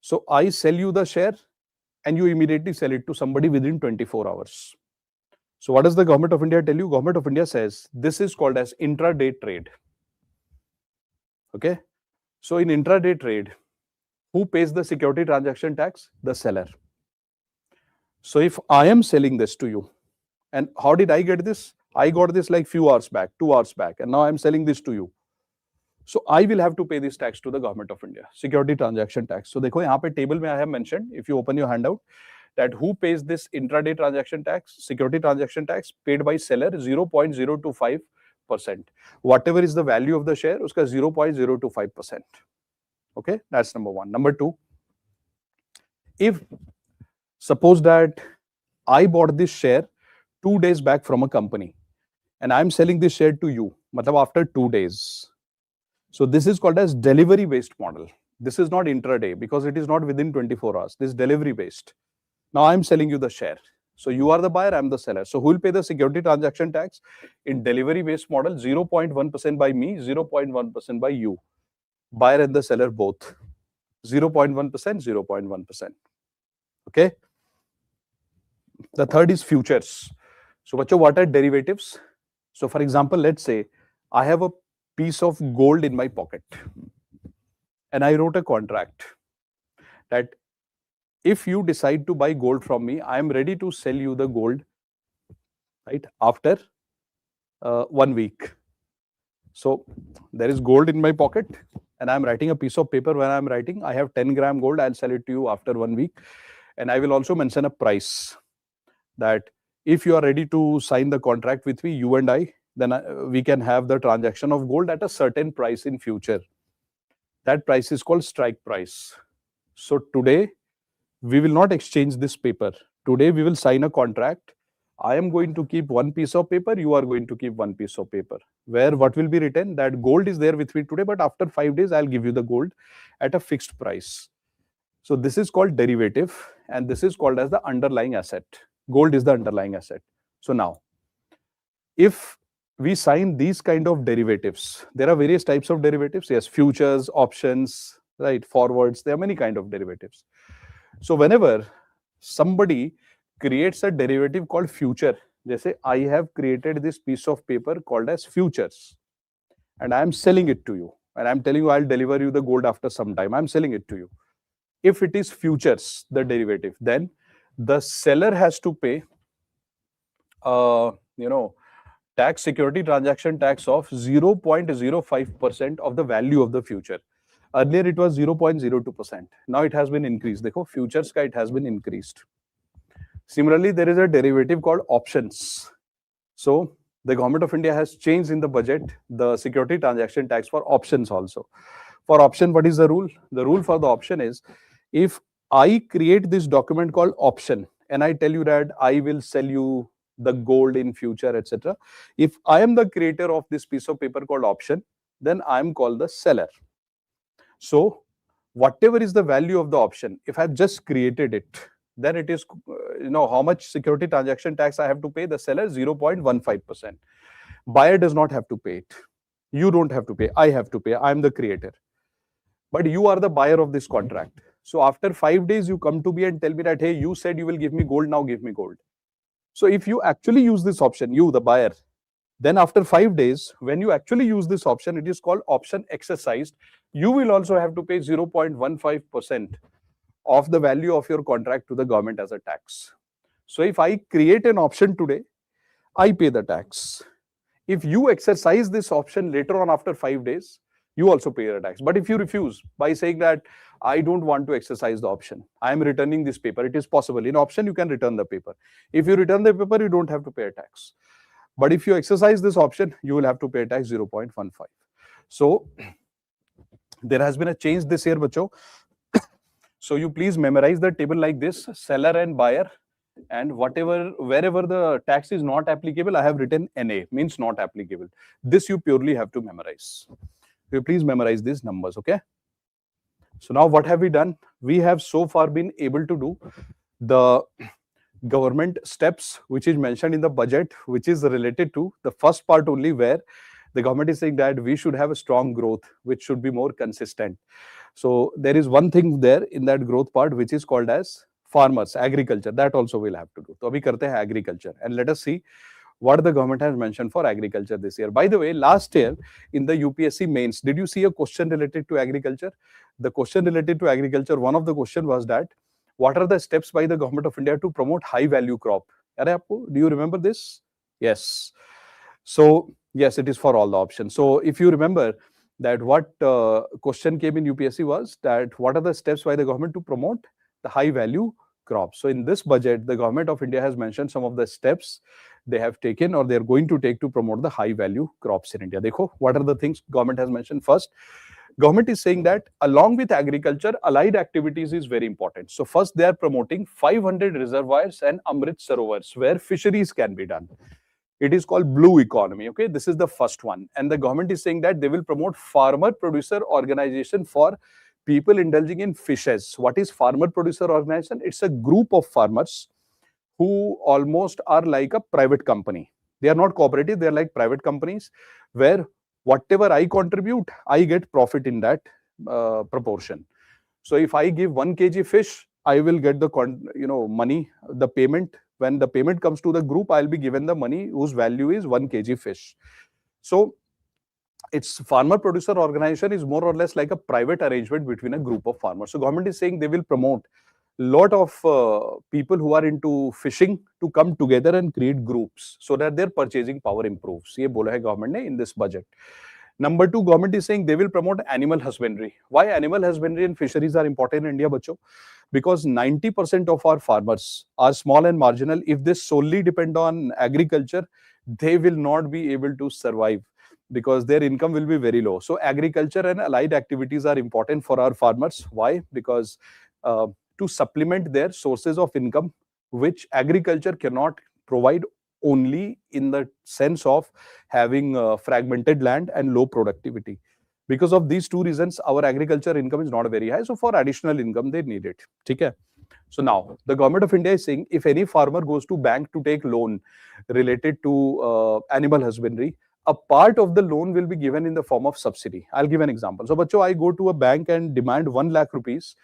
So I sell you the share and you immediately sell it to somebody within 24 hours. So what does the Government of India tell you? Government of India says this is called as intraday trade. Okay. So in intraday trade, who pays the security transaction tax? The seller. So if I am selling this to you, and how did I get this? I got this like few hours back, 2 hours back, and now I'm selling this to you. So I will have to pay this tax to the Government of India, security transaction tax. So देखो यहाँ पे table में I have mentioned, if you open your handout, that who pays this intraday transaction tax, security transaction tax paid by seller 0.025%. Whatever is the value of the share, उसका 0.025%. Okay, that's number one. Number two, if suppose that I bought this share 2 days back from a company and I'm selling this share to you, matlab after 2 days. So this is called as delivery based model. This is not intraday because it is not within 24 hours. This is delivery based. Now I'm selling you the share. So you are the buyer, I'm the seller. So who will pay the security transaction tax? In delivery based model, 0.1% by me, 0.1% by you. Buyer and the seller both. 0.1%, 0.1%. Okay. The third is futures. So what are derivatives? So for example, let's say I have a piece of gold in my pocket and I wrote a contract that if you decide to buy gold from me, I am ready to sell you the gold, right, after 1 week. So there is gold in my pocket and I'm writing a piece of paper. When I'm writing, I have 10 gram gold, I'll sell it to you after 1 week. And I will also mention a price that if you are ready to sign the contract with me, you and I, then we can have the transaction of gold at a certain price in future. That price is called strike price. So today, we will not exchange this paper. Today, we will sign a contract. I am going to keep one piece of paper. You are going to keep one piece of paper. Where what will be written? That gold is there with me today, but after 5 days, I'll give you the gold at a fixed price. So this is called derivative, and this is called as the underlying asset. Gold is the underlying asset. So now, if we sign these kind of derivatives, there are various types of derivatives. Yes, futures, options, right, forwards. There are many kind of derivatives. So whenever somebody creates a derivative called future, they say, I have created this piece of paper called as futures, and I am selling it to you, and I'm telling you I'll deliver you the gold after some time. I'm selling it to you. If it is futures, the derivative, then the seller has to pay, tax, security transaction tax of 0.05% of the value of the future. Earlier it was 0.02%. Now it has been increased. Dekho, futures ka it has been increased. Similarly, there is a derivative called options. So the Government of India has changed in the budget the security transaction tax for options also. For option, what is the rule? The rule for the option is, if I create this document called option and I tell you that I will sell you the gold in future, etc. If I am the creator of this piece of paper called option, then I am called the seller. So whatever is the value of the option, if I've just created it, then it is, how much security transaction tax I have to pay? The seller 0.15%. Buyer does not have to pay it. You don't have to pay. I have to pay. I am the creator. But you are the buyer of this contract. So after 5 days, you come to me and tell me that, hey, you said you will give me gold, now give me gold. So if you actually use this option, you, the buyer, then after 5 days, when you actually use this option, it is called option exercised. You will also have to pay 0.15% of the value of your contract to the government as a tax. So if I create an option today, I pay the tax. If you exercise this option later on after 5 days, you also pay the tax. But if you refuse by saying that I don't want to exercise the option, I am returning this paper, it is possible. In option, you can return the paper. If you return the paper, you don't have to pay a tax. But if you exercise this option, you will have to pay tax 0.15. So there has been a change this year, bacho. So you please memorize the table like this: seller and buyer, and wherever the tax is not applicable, I have written NA, means not applicable. This you purely have to memorize. You please memorize these numbers, okay? So now what have we done? We have so far been able to do the government steps which is mentioned in the budget, which is related to the first part only, where the government is saying that we should have a strong growth which should be more consistent. So there is one thing there in that growth part which is called as farmers, agriculture. That also we'll have to do. So abhi karte hai agriculture, and let us see what the government has mentioned for agriculture this year. By the way, last year in the UPSC mains, did you see a question related to agriculture? The question related to agriculture, one of the question was that what are the steps by the government of India to promote high value crop? Do you remember this? Yes. So yes, it is for all the options. So if you remember that what question came in UPSC was that what are the steps by the government to promote the high value crops? So in this budget, the government of India has mentioned some of the steps they have taken or they are going to take to promote the high value crops in India. Dekho, what are the things government has mentioned? First, government is saying that along with agriculture, allied activities is very important. So first, they are promoting 500 reservoirs and Amrit Sarovars where fisheries can be done. It is called blue economy. Okay, this is the first one. And the government is saying that they will promote farmer producer organization for people indulging in fishes. What is farmer producer organization? It's a group of farmers who almost are like a private company. They are not cooperative, they are like private companies where whatever I contribute, I get profit in that proportion. So if I give 1 kg fish, I will get the money, the payment. When the payment comes to the group, I'll be given the money whose value is 1 kg fish. So its farmer producer organization is more or less like a private arrangement between a group of farmers. So government is saying they will promote lot of people who are into fishing to come together and create groups so that their purchasing power improves. Ye bola hai government ne in this budget. Number two, government is saying they will promote animal husbandry. Why animal husbandry and fisheries are important in India, bacho? Because 90% of our farmers are small and marginal. If they solely depend on agriculture, they will not be able to survive because their income will be very low. So agriculture and allied activities are important for our farmers. Why? Because to supplement their sources of income, which agriculture cannot provide only in the sense of having fragmented land and low productivity. Because of these two reasons, our agriculture income is not very high. So for additional income, they need it. Okay? So now the government of India is saying if any farmer goes to bank to take loan related to animal husbandry, a part of the loan will be given in the form of subsidy. I'll give an example. So, bacho, I go to a bank and demand 1 lakh rupees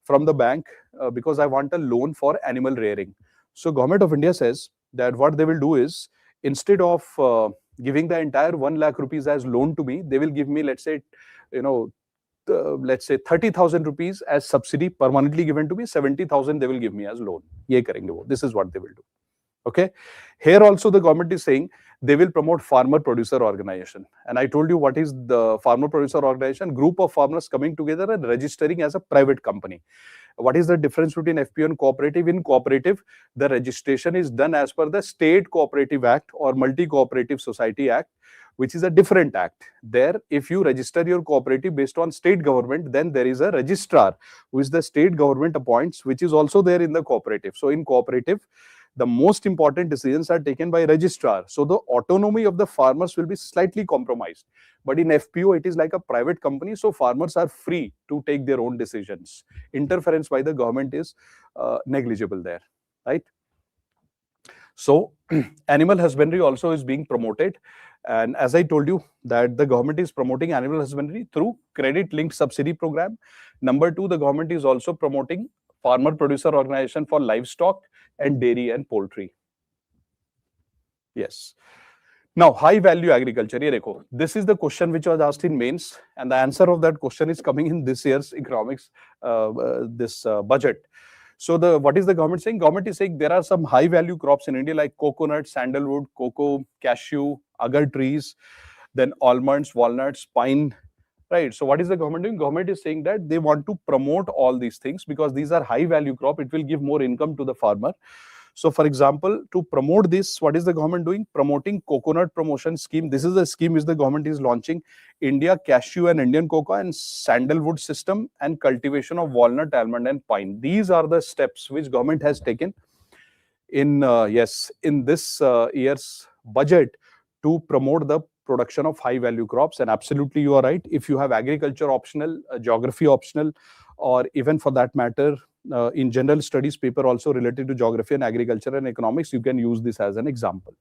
from the bank because I want a loan for animal rearing. So government of India says that what they will do is instead of giving the entire 1 lakh rupees as loan to me, they will give me, let's say, let's say 30,000 rupees as subsidy permanently given to me, 70,000 they will give me as loan. Ye karenge wo. This is what they will do. Okay. Here also the government is saying they will promote farmer producer organization. And I told you what is the farmer producer organization? Group of farmers coming together and registering as a private company. What is the difference between FPO and cooperative? In cooperative, the registration is done as per the State Cooperative Act or Multi-Cooperative Society Act, which is a different act. There, if you register your cooperative based on state government, then there is a registrar, which the state government appoints, which is also there in the cooperative. So in cooperative, the most important decisions are taken by registrar. So the autonomy of the farmers will be slightly compromised. But in FPO, it is like a private company. So farmers are free to take their own decisions. Interference by the government is negligible there, right? So animal husbandry also is being promoted. And as I told you that the government is promoting animal husbandry through credit-linked subsidy program. Number two, the government is also promoting farmer producer organization for livestock and dairy and poultry. Yes. Now, high value agriculture. This is the question which was asked in mains, and the answer of that question is coming in this year's economics, budget. So what is the government saying? Government is saying there are some high value crops in India like coconut, sandalwood, cocoa, cashew, agar trees, then almonds, walnuts, pine. Right. So what is the government doing? Government is saying that they want to promote all these things because these are high value crop. It will give more income to the farmer. So for example, to promote this, what is the government doing? Promoting coconut promotion scheme. This is the scheme which the government is launching. India cashew and Indian cocoa and sandalwood system and cultivation of walnut, almond and pine. These are the steps which government has taken in in this year's budget to promote the production of high value crops. And absolutely you are right. If you have agriculture optional, geography optional, or even for that matter in general studies paper also related to geography and agriculture and economics, you can use this as an example.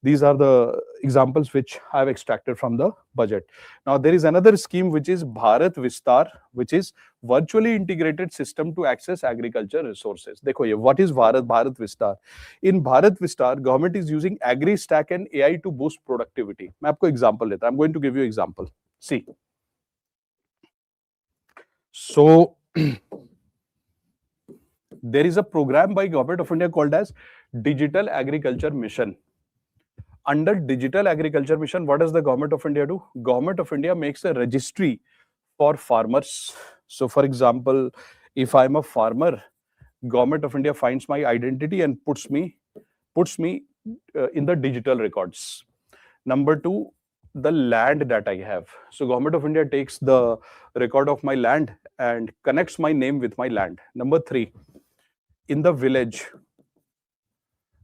These are the examples which I have extracted from the budget. Now there is another scheme which is Bharat Vistar, which is virtually integrated system to access agriculture resources. देखो ये what is Bharat Vistar? In Bharat Vistar, government is using Agri Stack and AI to boost productivity. मैं आपको example लेता हूँ. I'm going to give you example. See. So there is a program by Government of India called as Digital Agriculture Mission. Under Digital Agriculture Mission, what does the Government of India do? Government of India makes a registry for farmers. So for example, if I'm a farmer, Government of India finds my identity and puts me in the digital records. Number two, the land that I have. So Government of India takes the record of my land and connects my name with my land. Number three, in the village,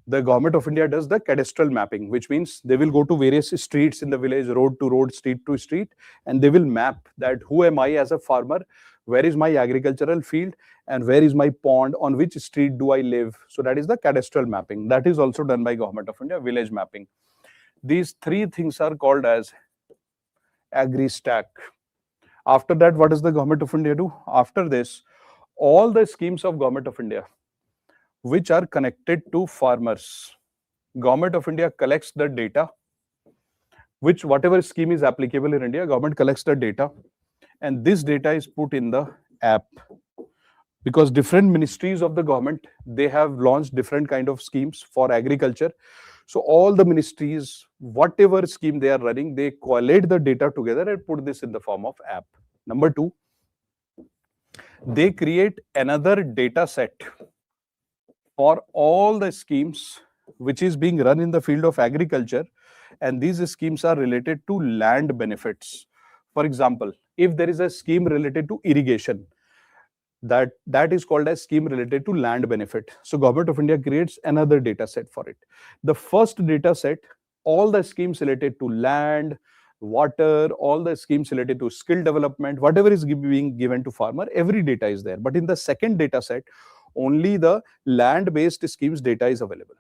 the Government of India does the cadastral mapping, which means they will go to various streets in the village, road to road, street to street, and they will map that who am I as a farmer, where is my agricultural field, and where is my pond, on which street do I live. So that is the cadastral mapping. That is also done by Government of India, village mapping. These three things are called as Agri-Stack. After that, what does the Government of India do? After this, all the schemes of Government of India which are connected to farmers, Government of India collects the data, which whatever scheme is applicable in India, government collects the data, and this data is put in the app. Because different ministries of the government, they have launched different kind of schemes for agriculture. So all the ministries, whatever scheme they are running, they collate the data together and put this in the form of app. Number two, they create another data set for all the schemes which is being run in the field of agriculture, and these schemes are related to land benefits. For example, if there is a scheme related to irrigation, that is called as scheme related to land benefit. So Government of India creates another data set for it. The first data set, all the schemes related to land, water, all the schemes related to skill development, whatever is being given to farmer, every data is there. But in the second data set, only the land-based schemes data is available.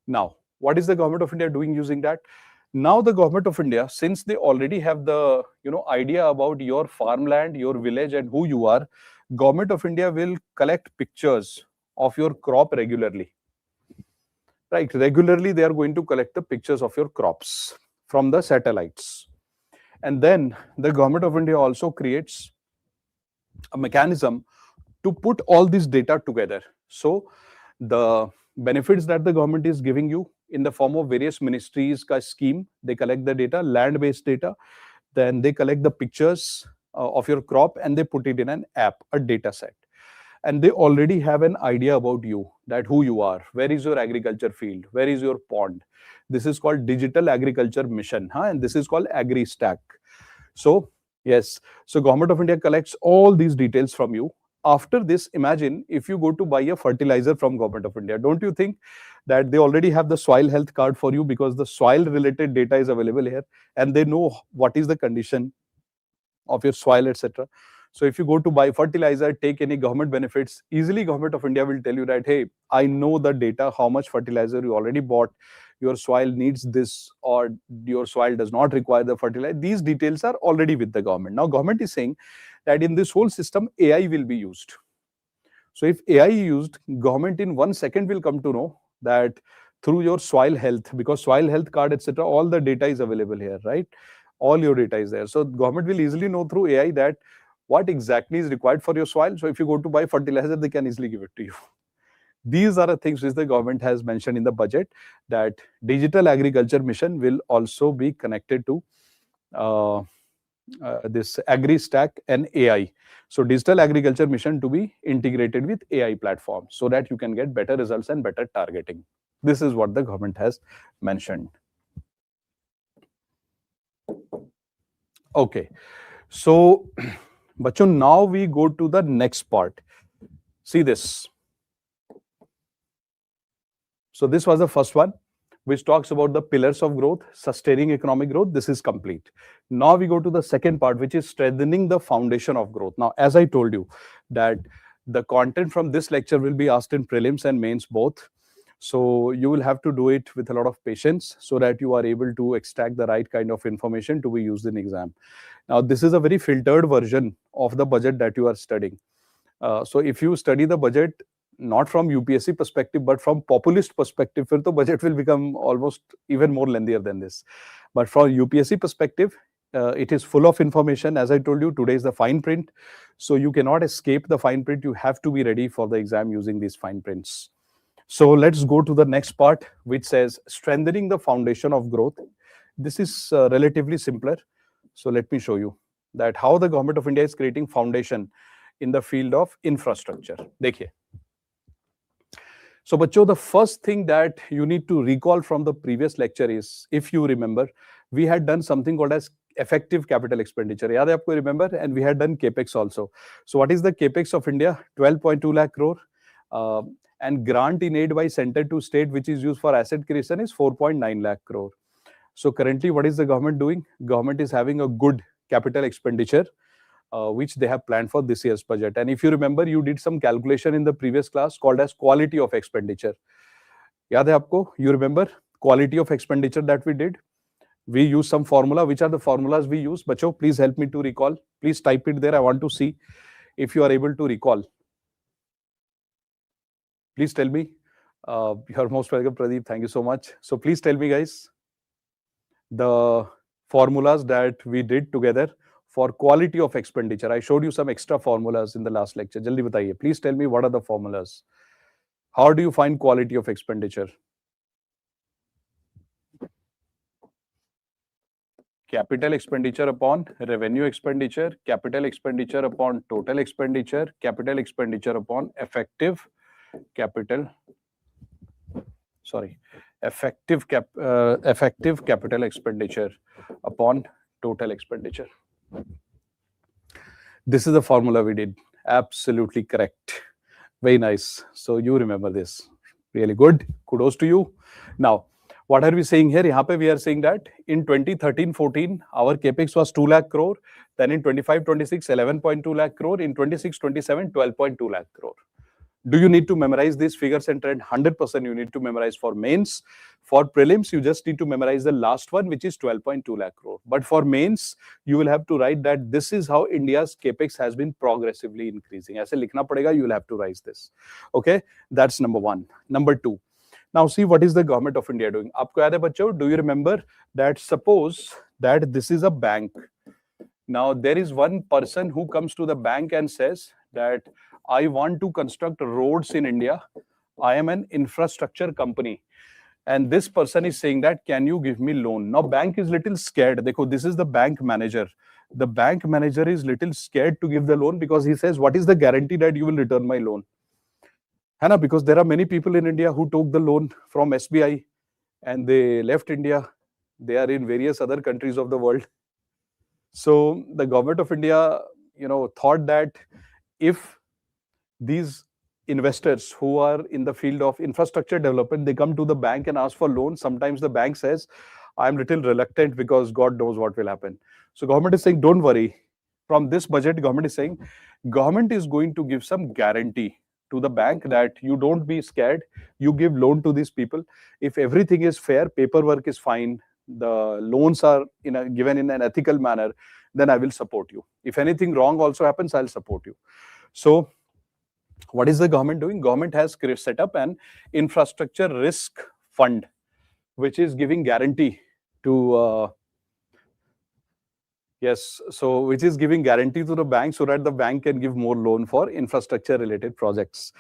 Now, what is the Government of India doing using that? Now the Government of India, since they already have the idea about your farmland, your village and who you are, Government of India will collect pictures of your crop regularly. Right, regularly they are going to collect the pictures of your crops from the satellites. And then the Government of India also creates a mechanism to put all this data together. So the benefits that the government is giving you in the form of various ministries ka scheme, they collect the data, land-based data, then they collect the pictures of your crop and they put it in an app, a data set. And they already have an idea about you, that who you are, where is your agriculture field, where is your pond. This is called Digital Agriculture Mission, and this is called Agri-Stack. So yes, so Government of India collects all these details from you. After this, imagine if you go to buy a fertilizer from Government of India, don't you think that they already have the soil health card for you, because the soil related data is available here and they know what is the condition of your soil, etc. So if you go to buy fertilizer, take any government benefits, easily Government of India will tell you that, hey, I know the data, how much fertilizer you already bought, your soil needs this, or your soil does not require the fertilizer. These details are already with the government. Now government is saying that in this whole system, AI will be used. So if AI is used, government in 1 second will come to know that through your soil health, because soil health card, etc., all the data is available here, right? All your data is there. So government will easily know through AI that what exactly is required for your soil. So if you go to buy fertilizer, they can easily give it to you. These are the things which the government has mentioned in the budget, that digital agriculture mission will also be connected to this agri stack and AI. So digital agriculture mission to be integrated with AI platform so that you can get better results and better targeting. This is what the government has mentioned. Okay, so bachcho, now we go to the next part. See this. So this was the first one, which talks about the pillars of growth, sustaining economic growth. This is complete. Now we go to the second part, which is strengthening the foundation of growth. Now, as I told you, that the content from this lecture will be asked in prelims and mains both. So you will have to do it with a lot of patience so that you are able to extract the right kind of information to be used in exam. Now, this is a very filtered version of the budget that you are studying. So if you study the budget not from UPSC perspective, but from populist perspective, फिर तो budget will become almost even more lengthier than this. But from UPSC perspective, it is full of information. As I told you, today is the fine print. So you cannot escape the fine print. You have to be ready for the exam using these fine prints. So let's go to the next part, which says strengthening the foundation of growth. This is relatively simpler. So let me show you that how the government of India is creating foundation in the field of infrastructure. देखिए. So, bachcho, the first thing that you need to recall from the previous lecture is, if you remember, we had done something called as effective capital expenditure. याद है आपको, remember? And we had done capex also. So, what is the capex of India? 12.2 lakh crore. And grant in aid by center to state, which is used for asset creation, is 4.9 lakh crore. So, currently, what is the government doing? Government is having a good capital expenditure, which they have planned for this year's budget. And if you remember, you did some calculation in the previous class called as quality of expenditure. Yaad hai aapko? You remember quality of expenditure that we did? We use some formula. Which are the formulas we use? Bacho, please help me to recall. Please type it there. I want to see if you are able to recall. Please tell me. You're most welcome, Pradeep. Thank you so much. So please tell me, guys, the formulas that we did together for quality of expenditure. I showed you some extra formulas in the last lecture. Jaldi bataiye. Please tell me, what are the formulas? How do you find quality of expenditure? Capital expenditure upon revenue expenditure, capital expenditure upon total expenditure, capital expenditure upon effective capital expenditure upon total expenditure. This is the formula we did. Absolutely correct. Very nice. So you remember this. Really good. Kudos to you. Now, what are we saying here? Yahan pe we are saying that in 2013-14, our capex was 2 lakh crore. Then in 25-26, 11.2 lakh crore. In 26-27, 12.2 lakh crore. Do you need to memorize these figures and trend? 100% you need to memorize for mains. For prelims, you just need to memorize the last one, which is 12.2 lakh crore. But for mains, you will have to write that this is how India's capex has been progressively increasing. Aise likhna padega, you will have to write this. Okay, that's number one. Number two. Now see what is the government of India doing. Aapko yaad hai bachcho? Do you remember that suppose that this is a bank. Now there is one person who comes to the bank and says that I want to construct roads in India. I am an infrastructure company. And this person is saying that, can you give me loan? Now bank is little scared. Dekho, this is the bank manager. The bank manager is little scared to give the loan because he says, what is the guarantee that you will return my loan? Hana, because there are many people in India who took the loan from SBI and they left India. They are in various other countries of the world. So the government of India, thought that if these investors who are in the field of infrastructure development, they come to the bank and ask for loans, sometimes the bank says, I'm little reluctant because God knows what will happen. So government is saying, don't worry. From this budget, government is saying, government is going to give some guarantee to the bank that you don't be scared. You give loan to these people. If everything is fair, paperwork is fine, the loans are given in an ethical manner, then I will support you. If anything wrong also happens, I'll support you. So what is the government doing? Government has set up an infrastructure risk fund, which is giving guarantee to Yes, so which is giving guarantee to the bank so that the bank can give more loan for infrastructure related projects.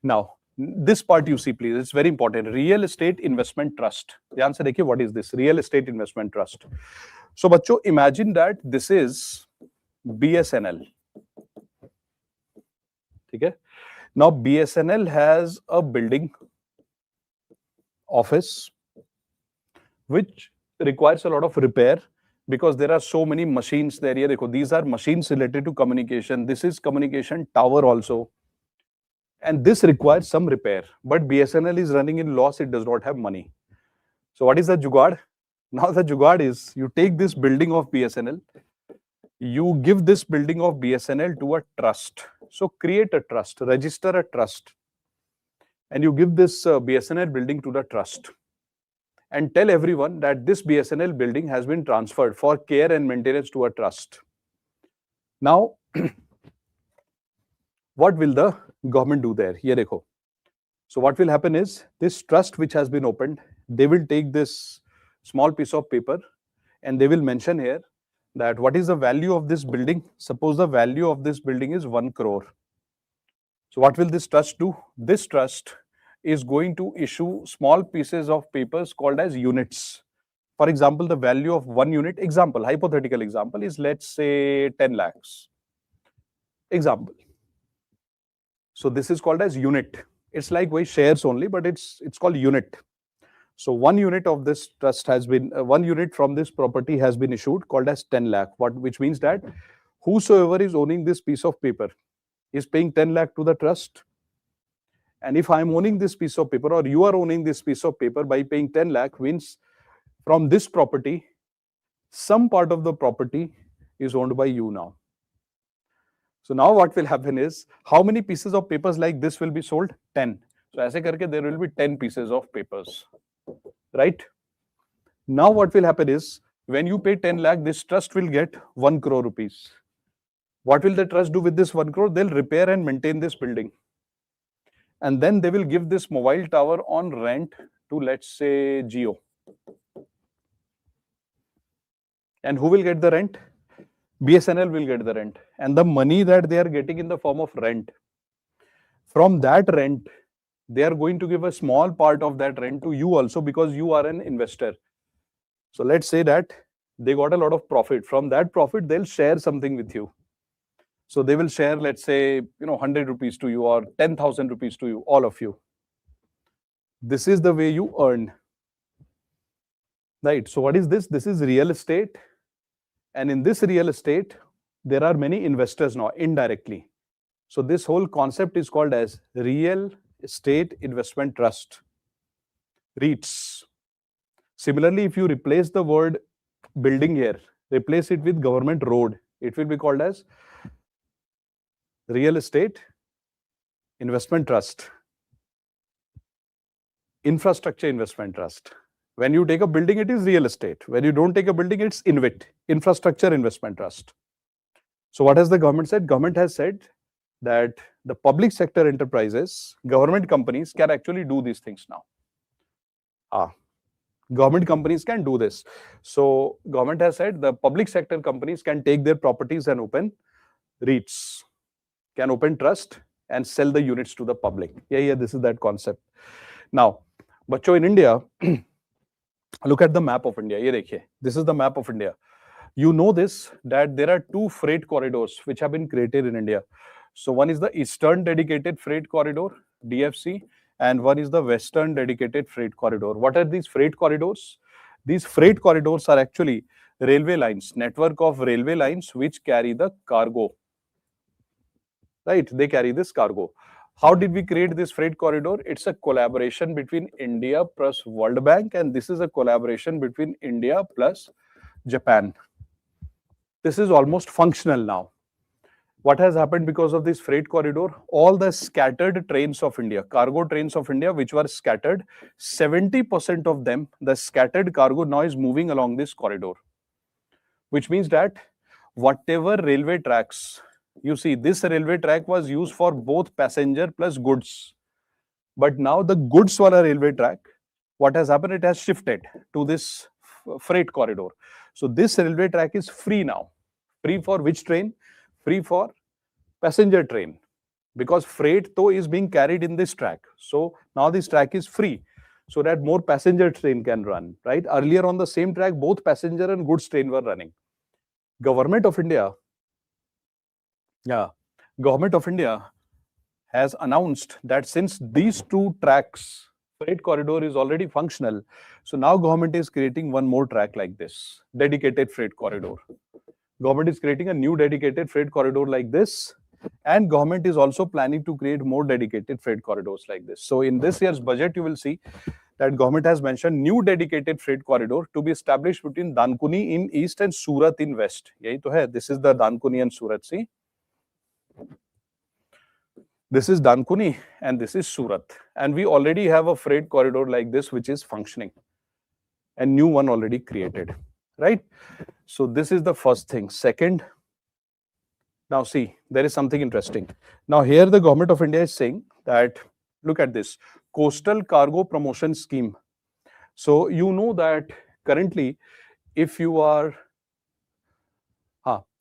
Now, this part you see, please, it's very important. Real estate investment trust. The answer देखिए, what is this? Real estate investment trust. So, बच्चों, imagine that this is BSNL. Okay. Now, BSNL has a building office which requires a lot of repair because there are so many machines there. Here, देखो, these are machines related to communication. This is communication tower also. And this requires some repair. But BSNL is running in loss. It does not have money. So what is the jugaad? Now the jugaad is you take this building of BSNL, you give this building of BSNL to a trust. So create a trust, register a trust, and you give this BSNL building to the trust. And tell everyone that this BSNL building has been transferred for care and maintenance to a trust. Now, what will the government do there? Here dekho. So what will happen is this trust which has been opened, they will take this small piece of paper and they will mention here that what is the value of this building. Suppose the value of this building is 1 crore. So what will this trust do? This trust is going to issue small pieces of papers called as units. For example, the value of 1 unit, example, hypothetical example is, let's say 10 lakhs. Example. So this is called as unit. It's like shares only, but it's called unit. So 1 unit of this trust has been, 1 unit from this property has been issued called as 10 lakh, which means that whosoever is owning this piece of paper is paying 10 lakh to the trust. And if I'm owning this piece of paper or you are owning this piece of paper by paying 10 lakh, means from this property, some part of the property is owned by you now. So now what will happen is, how many pieces of papers like this will be sold? 10. So aise karke there will be 10 pieces of papers, right? Now what will happen is, when you pay 10 lakh, this trust will get 1 crore rupees. What will the trust do with this 1 crore? They'll repair and maintain this building. And then they will give this mobile tower on rent to, let's say, Jio. And who will get the rent? BSNL will get the rent. And the money that they are getting in the form of rent, from that rent, they are going to give a small part of that rent to you also, because you are an investor. So let's say that they got a lot of profit. From that profit, they'll share something with you. So they will share, let's say, 100 rupees to you or 10,000 rupees to you, all of you. This is the way you earn. Right. So what is this? This is real estate. And in this real estate, there are many investors now, indirectly. So this whole concept is called as Real Estate Investment Trust, REITs. Similarly, if you replace the word building here, replace it with government road, it will be called as Real Estate Investment Trust, Infrastructure Investment Trust. When you take a building, it is real estate. When you don't take a building, it's INVIT, Infrastructure Investment Trust. So what has the government said? Government has said that the public sector enterprises, government companies can actually do these things now. Government companies can do this. So government has said the public sector companies can take their properties and open REITs, can open trust and sell the units to the public. Yeah, this is that concept. Now, bachcho, in India, look at the map of India. Ye dekhiye, this is the map of India. You know this, that there are 2 freight corridors which have been created in India. So one is the Eastern Dedicated Freight Corridor, DFC, and one is the Western Dedicated Freight Corridor. What are these freight corridors? These freight corridors are actually railway lines, network of railway lines which carry the cargo. Right? They carry this cargo. How did we create this freight corridor? It's a collaboration between India plus World Bank, and this is a collaboration between India plus Japan. This is almost functional now. What has happened because of this freight corridor? All the scattered trains of India, cargo trains of India, which were scattered, 70% of them, the scattered cargo now is moving along this corridor. Which means that whatever railway tracks, you see, this railway track was used for both passenger plus goods. But now the goods wala railway track, what has happened? It has shifted to this freight corridor. So this railway track is free now. Free for which train? Free for passenger train, because freight though is being carried in this track. So now this track is free so that more passenger train can run, right? Earlier on the same track, both passenger and goods train were running. Government of India has announced that since these two tracks, freight corridor is already functional, so now government is creating one more track like this, dedicated freight corridor. Government is creating a new dedicated freight corridor like this, and government is also planning to create more dedicated freight corridors like this. So in this year's budget, you will see that government has mentioned new dedicated freight corridor to be established between Dankuni in east and Surat in west. Yahi to hai. This is the Dankuni and Surat. See, this is Dankuni and this is Surat, and we already have a freight corridor like this which is functioning, and new one already created, right? So this is the first thing. Second, now see, there is something interesting. Now here the government of India is saying that, look at this, coastal cargo promotion scheme. So you know that currently if you are,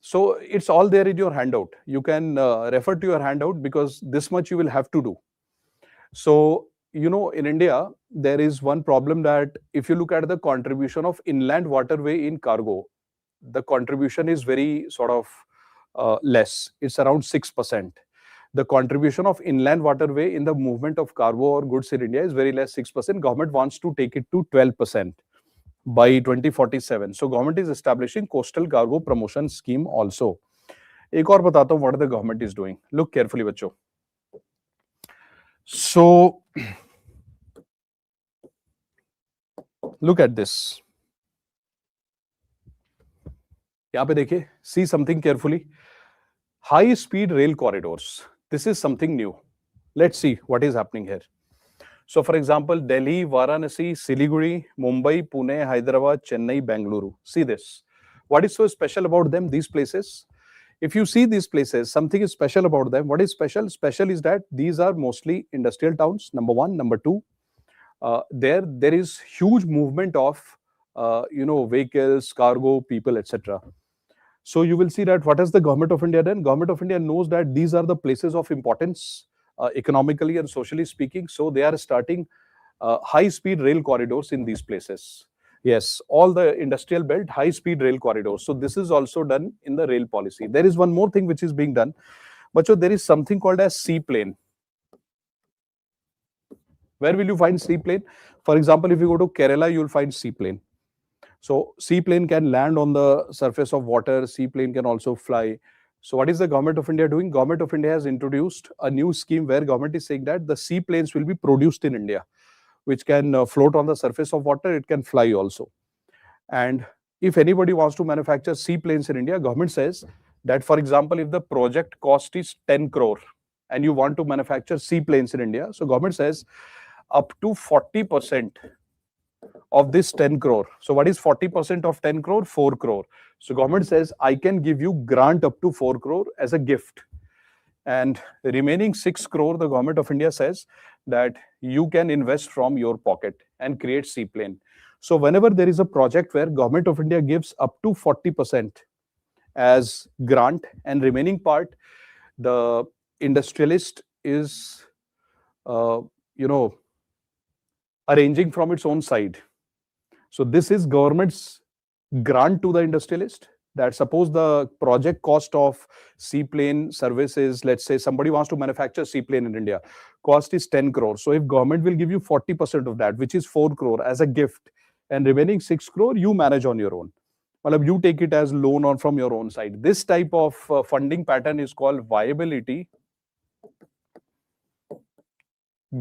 so it's all there in your handout. You can refer to your handout because this much you will have to do. So, you know, in India, there is one problem that if you look at the contribution of inland waterway in cargo, the contribution is very sort of less. It's around 6%. The contribution of inland waterway in the movement of cargo or goods in India is very less, 6%. Government wants to take it to 12% by 2047. So government is establishing coastal cargo promotion scheme also. एक और बताता हूँ what the government is doing. Look carefully, बच्चों. So look at this. यहाँ पे देखिए, see something carefully. High speed rail corridors. This is something new. Let's see what is happening here. So for example, Delhi, Varanasi, Siliguri, Mumbai, Pune, Hyderabad, Chennai, Bengaluru. See this. What is so special about them, these places? If you see these places, something is special about them. What is special? Special is that these are mostly industrial towns, number one. Number two, there is huge movement of vehicles, cargo, people, etc. So you will see that what has the government of India done? Government of India knows that these are the places of importance economically and socially speaking. So they are starting high-speed rail corridors in these places. Yes, all the industrial belt, high-speed rail corridors. So this is also done in the rail policy. There is one more thing which is being done. But there is something called as seaplane. Where will you find seaplane? For example, if you go to Kerala, you will find seaplane. So seaplane can land on the surface of water. Seaplane can also fly. So what is the government of India doing? Government of India has introduced a new scheme where government is saying that the seaplanes will be produced in India, which can float on the surface of water. It can fly also. And if anybody wants to manufacture seaplanes in India, government says that, for example, if the project cost is 10 crore and you want to manufacture seaplanes in India, so government says up to 40% of this 10 crore. So what is 40% of 10 crore? 4 crore. So government says, I can give you grant up to 4 crore as a gift. And the remaining 6 crore, the government of India says that you can invest from your pocket and create seaplane. So whenever there is a project where government of India gives up to 40% as grant and remaining part, the industrialist is, arranging from its own side. So this is government's grant to the industrialist, that suppose the project cost of seaplane services, let's say somebody wants to manufacture seaplane in India, cost is 10 crore. So if government will give you 40% of that, which is 4 crore as a gift, and remaining 6 crore, you manage on your own. You take it as loan on from your own side. This type of funding pattern is called viability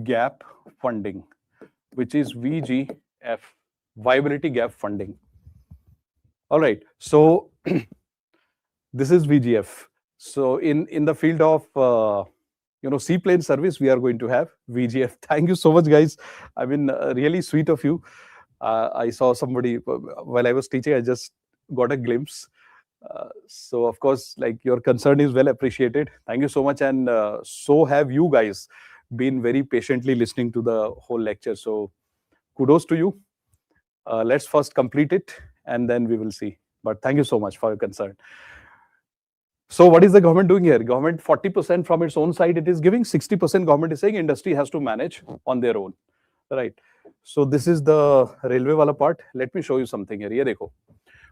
gap funding, which is VGF, viability gap funding. All right, so this is VGF. So in the field of seaplane service, we are going to have VGF. Thank you so much, guys. I mean, really sweet of you. I saw somebody while I was teaching. I just got a glimpse. So of course, like, your concern is well appreciated. Thank you so much, and so have you guys been very patiently listening to the whole lecture. So kudos to you. Let's first complete it and then we will see. But thank you so much for your concern. So what is the government doing here? Government 40% from its own side it is giving, 60% government is saying industry has to manage on their own, right? So this is the railway wala part. Let me show you something here. Ye dekho.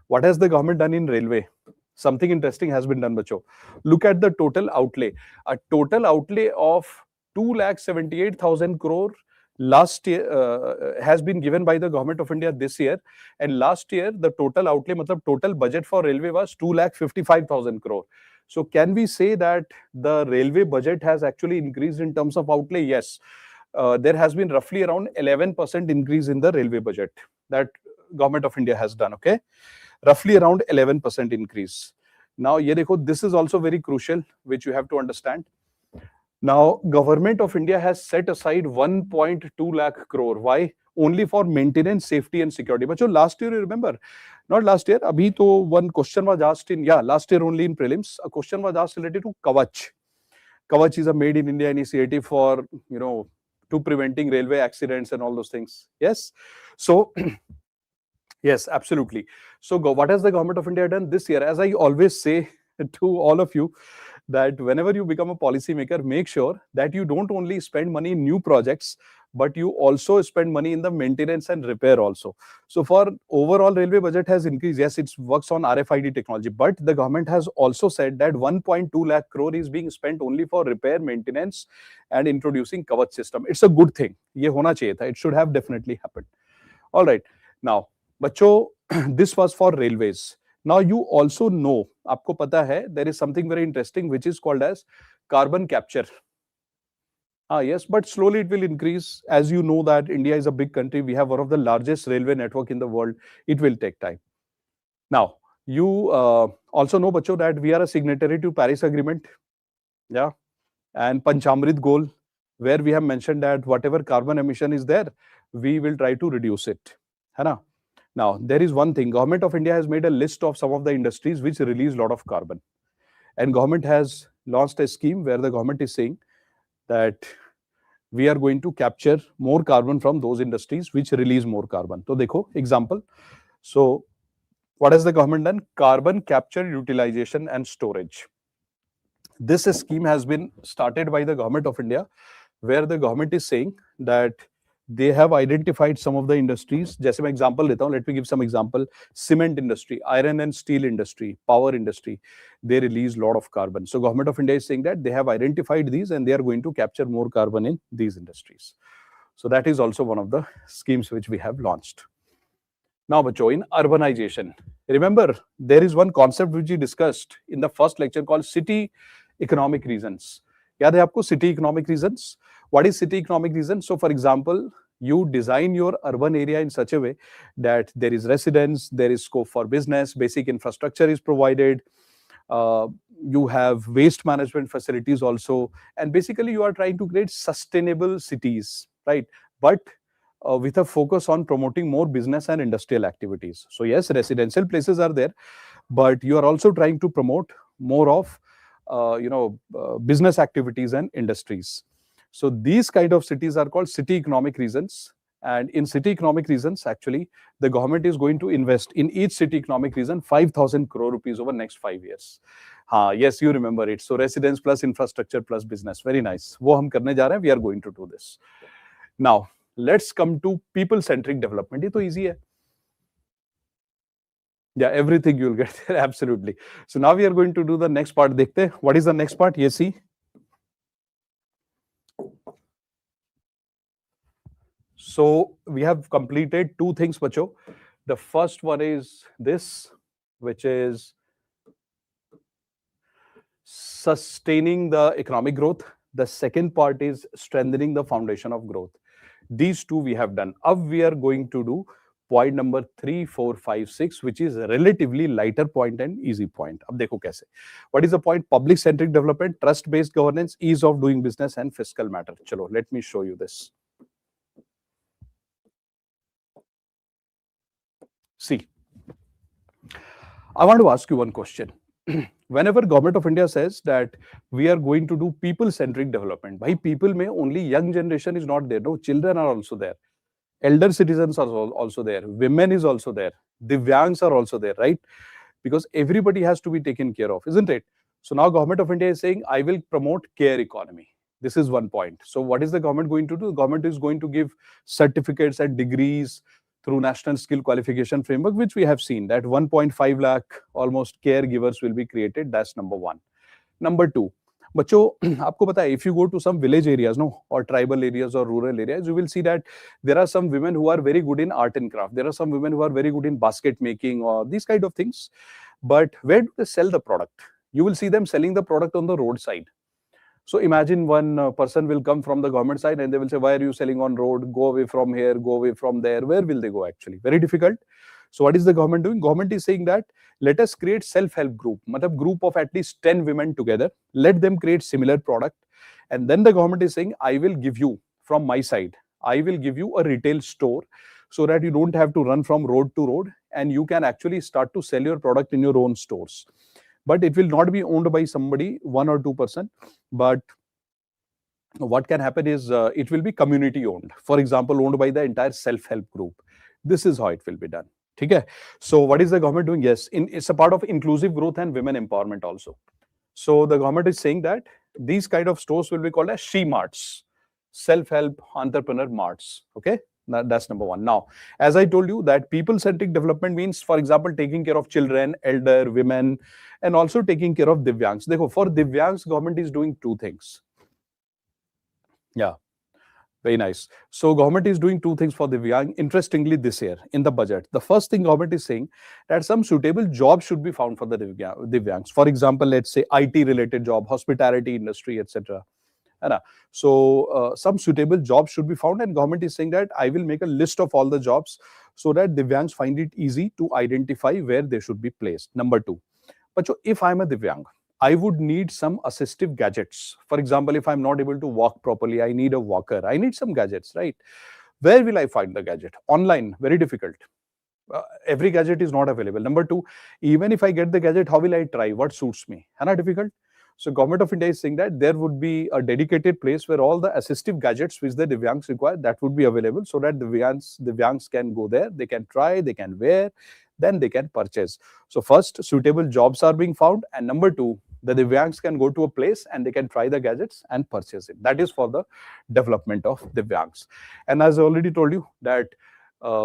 What has the government done in railway? Something interesting has been done, bacho. Look at the total outlay. A total outlay of 2,78,000 crore last year has been given by the government of India this year. And last year, the total outlay, matlab total budget for railway was 2,55,000 crore. So can we say that the railway budget has actually increased in terms of outlay? Yes. There has been roughly around 11% increase in the railway budget that government of India has done, okay? Roughly around 11% increase. Now, ye dekho, this is also very crucial, which you have to understand. Now, government of India has set aside 1.2 lakh crore. Why? Only for maintenance, safety and security. But last year, you remember, not last year, abhi to one question was asked in, last year only in prelims, a question was asked related to Kavach. Kavach is a made in India initiative for, to preventing railway accidents and all those things. Yes. So, yes, absolutely. So what has the government of India done this year? As I always say to all of you, that whenever you become a policymaker, make sure that you don't only spend money in new projects, but you also spend money in the maintenance and repair also. So for overall railway budget has increased. Yes, it works on RFID technology, but the government has also said that 1.2 lakh crore is being spent only for repair, maintenance and introducing Kavach system. It's a good thing. Ye hona chahiye tha. It should have definitely happened. All right. Now, बच्चों, this was for railways. Now you also know, आपको पता है, there is something very interesting which is called as carbon capture. Yes, but slowly it will increase. As you know that India is a big country, we have one of the largest railway network in the world. It will take time. Now, you also know, बच्चों, that we are a signatory to Paris Agreement. Yeah, and Panchamrit goal, where we have mentioned that whatever carbon emission is there, we will try to reduce it. है ना? Now, there is one thing. Government of India has made a list of some of the industries which release a lot of carbon. And government has launched a scheme where the government is saying that we are going to capture more carbon from those industries which release more carbon. So, dekho, example. So, what has the government done? Carbon capture, utilization and storage. This scheme has been started by the government of India, where the government is saying that they have identified some of the industries. जैसे मैं example लेता हूँ, let me give some example. Cement industry, iron and steel industry, power industry, they release a lot of carbon. So government of India is saying that they have identified these and they are going to capture more carbon in these industries. So that is also one of the schemes which we have launched. Now, bacho, in urbanization, remember there is one concept which we discussed in the first lecture called city economic reasons. याद है आपको city economic reasons? What is city economic reason? So, for example, you design your urban area in such a way that there is residence, there is scope for business, basic infrastructure is provided, you have waste management facilities also, and basically you are trying to create sustainable cities, right? But with a focus on promoting more business and industrial activities. So yes, residential places are there, but you are also trying to promote more of business activities and industries. So these kind of cities are called city economic regions. And in city economic regions, actually, the government is going to invest in each city economic region 5,000 crore rupees over next 5 years. Yes, you remember it. So residence plus infrastructure plus business. Very nice. वो हम करने जा रहे हैं. We are going to do this. Now, let's come to people-centric development. ये तो easy है. Yeah, everything you'll get there. Absolutely. So now we are going to do the next part. देखते हैं. What is the next part? Yes, see. So we have completed two things, bacho. The first one is this, which is sustaining the economic growth. The second part is strengthening the foundation of growth. These two we have done. Now we are going to do point number 3, 4, 5, 6, which is a relatively lighter point and easy point. Ab dekho kaise. What is the point? Public-centric development, trust-based governance, ease of doing business, and fiscal matter. Chalo, let me show you this. See, I want to ask you one question. Whenever government of India says that we are going to do people-centric development, by people may only young generation is not there. No, children are also there. Elder citizens are also there. Women is also there. Divyangs are also there, right? Because everybody has to be taken care of, isn't it? So now government of India is saying, I will promote care economy. This is one point. So what is the government going to do? The government is going to give certificates and degrees through National Skill Qualification Framework, which we have seen that 1.5 lakh almost caregivers will be created. That's number one. Number two, बच्चों आपको पता है, if you go to some village areas, no, or tribal areas or rural areas, you will see that there are some women who are very good in art and craft. There are some women who are very good in basket making or these kind of things. But where do they sell the product? You will see them selling the product on the roadside. So imagine one person will come from the government side and they will say, why are you selling on road? Go away from here, go away from there. Where will they go actually? Very difficult. So what is the government doing? Government is saying that let us create self-help group, matlab group of at least 10 women together. Let them create similar product. And then the government is saying, I will give you from my side, I will give you a retail store so that you don't have to run from road to road and you can actually start to sell your product in your own stores. But it will not be owned by somebody, 1 or 2%. But what can happen is it will be community owned. For example, owned by the entire self-help group. This is how it will be done. Okay? So what is the government doing? Yes, it's a part of inclusive growth and women empowerment also. So the government is saying that these kind of stores will be called as she marts, self-help entrepreneur marts. Okay? That's number one. Now, as I told you that people-centric development means, for example, taking care of children, elder, women, and also taking care of Divyangs. For Divyangs, government is doing two things. Yeah, very nice. So government is doing two things for Divyang, interestingly, this year in the budget. The first thing government is saying that some suitable jobs should be found for the Divyangs. For example, let's say IT-related job, hospitality industry, etc. So some suitable jobs should be found, and government is saying that I will make a list of all the jobs so that Divyangs find it easy to identify where they should be placed. Number two, but if I'm a Divyang, I would need some assistive gadgets. For example, if I'm not able to walk properly, I need a walker. I need some gadgets, right? Where will I find the gadget? Online, very difficult. Every gadget is not available. Number two, even if I get the gadget, how will I try? What suits me? Not difficult. So government of India is saying that there would be a dedicated place where all the assistive gadgets which the Divyangs require, that would be available so that Divyangs can go there, they can try, they can wear, then they can purchase. So first, suitable jobs are being found, and number two, the Divyangs can go to a place and they can try the gadgets and purchase it. That is for the development of Divyangs. And as I already told you that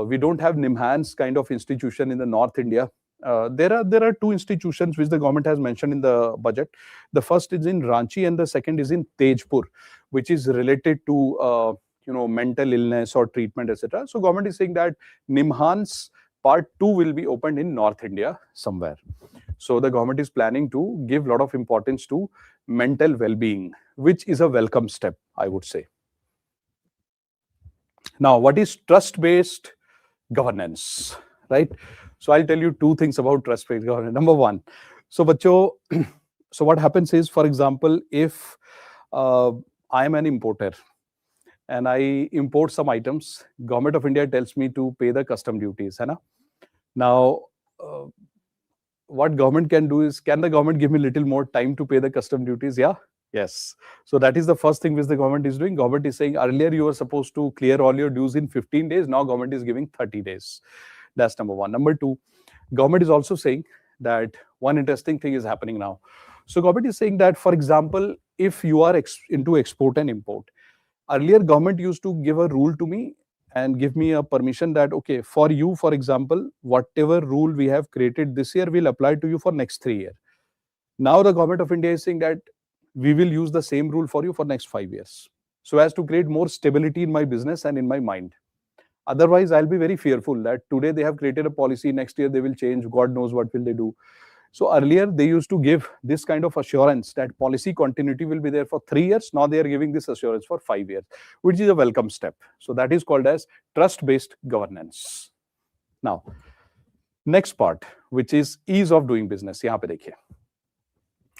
we don't have NIMHANS kind of institution in the North India. There are two institutions which the government has mentioned in the budget. The first is in Ranchi and the second is in Tejpur, which is related to mental illness or treatment, etc. So government is saying that NIMHANS Part 2 will be opened in North India somewhere. So the government is planning to give a lot of importance to mental well-being, which is a welcome step, I would say. Now, what is trust-based governance, right? So I'll tell you two things about trust-based governance. Number one, so what happens is, for example, if I am an importer and I import some items, government of India tells me to pay the custom duties. Now, what government can do is, can the government give me a little more time to pay the custom duties? Yeah. Yes. So that is the first thing which the government is doing. Government is saying earlier you were supposed to clear all your dues in 15 days. Now government is giving 30 days. That's number one. Number two, government is also saying that one interesting thing is happening now. So government is saying that, for example, if you are into export and import, earlier government used to give a rule to me and give me a permission that, okay, for you, for example, whatever rule we have created this year will apply to you for next 3 years. Now the government of India is saying that we will use the same rule for you for next 5 years, so as to create more stability in my business and in my mind. Otherwise, I'll be very fearful that today they have created a policy, next year they will change, God knows what will they do. So earlier they used to give this kind of assurance that policy continuity will be there for 3 years. Now they are giving this assurance for 5 years, which is a welcome step. So that is called as trust-based governance. Now, next part, which is ease of doing business. Yahan pe dekhiye.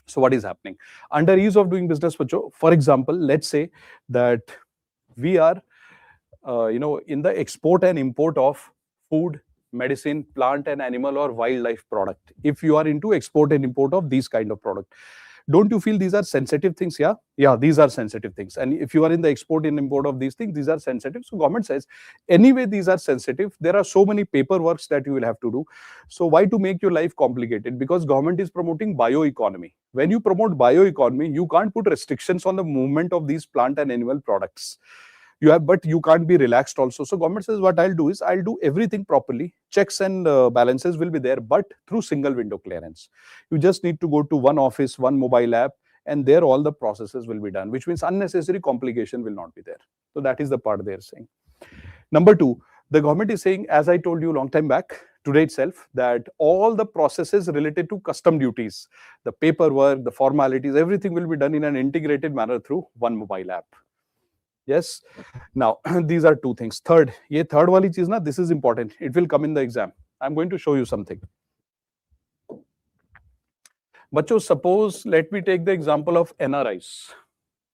So what is happening? Under ease of doing business, for example, let's say that we are in the export and import of food, medicine, plant and animal or wildlife product. If you are into export and import of these kind of product, Don't you feel these are sensitive things? Yeah, these are sensitive things. And if you are in the export and import of these things, these are sensitive. So government says, anyway, these are sensitive. There are so many paperworks that you will have to do. So why to make your life complicated? Because government is promoting bioeconomy. When you promote bioeconomy, you can't put restrictions on the movement of these plant and animal products. But you can't be relaxed also. So government says, what I'll do is I'll do everything properly. Checks and balances will be there, but through single window clearance. You just need to go to one office, one mobile app, and there all the processes will be done, which means unnecessary complication will not be there. So that is the part they're saying. Number two, the government is saying, as I told you a long time back, today itself, that all the processes related to custom duties, the paperwork, the formalities, everything will be done in an integrated manner through one mobile app. Yes. Now, these are two things. Third, ye third wali cheez na, this is important. It will come in the exam. I'm going to show you something. Bacho, suppose, let me take the example of NRIs.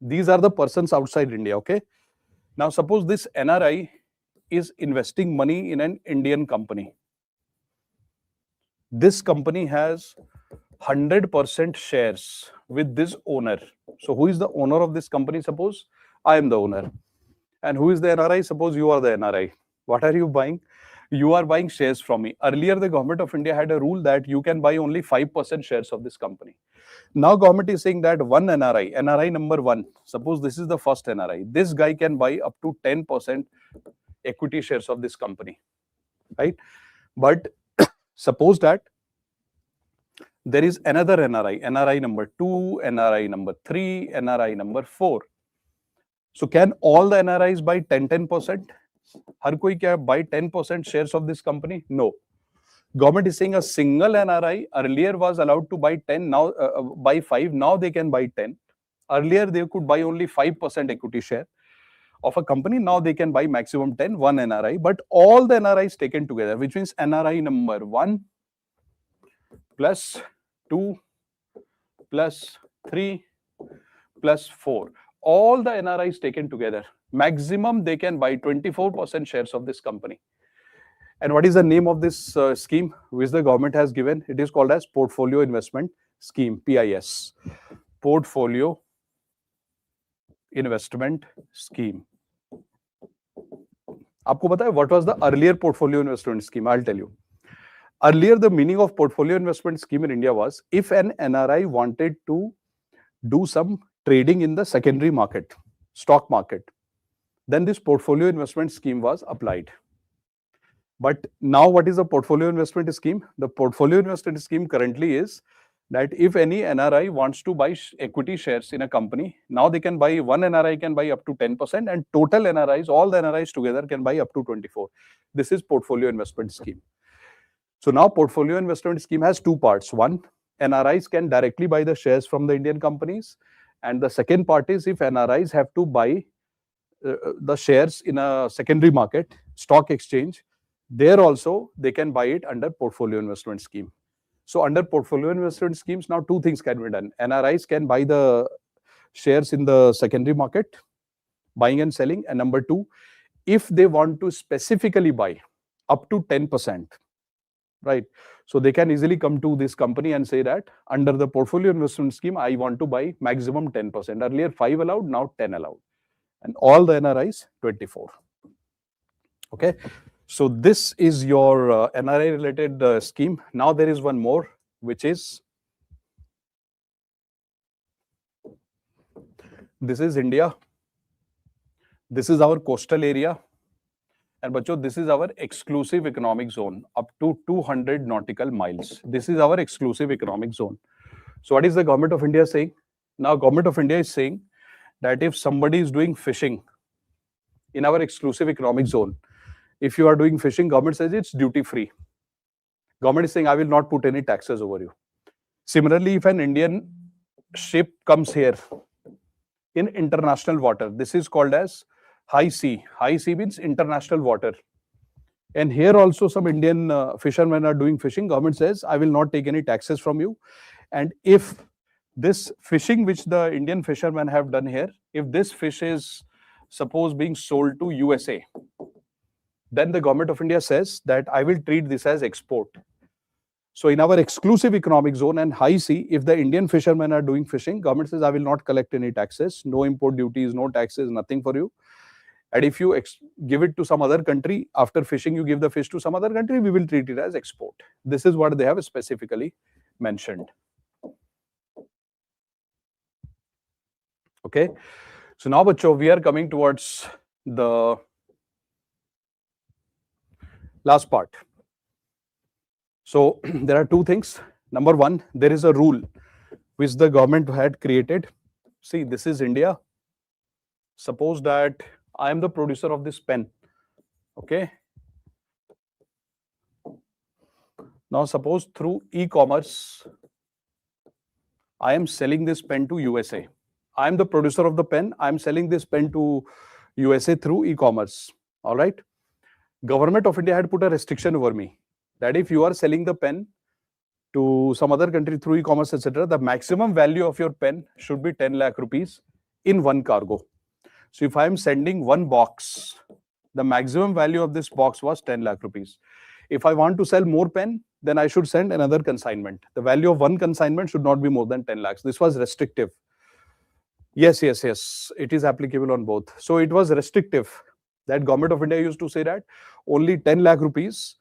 These are the persons outside India, okay? Now, suppose this NRI is investing money in an Indian company. This company has 100% shares with this owner. So, who is the owner of this company? Suppose I am the owner. And who is the NRI? Suppose you are the NRI. What are you buying? You are buying shares from me. Earlier, the government of India had a rule that you can buy only 5% shares of this company. Now, government is saying that one NRI, NRI number one, suppose this is the first NRI, this guy can buy up to 10% equity shares of this company, right? But suppose that there is another NRI, NRI number 2, NRI number 3, NRI number 4. So can all the NRIs buy 10%? Har koi kya buy 10% shares of this company? No. Government is saying a single NRI earlier was allowed to buy 10, now buy 5, now they can buy 10. Earlier they could buy only 5% equity share of a company, now they can buy maximum 10, one NRI, but all the NRIs taken together, which means NRI number 1 plus 2 plus 3 plus 4. All the NRIs taken together, maximum they can buy 24% shares of this company. And what is the name of this scheme which the government has given? It is called as Portfolio Investment Scheme, PIS. Portfolio Investment Scheme. आपको पता है what was the earlier portfolio investment scheme? I'll tell you. Earlier, the meaning of portfolio investment scheme in India was if an NRI wanted to do some trading in the secondary market, stock market, then this portfolio investment scheme was applied. But now what is a portfolio investment scheme? The portfolio investment scheme currently is that if any NRI wants to buy equity shares in a company, now they can buy, one NRI can buy up to 10% and total NRIs, all the NRIs together can buy up to 24. This is portfolio investment scheme. So now portfolio investment scheme has two parts. One, NRIs can directly buy the shares from the Indian companies. And the second part is if NRIs have to buy the shares in a secondary market, stock exchange, there also they can buy it under portfolio investment scheme. So under portfolio investment schemes, now two things can be done. NRIs can buy the shares in the secondary market, buying and selling. And number two, if they want to specifically buy up to 10%, right? So they can easily come to this company and say that under the portfolio investment scheme, I want to buy maximum 10%. Earlier 5 allowed, now 10 allowed. And all the NRIs 24. Okay. So this is your NRI related scheme. Now there is one more, which is, this is India. This is our coastal area. And bacho, this is our exclusive economic zone up to 200 nautical miles. This is our exclusive economic zone. So what is the government of India saying? Now government of India is saying that if somebody is doing fishing in our exclusive economic zone, if you are doing fishing, government says it's duty free. Government is saying, I will not put any taxes over you. Similarly, if an Indian ship comes here in international water, this is called as high sea. High sea means international water. And here also some Indian fishermen are doing fishing. Government says, I will not take any taxes from you. And if this fishing which the Indian fishermen have done here, if this fish is suppose being sold to USA, then the government of India says that I will treat this as export. So in our exclusive economic zone and high sea, if the Indian fishermen are doing fishing, government says, I will not collect any taxes, no import duties, no taxes, nothing for you. And if you give it to some other country, after fishing, you give the fish to some other country, we will treat it as export. This is what they have specifically mentioned. Okay. So now, bacho, we are coming towards the last part. So there are two things. Number one, there is a rule which the government had created. See, this is India. Suppose that I am the producer of this pen. Okay. Now, suppose through e-commerce, I am selling this pen to USA. I am the producer of the pen. I am selling this pen to USA through e-commerce. All right. Government of India had put a restriction over me that if you are selling the pen to some other country through e-commerce, etc., the maximum value of your pen should be 10 lakh rupees in one cargo. So if I am sending one box, the maximum value of this box was 10 lakh rupees. If I want to sell more pen, then I should send another consignment. The value of one consignment should not be more than 10 lakhs. This was restrictive. Yes. It is applicable on both. So it was restrictive. That Government of India used to say that only 10 lakh rupees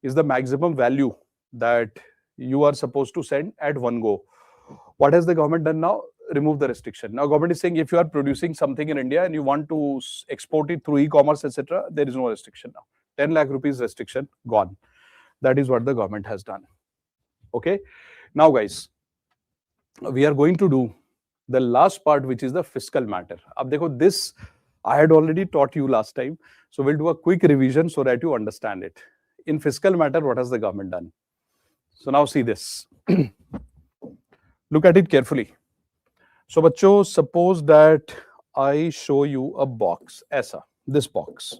is the maximum value that you are supposed to send at one go. What has the government done now? Remove the restriction. Now government is saying if you are producing something in India and you want to export it through e-commerce, etc., there is no restriction now. 10 lakh rupees restriction gone. That is what the government has done. Okay. Now guys, we are going to do the last part, which is the fiscal matter. Ab dekho, this I had already taught you last time. So we'll do a quick revision so that you understand it. In fiscal matter, what has the government done? So now see this. Look at it carefully. So bacho, suppose that I show you a box, aisa, this box.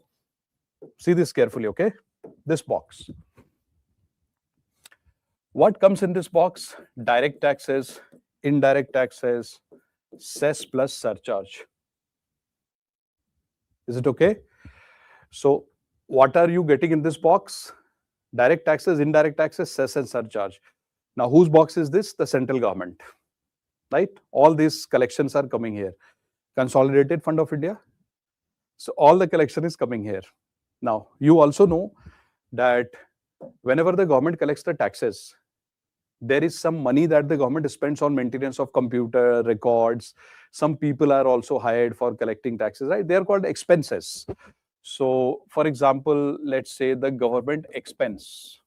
See this carefully, okay? This box. What comes in this box? Direct taxes, indirect taxes, cess plus surcharge. Is it okay? So what are you getting in this box? Direct taxes, indirect taxes, cess and surcharge. Now whose box is this? The central government. Right? All these collections are coming here. Consolidated Fund of India. So all the collection is coming here. Now, you also know that whenever the government collects the taxes, there is some money that the government spends on maintenance of computer records. Some people are also hired for collecting taxes, right? They are called expenses. So, for example, let's say the government expense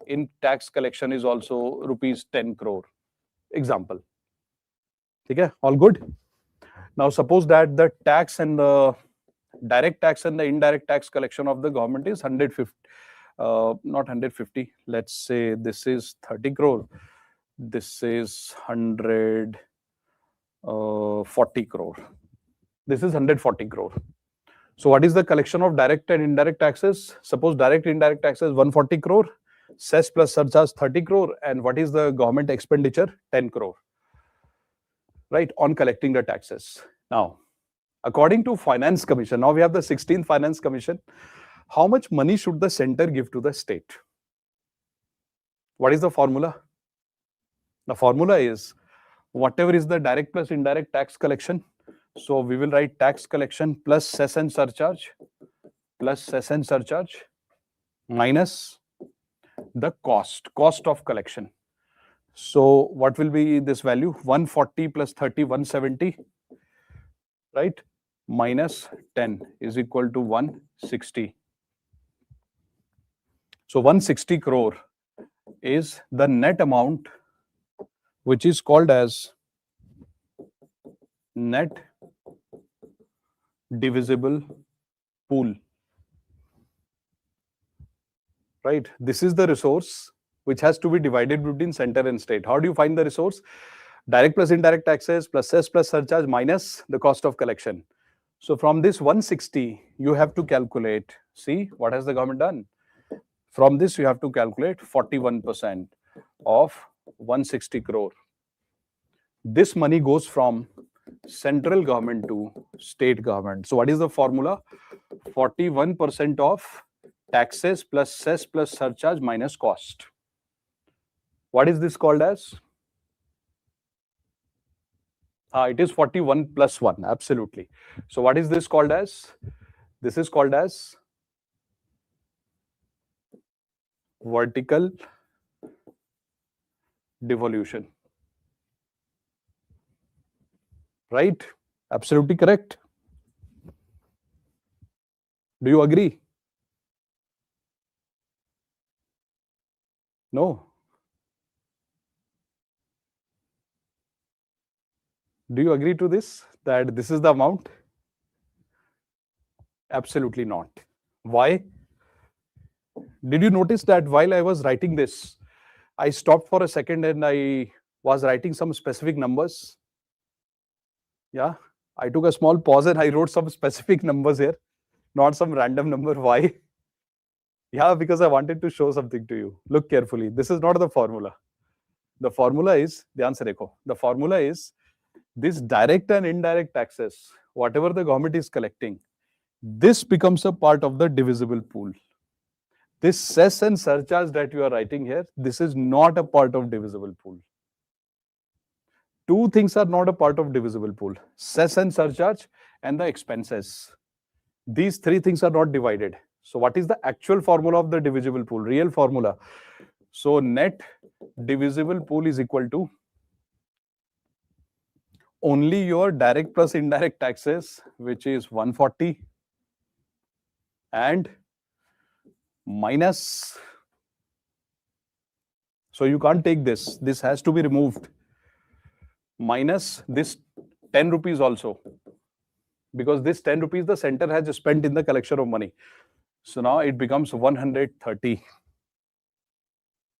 in tax collection is also rupees 10 crore. Example. Okay, all good. Now, suppose that the tax and the direct tax and the indirect tax collection of the government is 150, not 150. Let's say this is 30 crore. This is 140 crore. This is 140 crore. So, what is the collection of direct and indirect taxes? Suppose direct indirect taxes 140 crore, cess plus surcharge 30 crore, and what is the government expenditure? 10 crore. Right, on collecting the taxes. Now, according to Finance Commission, now we have the 16th Finance Commission, how much money should the center give to the state? What is the formula? The formula is whatever is the direct plus indirect tax collection. So we will write tax collection plus cess and surcharge minus the cost of collection. So what will be this value? 140 plus 30, 170, right? Minus 10 is equal to 160. So 160 crore is the net amount which is called as net divisible pool. Right? This is the resource which has to be divided between center and state. How do you find the resource? Direct plus indirect taxes plus cess plus surcharge minus the cost of collection. So from this 160, you have to calculate, see what has the government done? From this, you have to calculate 41% of 160 crore. This money goes from central government to state government. So what is the formula? 41% of taxes plus cess plus surcharge minus cost. What is this called as? It is 41 plus 1, absolutely. So what is this called as? This is called as vertical devolution. Right? Absolutely correct. Do you agree? No. Do you agree to this, that this is the amount? Absolutely not. Why? Did you notice that while I was writing this, I stopped for a second and I was writing some specific numbers? Yeah, I took a small pause and I wrote some specific numbers here, not some random number. Why? Yeah, because I wanted to show something to you. Look carefully. This is not the formula. The formula is, dhyan se dekho. The formula is this direct and indirect taxes, whatever the government is collecting, this becomes a part of the divisible pool. This cess and surcharge that you are writing here, this is not a part of divisible pool. Two things are not a part of divisible pool: cess and surcharge and the expenses. These three things are not divided. So what is the actual formula of the divisible pool? Real formula. So net divisible pool is equal to only your direct plus indirect taxes, which is 140, and minus. So you can't take this. This has to be removed. Minus this 10 rupees also. Because this 10 rupees the center has spent in the collection of money. So now it becomes 130.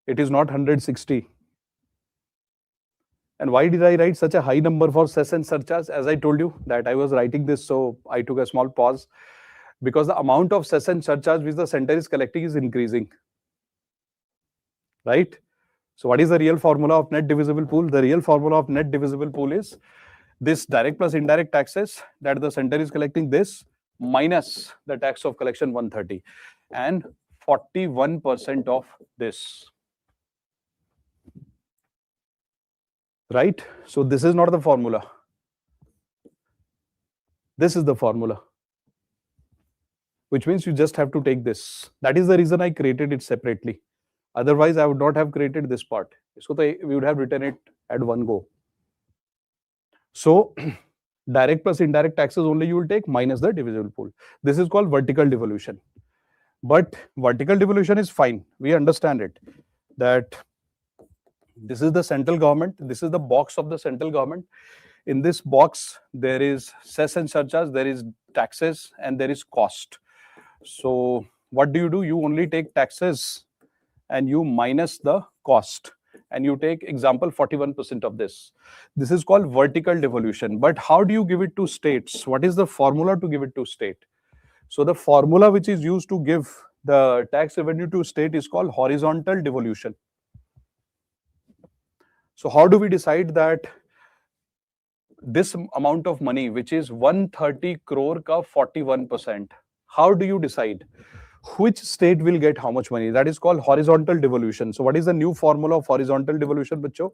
It is not 160. And why did I write such a high number for cess and surcharge? As I told you that I was writing this, so I took a small pause, because the amount of cess and surcharge which the center is collecting is increasing. Right? So what is the real formula of net divisible pool? The real formula of net divisible pool is this direct plus indirect taxes that the center is collecting, this minus the tax of collection 130 and 41% of this. Right? So this is not the formula. This is the formula. Which means you just have to take this. That is the reason I created it separately. Otherwise, I would not have created this part. So we would have written it at one go. So direct plus indirect taxes only you will take minus the divisible pool. This is called vertical devolution. But vertical devolution is fine. We understand it. That this is the central government. This is the box of the central government. In this box, there is cess and surcharge, there is taxes, and there is cost. So what do? You only take taxes and you minus the cost. And you take example 41% of this. This is called vertical devolution. But how do you give it to states? What is the formula to give it to state? So the formula which is used to give the tax revenue to state is called horizontal devolution. So how do we decide that this amount of money, which is 130 crore ka 41%, how do you decide which state will get how much money? That is called horizontal devolution. So what is the new formula of horizontal devolution, bachcho?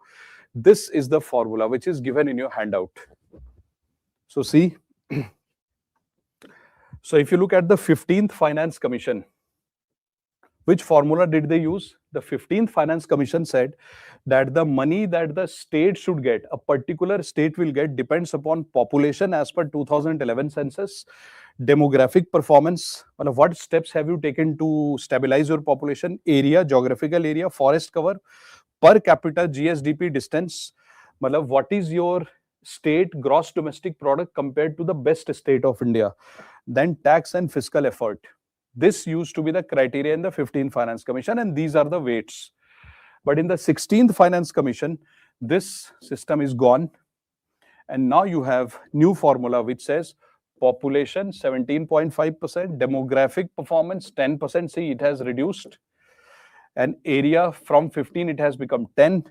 This is the formula which is given in your handout. So see, so if you look at the 15th Finance Commission, which formula did they use? The 15th Finance Commission said that the money that the state should get, a particular state will get, depends upon population as per 2011 census, demographic performance, what steps have you taken to stabilize your population, area, geographical area, forest cover, per capita GSDP distance, what is your state gross domestic product compared to the best state of India, then tax and fiscal effort. This used to be the criteria in the 15th Finance Commission, and these are the weights. But in the 16th Finance Commission, this system is gone. And now you have new formula which says population 17.5%, demographic performance 10%. See, it has reduced. And area from 15, it has become 10.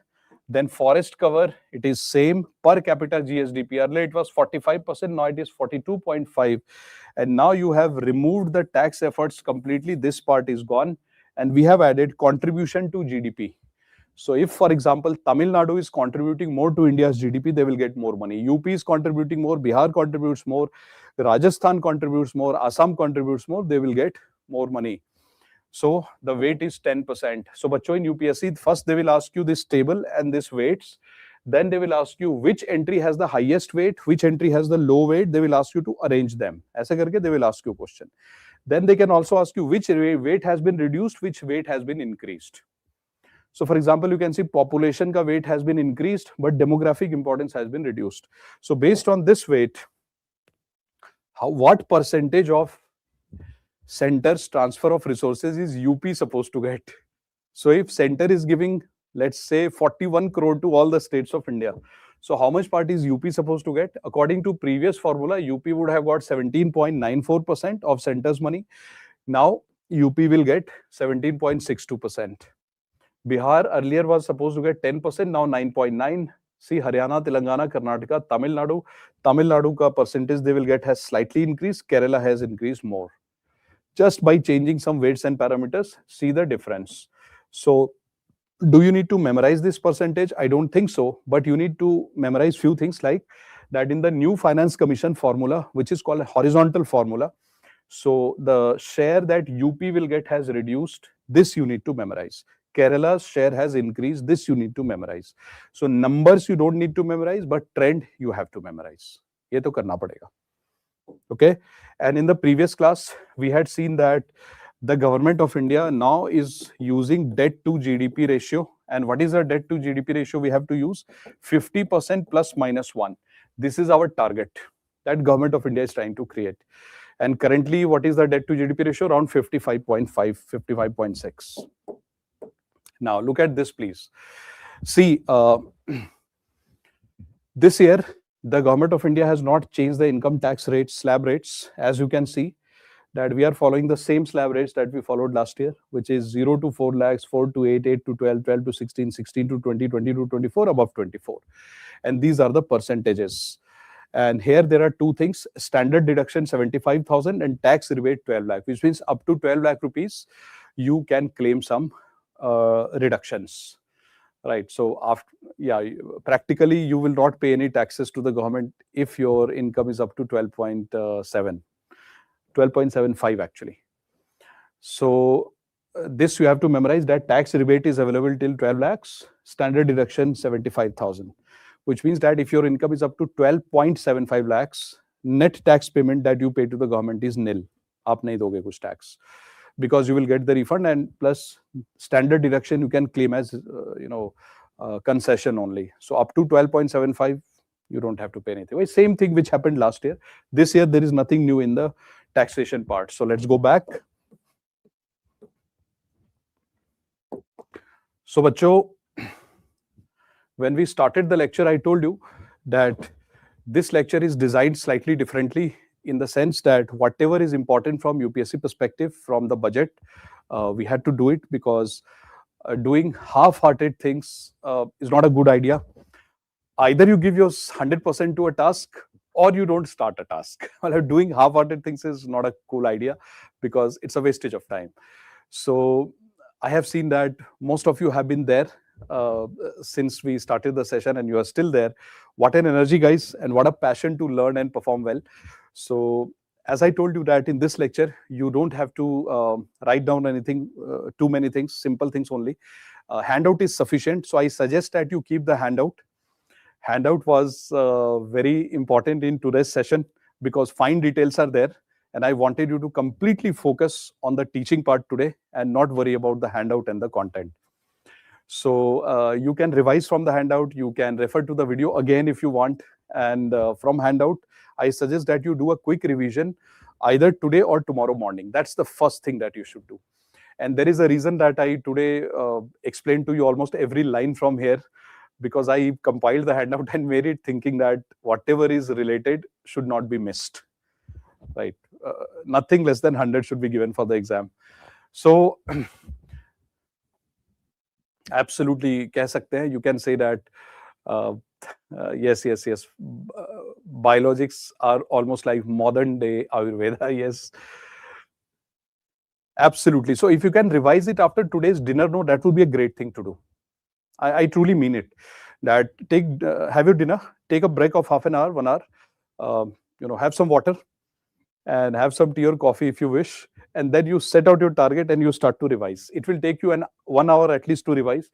Then forest cover, it is same. Per capita GSDP, earlier it was 45%, now it is 42.5. And now you have removed the tax efforts completely. This part is gone. And we have added contribution to GDP. So if, for example, Tamil Nadu is contributing more to India's GDP, they will get more money. UP is contributing more, Bihar contributes more, Rajasthan contributes more, Assam contributes more, they will get more money. So the weight is 10%. So bachcho, in UPSC, first they will ask you this table and this weights. Then they will ask you which entry has the highest weight, which entry has the low weight. They will ask you to arrange them. Aise karke they will ask you a question. Then they can also ask you which weight has been reduced, which weight has been increased. So for example, you can see population ka weight has been increased, but demographic importance has been reduced. So based on this weight, what percentage of center's transfer of resources is UP supposed to get? So if center is giving, let's say, 41 crore to all the states of India, so how much part is UP supposed to get? According to previous formula, UP would have got 17.94% of center's money. Now UP will get 17.62%. Bihar earlier was supposed to get 10%, now 9.9. See, Haryana, Telangana, Karnataka, Tamil Nadu ka percentage they will get has slightly increased. Kerala has increased more. Just by changing some weights and parameters, see the difference. So do you need to memorize this percentage? I don't think so, but you need to memorize few things like that in the new Finance Commission formula, which is called a horizontal formula. So the share that UP will get has reduced. This you need to memorize. Kerala's share has increased. This you need to memorize. So numbers you don't need to memorize, but trend you have to memorize. Ye to karna padega. Okay. And in the previous class, we had seen that the government of India now is using debt to GDP ratio. And what is the debt to GDP ratio we have to use? 50% plus minus 1. This is our target that government of India is trying to create. And currently, what is the debt to GDP ratio? Around 55.5, 55.6. Now, look at this, please. See, this year, the government of India has not changed the income tax rates, slab rates. As you can see, that we are following the same slab rates that we followed last year, which is 0 to 4 lakhs, 4 to 8, 8 to 12, 12 to 16, 16 to 20, 20 to 24, above 24. And these are the percentages. And here there are two things: standard deduction 75,000 and tax rebate 12 lakh, which means up to 12 lakh rupees, you can claim some reductions. Right. So after, practically you will not pay any taxes to the government if your income is up to 12.7, 12.75 actually. So this you have to memorize, that tax rebate is available till 12 lakhs, standard deduction 75,000, which means that if your income is up to 12.75 lakhs, net tax payment that you pay to the government is nil. Aap nahi doge kuch tax, because you will get the refund, and plus standard deduction you can claim as concession only. So up to 12.75 you don't have to pay anything. Well, same thing which happened last year. This year there is nothing new in the taxation part. So let's go back. So bachcho, when we started the lecture, I told you that this lecture is designed slightly differently, in the sense that whatever is important from UPSC perspective, from the budget, we had to do it, because doing half-hearted things is not a good idea. Either you give your 100% to a task, or you don't start a task. Doing half-hearted things is not a cool idea, because it's a wastage of time. So I have seen that most of you have been there since we started the session, and you are still there. What an energy, guys, and what a passion to learn and perform well. So as I told you that in this lecture, you don't have to write down anything, too many things, simple things only. Handout is sufficient. So I suggest that you keep the handout. Handout was very important in today's session, because fine details are there. And I wanted you to completely focus on the teaching part today and not worry about the handout and the content. So you can revise from the handout. You can refer to the video again if you want. And from handout, I suggest that you do a quick revision either today or tomorrow morning. That's the first thing that you should do. And there is a reason that I today explained to you almost every line from here, because I compiled the handout and made it thinking that whatever is related should not be missed. Right? Nothing less than 100 should be given for the exam. So absolutely, keh sakte hain, you can say that yes. Biologics are almost like modern day Ayurveda. Yes, absolutely. So if you can revise it after today's dinner, no, that would be a great thing to do. I truly mean it. That have your dinner, take a break of half an hour, 1 hour, have some water and have some tea or coffee if you wish, and then you set out your target and you start to revise. It will take you 1 hour at least to revise,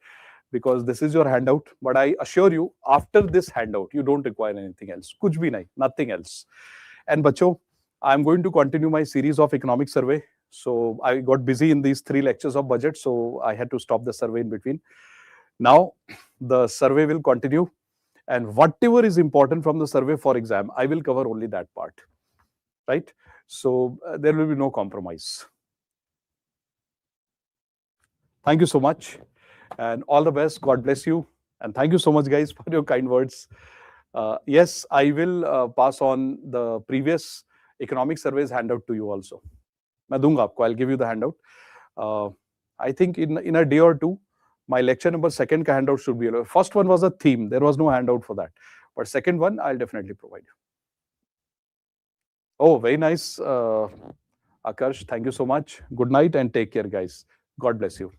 because this is your handout. But I assure you, after this handout, you don't require anything else. Kuch bhi nahi, nothing else. And bacho, I'm going to continue my series of economic survey. So I got busy in these 3 lectures of budget, so I had to stop the survey in between. Now the survey will continue, and whatever is important from the survey for exam, I will cover only that part, right? So there will be no compromise. Thank you so much, and all the best. God bless you, and thank you so much, guys, for your kind words. Yes, I will pass on the previous economic surveys handout to you also. मैं दूंगा आपको. I'll give you the handout. I think in a day or two, my lecture number 2 ka handout should be available. First one was a theme. There was no handout for that. But second one, I'll definitely provide you. Oh, very nice, Akarsh. Thank you so much. Good night and take care, guys. God bless you.